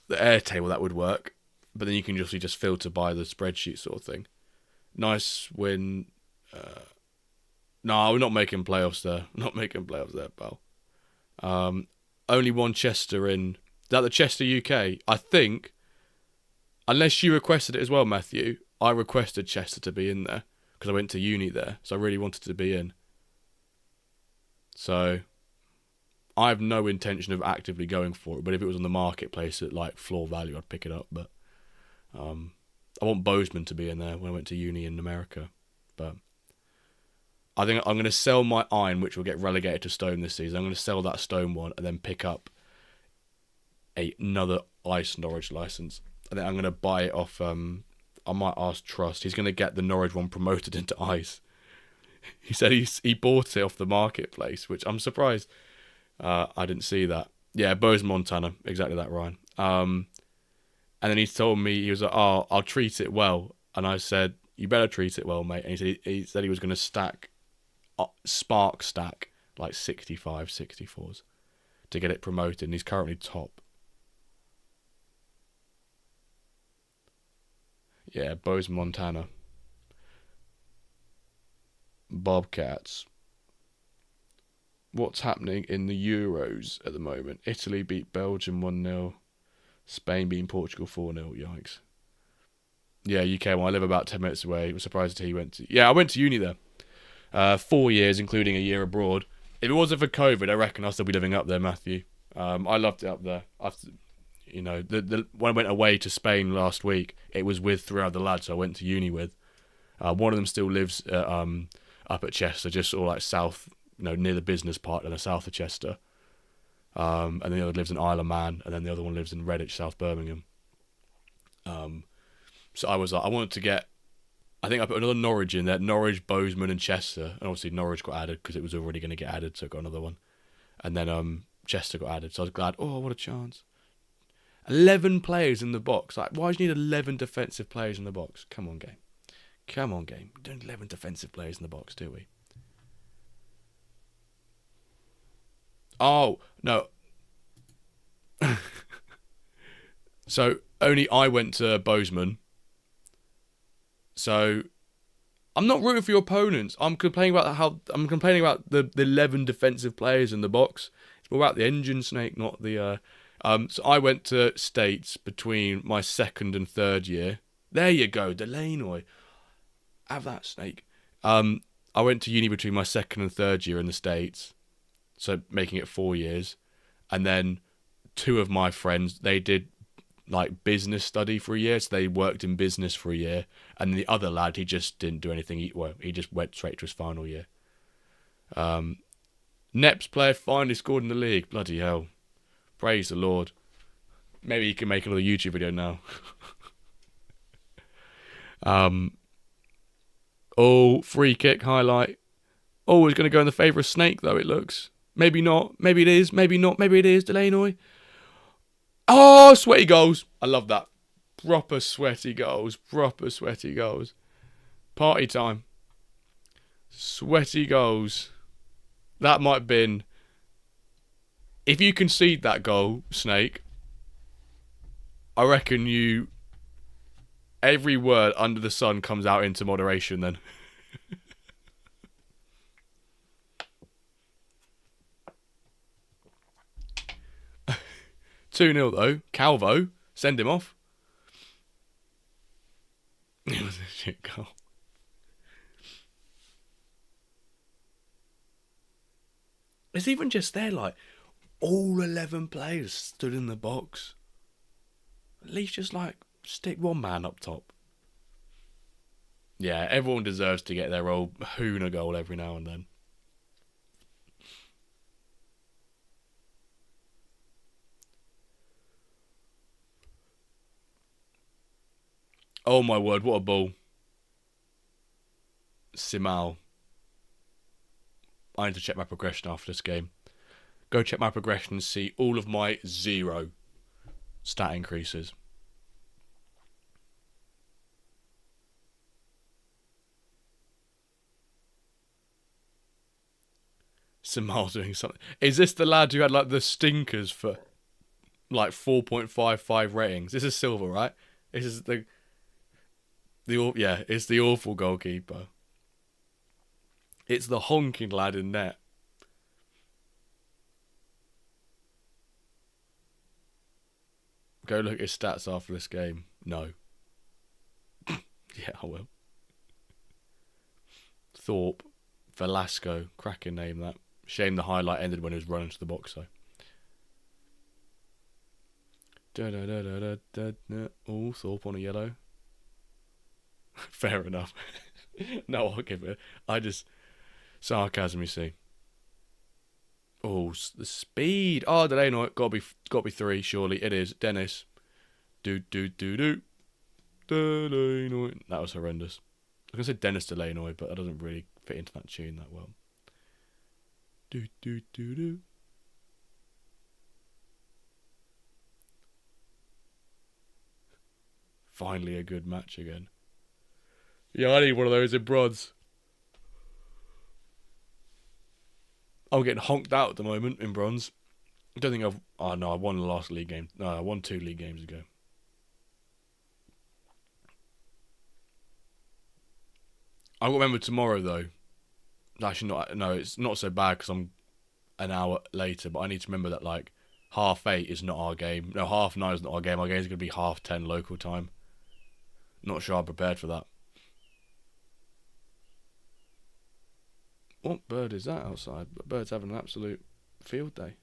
the air table, that would work. but then you can just filter by the spreadsheet sort of thing. Nice win. No, we're not making playoffs there. Not making playoffs there, pal. Only one Chester in. Is that the Chester UK? I think, unless you requested it as well, Matthew, I requested Chester to be in there because I went to uni there, so I really wanted to be in. So, I have no intention of actively going for it, but if it was on the marketplace at like floor value, I'd pick it up. But I want Bozeman to be in there when I went to uni in America. But I think I'm going to sell my iron, which will get relegated to stone this season. I'm going to sell that stone one and then pick up another ice Norwich license. I think I'm going to buy it off. I might ask Trust. He's going to get the Norwich one promoted into ice. He said he bought it off the marketplace, which I'm surprised. I didn't see that. Yeah, Bozeman, Montana. Exactly that, Ryan. And then he told me, he was like, oh, I'll treat it well. And I said, you better treat it well, mate. And he said he was going to spark stack like 65, 64s to get it promoted. And he's currently top. Yeah, Bozeman, Montana. Bobcats. What's happening in the Euros at the moment? Italy beat Belgium 1-0. Spain beating Portugal 4-0. Yikes. Yeah, UK one. I live about 10 minutes away. I was surprised that he went to... Yeah, I went to uni there. 4 years, including a year abroad. If it wasn't for COVID, I reckon I'll still be living up there, Matthew. I loved it up there. When I went away to Spain last week, it was with 3 other lads I went to uni with. One of them still lives up at Chester, just sort of like south, near the business part in the south of Chester. And the other lives in Isle of Man, and then the other one lives in Redditch, South Birmingham. So I was like, I wanted to get, I think I put another Norwich in there, Norwich, Bozeman and Chester, and obviously Norwich got added because it was already going to get added, so I got another one. And then Chester got added, so I was glad, oh, what a chance. 11 players in the box. Like, why do you need 11 defensive players in the box? Come on, game. Come on, game. We don't need 11 defensive players in the box, do we? Oh, no. So, only I went to Bozeman. So, I'm not rooting for your opponents. I'm complaining about the 11 defensive players in the box. It's more about the engine, Snake, not the... So I went to States between my 2nd and 3rd year. There you go, Delaney. Have that, Snake. I went to uni between my 2nd and 3rd year in the States. So making it 4 years. And then 2 of my friends, they did like business study for a year. So they worked in business for a year. And the other lad, he just didn't do anything. He just went straight to his final year. Neps player finally scored in the league. Bloody hell. Praise the Lord. Maybe he can make another YouTube video now. Free kick highlight. Oh, it's going to go in the favour of Snake, though, it looks. Maybe not. Maybe it is. Maybe not. Maybe it is. Delaney. Oh, sweaty goals. I love that. Proper sweaty goals. Proper sweaty goals. Party time. Sweaty goals. That might have been... If you concede that goal, Snake, I reckon every word under the sun comes out into moderation then. 2-0 though. Calvo, send him off. It was a shit goal. It's even just there, like, all 11 players stood in the box. At least just, like, stick one man up top. Yeah, everyone deserves to get their old Hoona goal every now and then. Oh my word, what a ball. Simal. I need to check my progression after this game. Go check my progression and see all of my 0 stat increases. Simal doing something. Is this the lad who had like the stinkers for like 4.55 ratings? This is silver, right? This is it's the awful goalkeeper. It's the honking lad in net. Go look at his stats after this game. No. Yeah, I will. Thorpe, Velasco, cracking name that. Shame the highlight ended when he was running to the box though. Oh, Thorpe on a yellow. Fair enough. No, I'll give it. I just sarcasm, you see. Oh, the speed. Oh, Delaney, gotta be 3. Surely it is. Dennis. Delaney. That was horrendous. I was gonna say Dennis Delaney, but that doesn't really fit into that tune that well. Finally a good match again. Yeah, I need one of those in bronze. I'm getting honked out at the moment in bronze. I don't think I've... Oh, no, I won the last league game. No, I won 2 league games ago. I'll remember tomorrow, though. Actually, not. No, it's not so bad because I'm an hour later, but I need to remember that, like, 8:30 is not our game. No, 9:30 is not our game. Our game is going to be 10:30 local time. Not sure I'm prepared for that. What bird is that outside? The bird's having an absolute field day.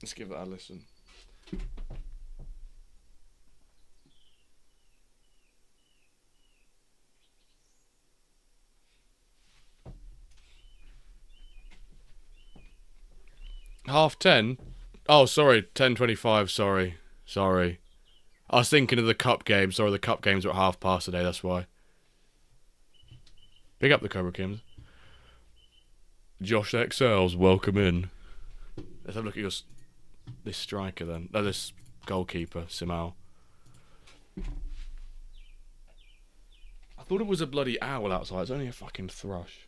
Let's give that a listen. Half 10? Oh, sorry, 10:25. Sorry. I was thinking of the cup game. Sorry, the cup games were at past today. That's why. Pick up the Cobra Kims. Josh excels. Welcome in. Let's have a look at this striker then. No, this goalkeeper, Simao. I thought it was a bloody owl outside. It's only a fucking thrush.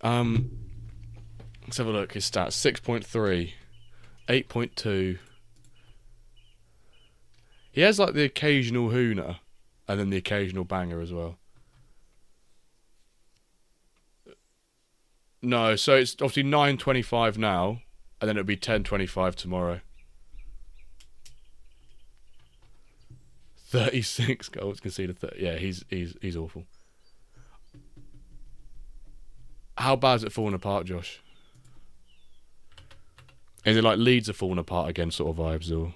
Let's have a look. His stats: 6.3, 8.2. He has like the occasional hooner, and then the occasional banger as well. No, so it's obviously 9:25 now, and then it'll be 10:25 tomorrow. 36 goals conceded. Yeah, he's awful. How bad is it falling apart, Josh? Is it like Leeds are falling apart again, sort of vibes, or?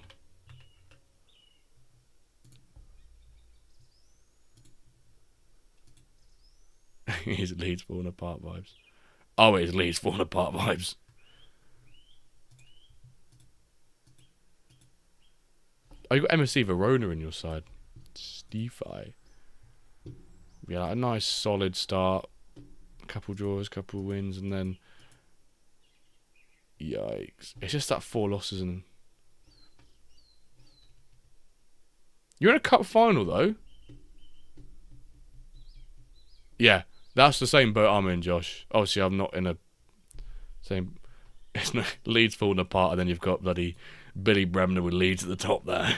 Is Leeds falling apart vibes? Oh, it is Leeds falling apart vibes. Oh, you got MSC Verona in your side. Stefy. Yeah, like a nice solid start. A couple draws, couple wins, and then... Yikes. It's just that 4 losses and... You're in a cup final, though. Yeah, that's the same boat I'm in, Josh. Obviously, I'm not in a... Same... It's not Leeds falling apart, and then you've got bloody Billy Bremner with Leeds at the top there.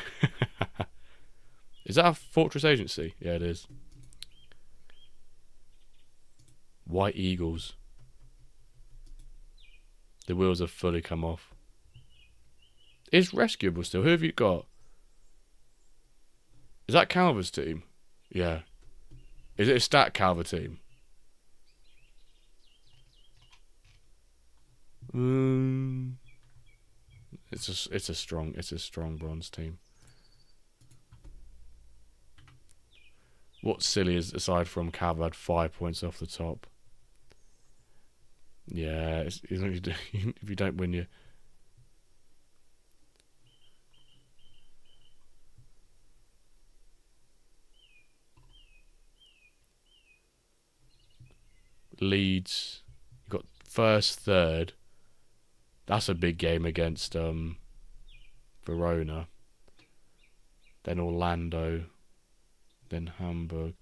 Is that a Fortress agency? Yeah, it is. White Eagles. The wheels have fully come off. Is rescuable still? Who have you got? Is that Calver's team? Yeah. Is it a stat Calver team? It's a strong bronze team. What's silly is aside from Calver had 5 points off the top. Yeah, if you don't win, you. Leeds, you got first, third. That's a big game against Verona. Then Orlando. Then Hamburg.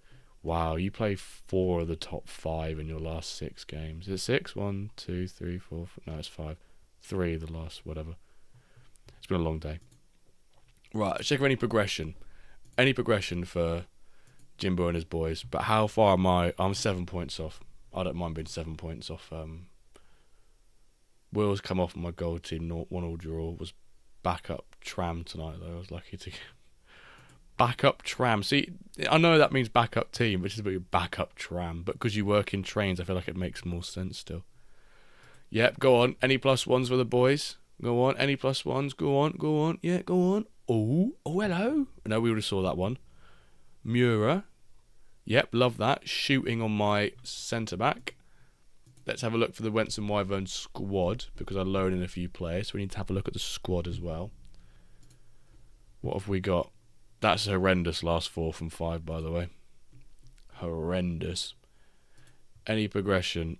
Wow, you play 4 of the top 5 in your last 6 games. Is it 6? 1, 2, 3, 4. No, it's 5. 3 the last, whatever. It's been a long day. Right, let's check for any progression. Any progression for Jimbo and his boys. But how far am I? I'm 7 points off. I don't mind being 7 points off. Will's come off my gold team. 1-1 draw. Was backup tram tonight, though. I was lucky to... Backup tram. See, I know that means backup team, which is about your backup tram. But because you work in trains, I feel like it makes more sense still. Yep, go on. Any +1s for the boys? Go on. Any +1s? Go on. Go on. Yeah, go on. Oh, hello. No, we already saw that one. Mura. Yep, love that. Shooting on my centre-back. Let's have a look for the Wentz and Wyvern squad, because I loaned in a few players, so we need to have a look at the squad as well. What have we got? That's a horrendous last 4 from 5, by the way. Horrendous. Any progression?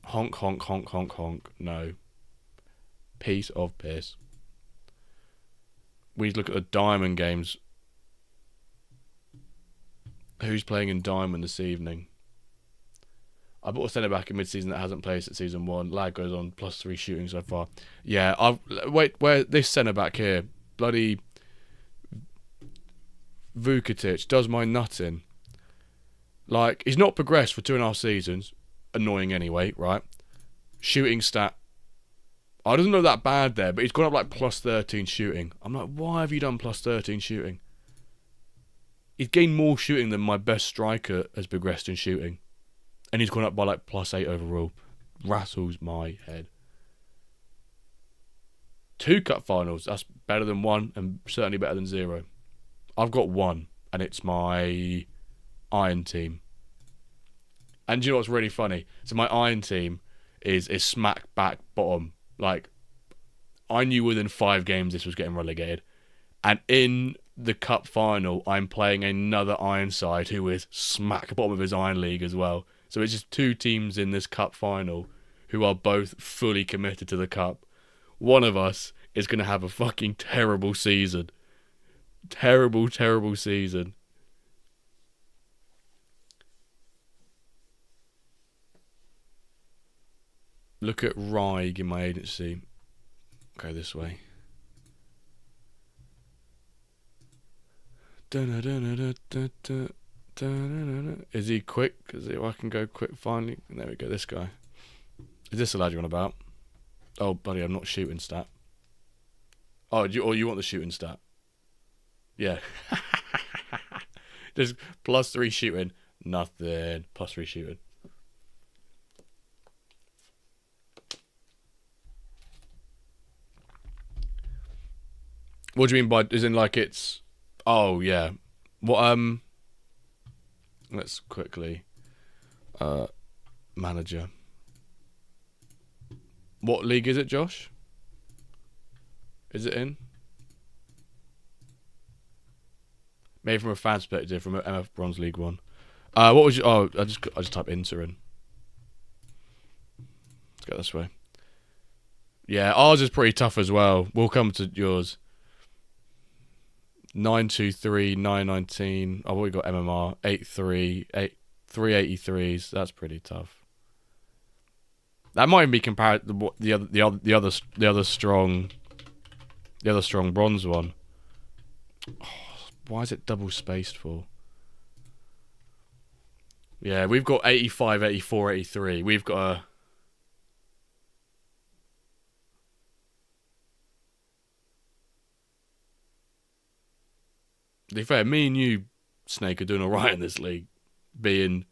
Honk, honk, honk, honk, honk. No. Piece of piss. We look at the Diamond games. Who's playing in Diamond this evening? I bought a centre back in mid-season that hasn't played at season 1. Lad goes on +3 shooting so far. Yeah, where this centre back here, bloody Vukotic does my nutting. Like, he's not progressed for 2.5 seasons. Annoying anyway, right? Shooting stat. I doesn't know that bad there, but he's gone up like +13 shooting. I'm like, why have you done +13 shooting? He's gained more shooting than my best striker has progressed in shooting. And he's gone up by like +8 overall. Rattles my head. 2 cup finals. That's better than 1 and certainly better than 0. I've got 1 and it's my Iron team. And do you know what's really funny? So my Iron team is smack back bottom. Like, I knew within 5 games this was getting relegated. And in the cup final, I'm playing another Iron side who is smack bottom of his Iron League as well. So it's just 2 teams in this cup final who are both fully committed to the cup. One of us is going to have a fucking terrible season. Terrible, terrible season. Look at Rig in my agency. Go this way. Is he quick? I can go quick finally. There we go, this guy. Is this the lad you're on about? Oh, buddy, I'm not shooting stat. Oh, you want the shooting stat? Yeah. Just +3 shooting. Nothing. +3 shooting. What do you mean by, as in like it's... Oh, yeah. What, let's quickly... Manager. What league is it, Josh? Is it in? Maybe from a fan perspective, from MF Bronze League 1. What was your... Oh, I just type Inter in. Let's go this way. Yeah, ours is pretty tough as well. We'll come to yours. 923, 919. Oh, what we got? MMR 83, 383s. That's pretty tough. That might even be compared to the other strong bronze one. Oh, why is it double spaced for? Yeah, we've got 85, 84, 83. We've got a... To be fair, me and you, Snake, are doing alright in this league. Being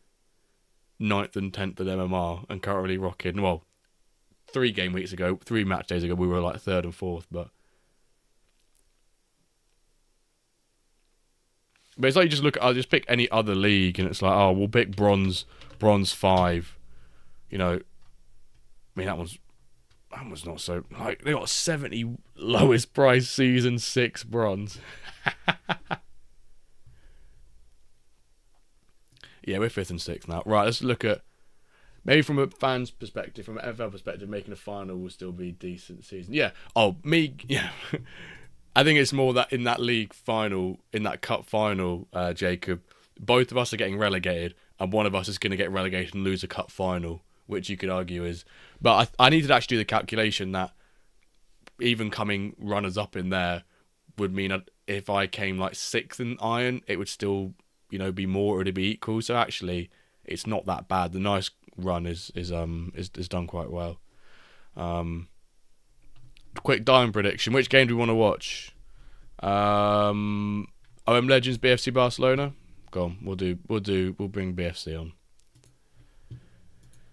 9th and 10th at MMR and currently rocking... Well, 3 game weeks ago, 3 match days ago, we were like 3rd and 4th, but... But it's like you just look at... I'll just pick any other league and it's like, oh, we'll pick bronze 5. You know... I mean, that one's not so... Like, they got 70 lowest price season 6 bronze. Yeah, we're 5th and 6th now. Right, let's look at... Maybe from a fan's perspective, from an MFL perspective, making a final will still be a decent season. Yeah. Oh, me... Yeah. I think it's more that in that league final, in that cup final, Jacob, both of us are getting relegated, and one of us is going to get relegated and lose a cup final, which you could argue is... But I needed to actually do the calculation that even coming runners up in there would mean that if I came like 6th in iron, it would still, be more, or it'd be equal. So actually, it's not that bad. The nice run is done quite well. Quick diamond prediction. Which game do we want to watch? OM Legends BFC Barcelona. Go on. We'll bring BFC on.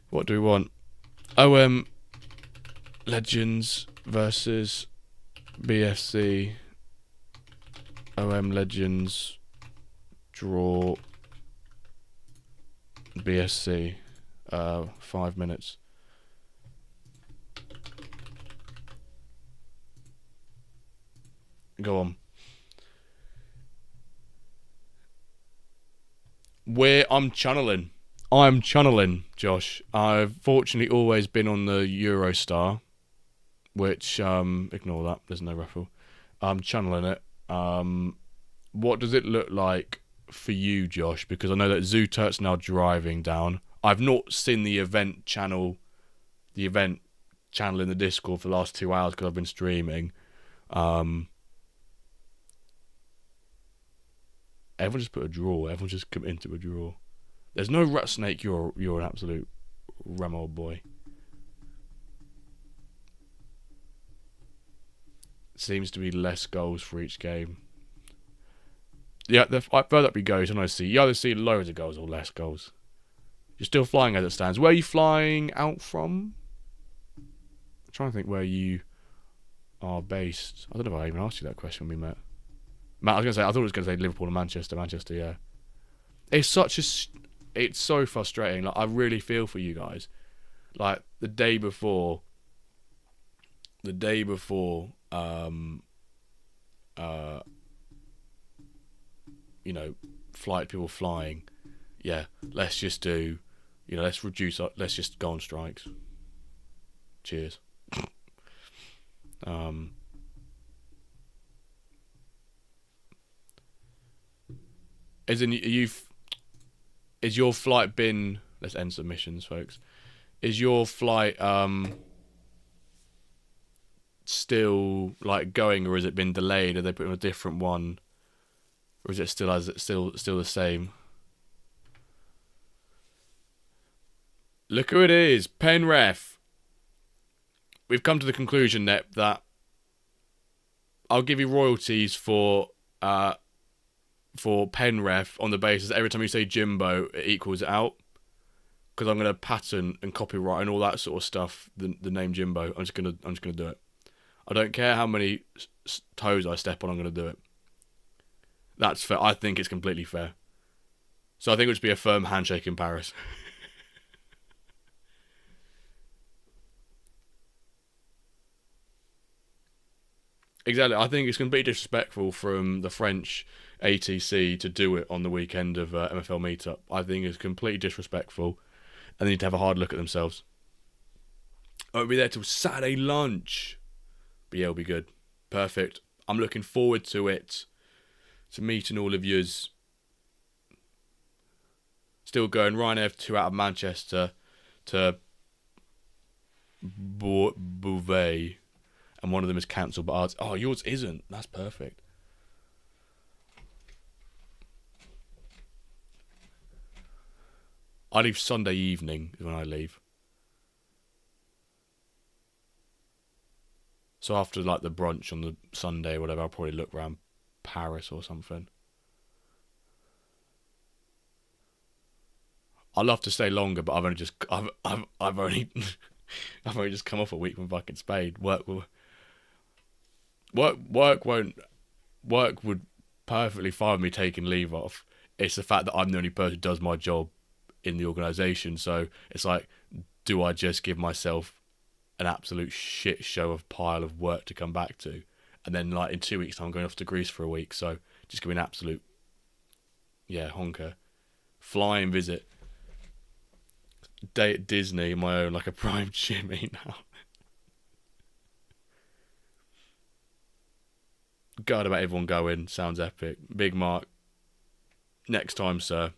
What do we want? OM Legends versus BFC. OM Legends draw BSC. 5 minutes. Go on. I'm channeling, Josh. I've fortunately always been on the Eurostar, which, ignore that, there's no raffle. I'm channeling it. What does it look like for you, Josh? Because I know that Zooturt's now driving down. I've not seen the event channel in the Discord for the last 2 hours because I've been streaming. Everyone just put a draw. Everyone just come into a draw. There's no rat snake. You're an absolute ram old boy. Seems to be less goals for each game. Yeah, the further up you go, you either see loads of goals or less goals. You're still flying as it stands. Where are you flying out from? I'm trying to think where you are based. I don't know if I even asked you that question when we met. Matt, I thought it was going to say Liverpool and Manchester. Manchester, yeah. It's so frustrating. Like, I really feel for you guys. Like, the day before, people flying. Yeah, let's just do, let's just go on strikes. Cheers. Is your flight been? Let's end submissions, folks. Is your flight still like going, or has it been delayed? Are they putting a different one, or is it still the same? Look who it is, Penref. We've come to the conclusion that I'll give you royalties for Penref on the basis every time you say Jimbo, it equals it out. Because I'm going to patent and copyright and all that sort of stuff. The name Jimbo. I'm just gonna do it. I don't care how many toes I step on. I'm gonna do it. That's fair. I think it's completely fair. So I think it would just be a firm handshake in Paris. Exactly. I think it's completely disrespectful from the French ATC to do it on the weekend of MFL meetup. I think it's completely disrespectful, and they need to have a hard look at themselves. I won't be there till Saturday lunch, but yeah, it'll be good. Perfect. I'm looking forward to it, to meeting all of yous. Still going. Ryanair 2 out of Manchester to Beauvais. And one of them is cancelled, but ours... Oh, yours isn't. That's perfect. I leave Sunday evening is when I leave. So after like the brunch on the Sunday or whatever, I'll probably look around Paris or something. I'd love to stay longer, but I've only just come off a week from fucking Spain. Work would perfectly fine with me taking leave off. It's the fact that I'm the only person who does my job in the organisation. So it's like, do I just give myself an absolute shit show of pile of work to come back to? And then like in 2 weeks time, I'm going off to Greece for a week. So just give me an absolute, honker. Flying visit. Day at Disney, my own, like a prime Jimmy now. God, about everyone going. Sounds epic. Big Mark. Next time, sir.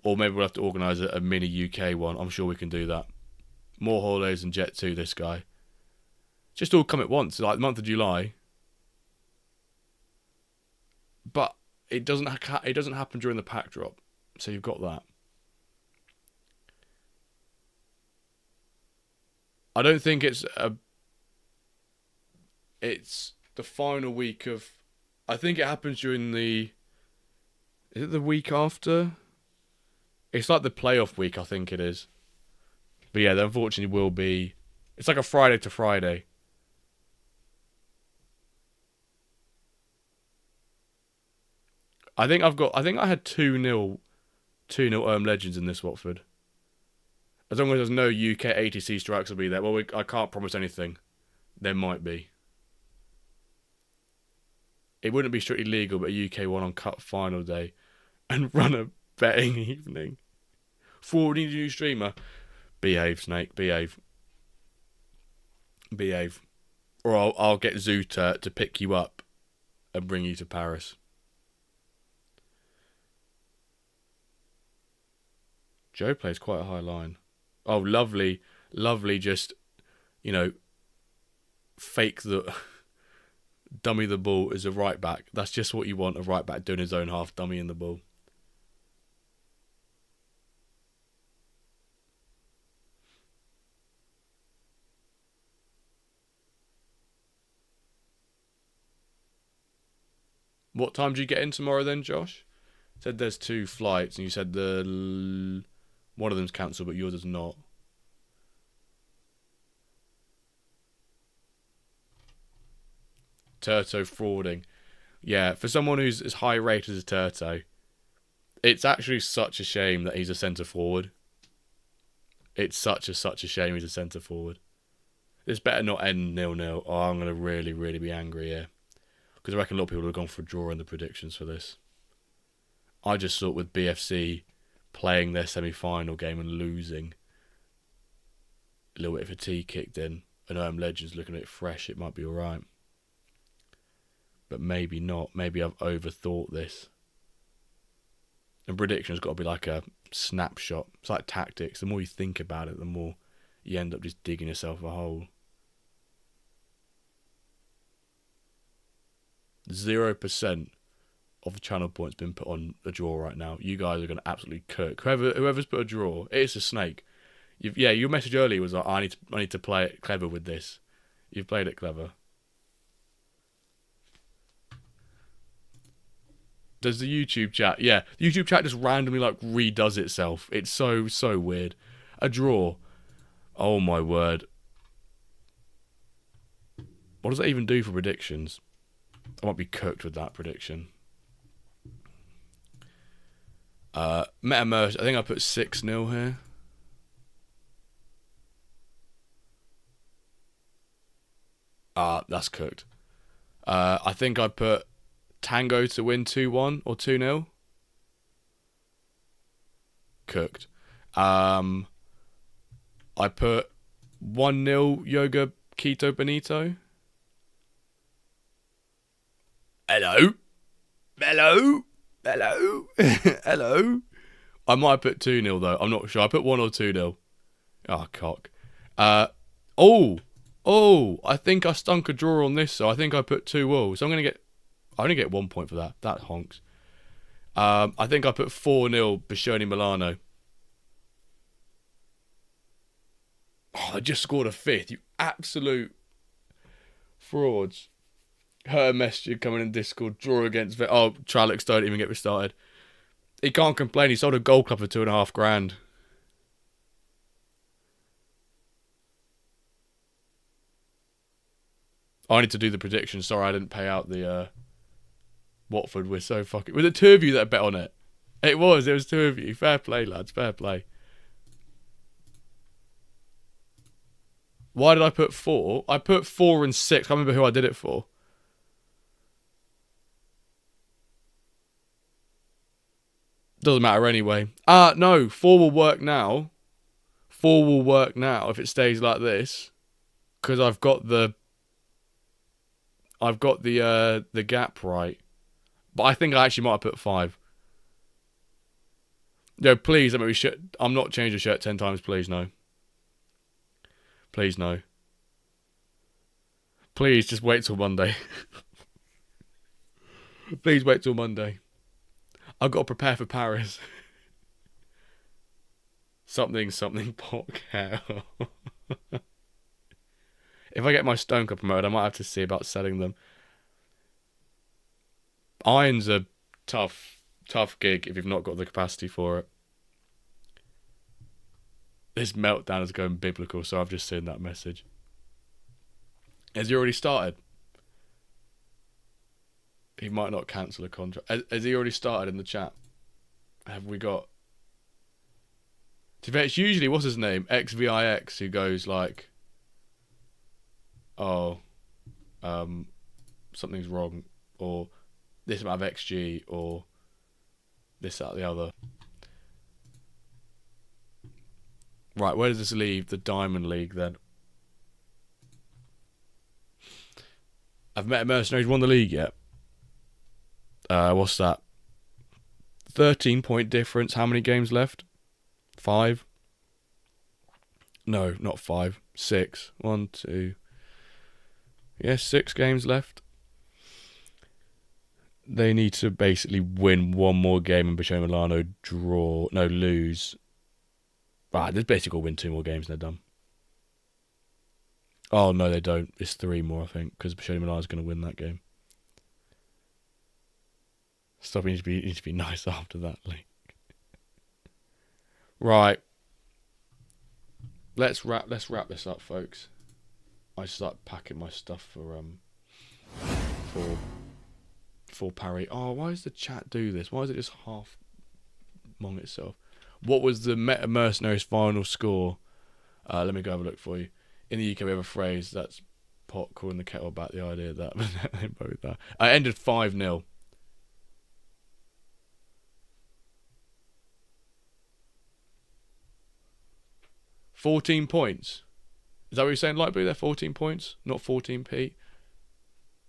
Or maybe we'll have to organise a mini UK one. I'm sure we can do that. More holidays than Jet 2, this guy. Just all come at once, like the month of July. But it doesn't happen during the pack drop, so you've got that. I don't think it's the final week of. I think it happens during the. Is it the week after? It's like the playoff week, I think it is. But yeah, there unfortunately will be. It's like a Friday to Friday. I think I had 2-0 Legends in this Watford. As long as there's no UK ATC strikes will be there. Well, I can't promise anything. There might be. It wouldn't be strictly legal, but a UK one on Cup final day. And run a betting evening. Forwarding a new streamer. Behave, Snake. Behave. Or I'll get Zuta to pick you up and bring you to Paris. Joe plays quite a high line. Oh, lovely. Just, fake the dummy the ball as a right back. That's just what you want, a right back doing his own half, dummy in the ball. What time do you get in tomorrow then, Josh? Said there's 2 flights, and you said one of them's cancelled, but yours is not. Turto frauding. Yeah, for someone who's as high rated as Turto, it's actually such a shame that he's a centre forward. It's such a shame he's a centre forward. This better not end 0-0. Oh, I'm going to really, really be angry here. Because I reckon a lot of people have gone for a draw in the predictions for this. I just thought with BFC playing their semi-final game and losing, a little bit of fatigue kicked in, and Legends looking a bit fresh, it might be alright. But maybe not. Maybe I've overthought this. And prediction's got to be like a snapshot. It's like tactics. The more you think about it, the more you end up just digging yourself a hole. 0% of the channel points been put on a draw right now. You guys are going to absolutely cook. Whoever's put a draw, it's a snake. Your message earlier was like, I need to play it clever with this. You've played it clever. Does the YouTube chat? Yeah, the YouTube chat just randomly redoes itself. It's so weird. A draw. Oh my word. What does that even do for predictions? I might be cooked with that prediction. Metamerge, I think I put 6-0 here. That's cooked. I think I put Tango to win 2-1 or 2-0. Cooked. I put 1-0 Yoga Quito Benito. Hello. Hello. I might put 2-0 though. I'm not sure. I put 1 or 2-0. Oh, cock. I think I stunk a draw on this, so I think I put 2-0. So I only get 1 point for that. That honks. I think I put 4-0 Bishoni Milano. Oh, I just scored a 5th. You absolute frauds. Her message coming in Discord. Draw against... Oh, Tralix, don't even get me started. He can't complain. He sold a gold club for $2,500. I need to do the prediction. Sorry, I didn't pay out the Watford. We're so fucking... Was it 2 of you that bet on it? It was 2 of you. Fair play, lads. Fair play. Why did I put 4? I put 4 and 6. I can't remember who I did it for. Doesn't matter anyway. No. 4 will work now. 4 will work now if it stays like this. Because I've got the gap right. But I think I actually might have put 5. No, please, I'm not changing the shirt 10 times, please, no. Please, no. Please just wait till Monday. Please wait till Monday. I've got to prepare for Paris. Something pot cow. If I get my Stone Cup promoted, I might have to see about selling them. Iron's a tough gig if you've not got the capacity for it. This meltdown is going biblical, so I've just seen that message. Has he already started? He might not cancel a contract. Has he already started in the chat? Have we got... To be fair, it's usually, what's his name? XVIX, who goes like... Oh, something's wrong, or this amount of XG, or this, that, the other. Right, where does this leave the Diamond League then? I've met a mercenary who's won the league yet. What's that? 13-point difference. How many games left? 5? No, not 5. 6. 1, 2. Yes, 6 games left. They need to basically win one more game and Brescia Milano lose. Right, they've basically got to win 2 more games and they're done. Oh, no, they don't. It's 3 more, I think, because Brescia Milano's going to win that game. Stuff needs to be nice after that league. Right. Let's wrap this up, folks. I start packing my stuff for Parry. Oh, why does the chat do this? Why is it just half mong itself? What was the Mercenaries final score? Let me go have a look for you. In the UK, we have a phrase that's pot calling the kettle back. The idea that they both that. I ended 5-0. $14 points. Is that what you're saying, Lightblue? They're 14 points, not 14p.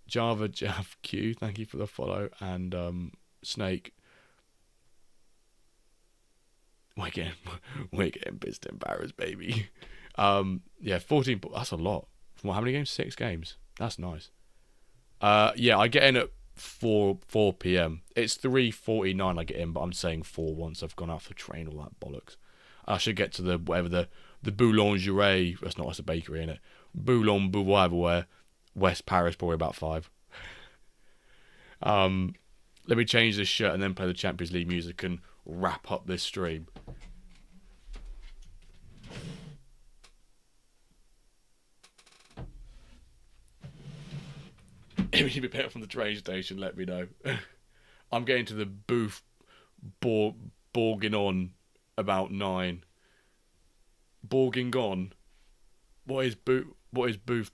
Java Jav Q, thank you for the follow, and Snake. We're getting pissed and embarrassed, baby. Yeah, 14. That's a lot. From how many games? 6 games. That's nice. Yeah, I get in at 4 p.m. It's 3:49 I get in, but I'm saying 4 once I've gone out for train, all that bollocks. I should get to the boulangerie. That's a bakery, innit? Whatever, West Paris, probably about 5. Let me change this shirt and then play the Champions League music and wrap up this stream. If you be picked up from the train station, let me know. I'm getting to the booth borging on about 9. Borging on? What is booth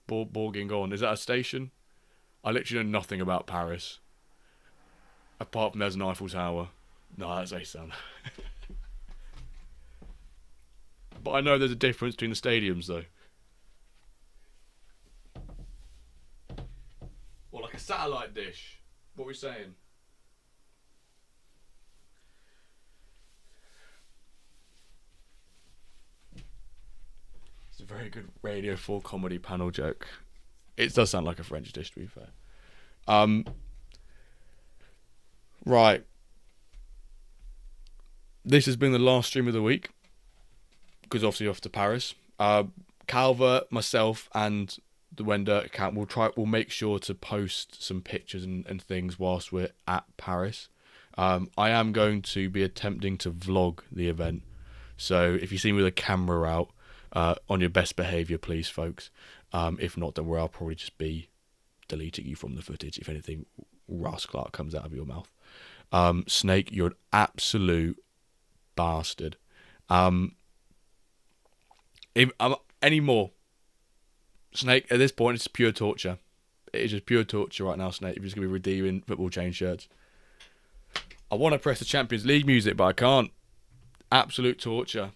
borging on? Is that a station? I literally know nothing about Paris. Apart from there's an Eiffel Tower. No, that's a sound. But I know there's a difference between the stadiums, though. Or like a satellite dish. What are we saying? It's a very good Radio 4 comedy panel joke. It does sound like a French dish, to be fair. Right. This has been the last stream of the week. Because obviously off to Paris. Calvert, myself, and the Wender account we'll make sure to post some pictures and things whilst we're at Paris. I am going to be attempting to vlog the event. So if you see me with a camera out, on your best behaviour, please, folks. If not, don't worry, I'll probably just be deleting you from the footage if anything Ross Clark comes out of your mouth. Snake, you're an absolute bastard. If any more, Snake, at this point, it's pure torture. It is just pure torture right now, Snake. If you're just going to be redeeming football chain shirts. I want to press the Champions League music, but I can't. Absolute torture.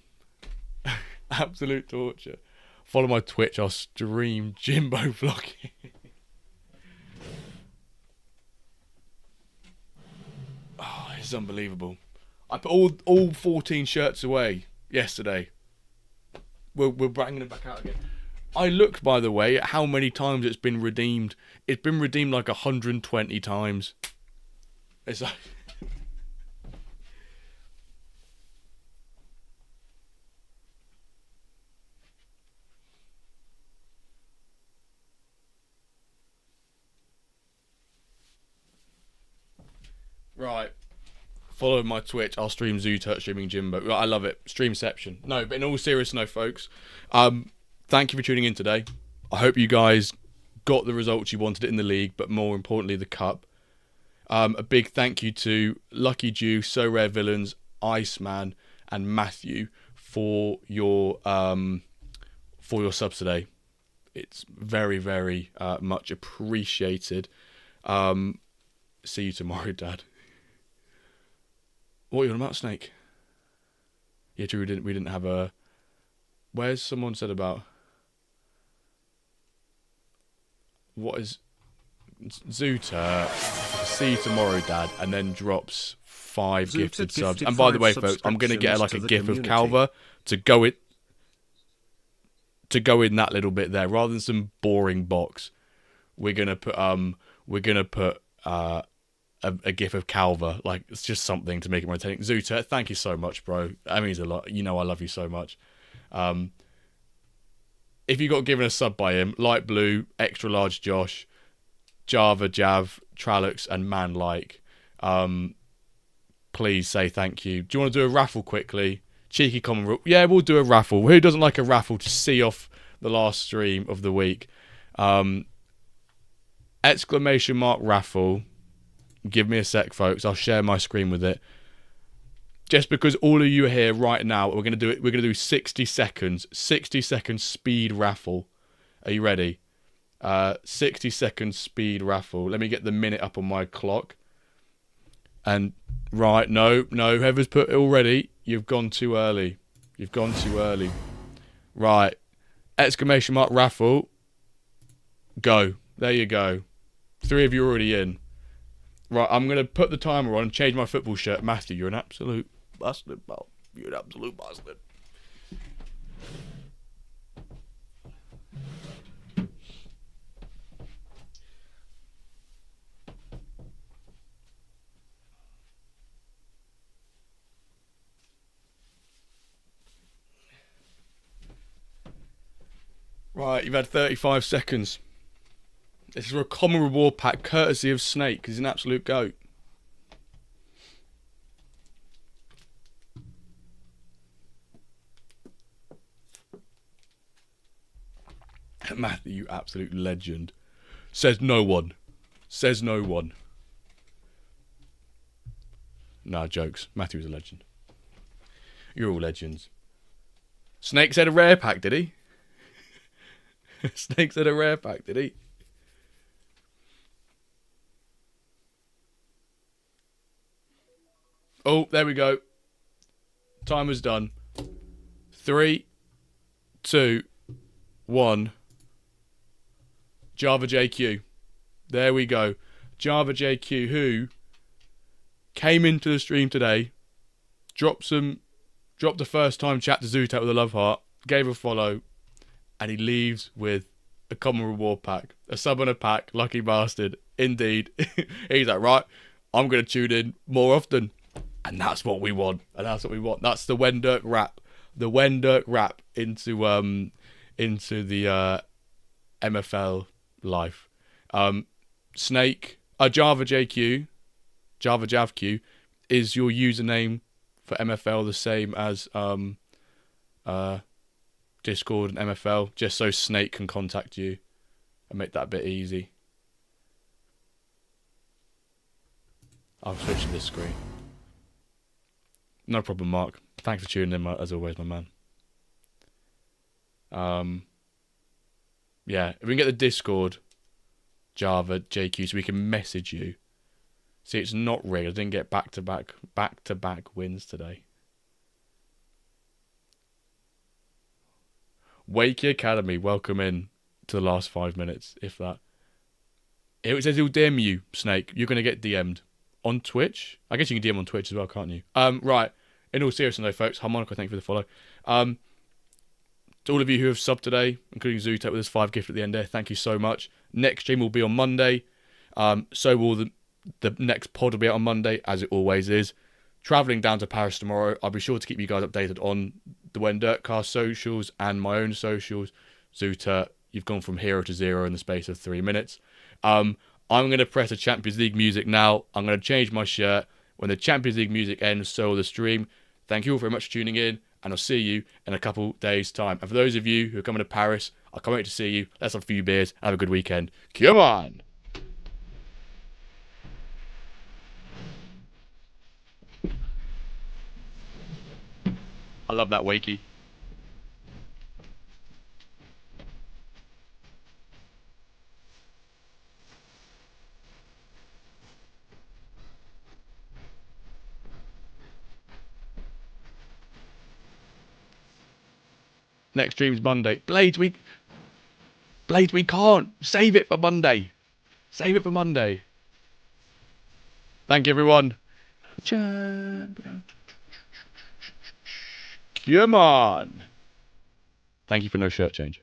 Absolute torture. Follow my Twitch. I'll stream Jimbo vlogging. Oh, it's unbelievable. I put all 14 shirts away yesterday. We're bringing them back out again. I looked, by the way, at how many times it's been redeemed. It's been redeemed like 120 times. It's like... Right. Follow my Twitch. I'll stream Zooturt streaming Jimbo. I love it. Streamception. No, but in all seriousness, no, folks. Thank you for tuning in today. I hope you guys got the results you wanted in the league, but more importantly, the cup. A big thank you to Lucky Jew, So Rare Villains, Iceman, and Matthew for your subs today. It's very, very much appreciated. See you tomorrow, Dad. What are you on about, Snake? Yeah, true. We didn't have a. Where's someone said about? What is Zoota? See you tomorrow, Dad, and then drops 5 Zoota gifted subs. gifted And by the 5 way, folks, I'm gonna get like a subscriptions to the gif of community. Calver to go in that little bit there, rather than some boring box. We're gonna put a gif of Calver. Like, it's just something to make it more entertaining. Zoota, thank you so much, bro. That means a lot. You know I love you so much. If you got given a sub by him, Light Blue, Extra Large Josh, Java Jav, Tralux, and Man Like, please say thank you. Do you want to do a raffle quickly? Cheeky common rule. Yeah, we'll do a raffle. Who doesn't like a raffle to see off the last stream of the week? Exclamation mark raffle. Give me a sec, folks. I'll share my screen with it. Just because all of you are here right now, we're gonna do it. We're gonna do 60 seconds. 60-second speed raffle. Are you ready? 60-second speed raffle. Let me get the minute up on my clock. And right, no. Whoever's put it already, you've gone too early. You've gone too early. Right. Exclamation mark raffle. Go. There you go. 3 of you are already in. Right, I'm going to put the timer on and change my football shirt. Matthew, you're an absolute bastard, pal. You're an absolute bastard. Right, you've had 35 seconds. This is a common reward pack courtesy of Snake, because he's an absolute goat. Matthew, you absolute legend. Says no one. Says no one. Nah, jokes. Matthew's a legend. You're all legends. Snake said a rare pack, did he? Snake said a rare pack, did he? Oh, there we go. Timer's done. 3, 2, 1. Java JQ. There we go. Java JQ, who came into the stream today, dropped a first time chat to Zootech with a love heart, gave a follow, and he leaves with a common reward pack. A sub and a pack. Lucky bastard. Indeed. He's like, right, I'm going to tune in more often. And that's what we want. That's the Wendurk rap. The Wendurk rap into the MFL life. Snake, Java JQ, Java JavQ is your username for MFL, the same as Discord and MFL, just so Snake can contact you and make that a bit easy. I'll switch to this screen. No problem, Mark. Thanks for tuning in, as always, my man. Yeah, if we can get the Discord, Java, JQ, so we can message you. See, it's not rigged. I didn't get back-to-back wins today. Wakey Academy, welcome in to the last 5 minutes, if that. It says he'll DM you, Snake. You're going to get DM'd. On Twitch? I guess you can DM on Twitch as well, can't you? Right. In all seriousness though, folks, Harmonica, thank you for the follow. To all of you who have subbed today, including Zootech with his 5 gift at the end there, thank you so much. Next stream will be on Monday. So will the next pod will be out on Monday, as it always is. Travelling down to Paris tomorrow. I'll be sure to keep you guys updated on the When Dirtcast socials and my own socials. Zootech, you've gone from hero to zero in the space of 3 minutes. I'm going to press the Champions League music now. I'm going to change my shirt. When the Champions League music ends, so will the stream. Thank you all very much for tuning in, and I'll see you in a couple days' time. And for those of you who are coming to Paris, I can't wait to see you. Let's have a few beers. Have a good weekend. Come on! I love that wakey. Next stream's Monday. Blades, we can't. Save it for Monday. Save it for Monday. Thank you, everyone. Champion. Come on. Thank you for no shirt change.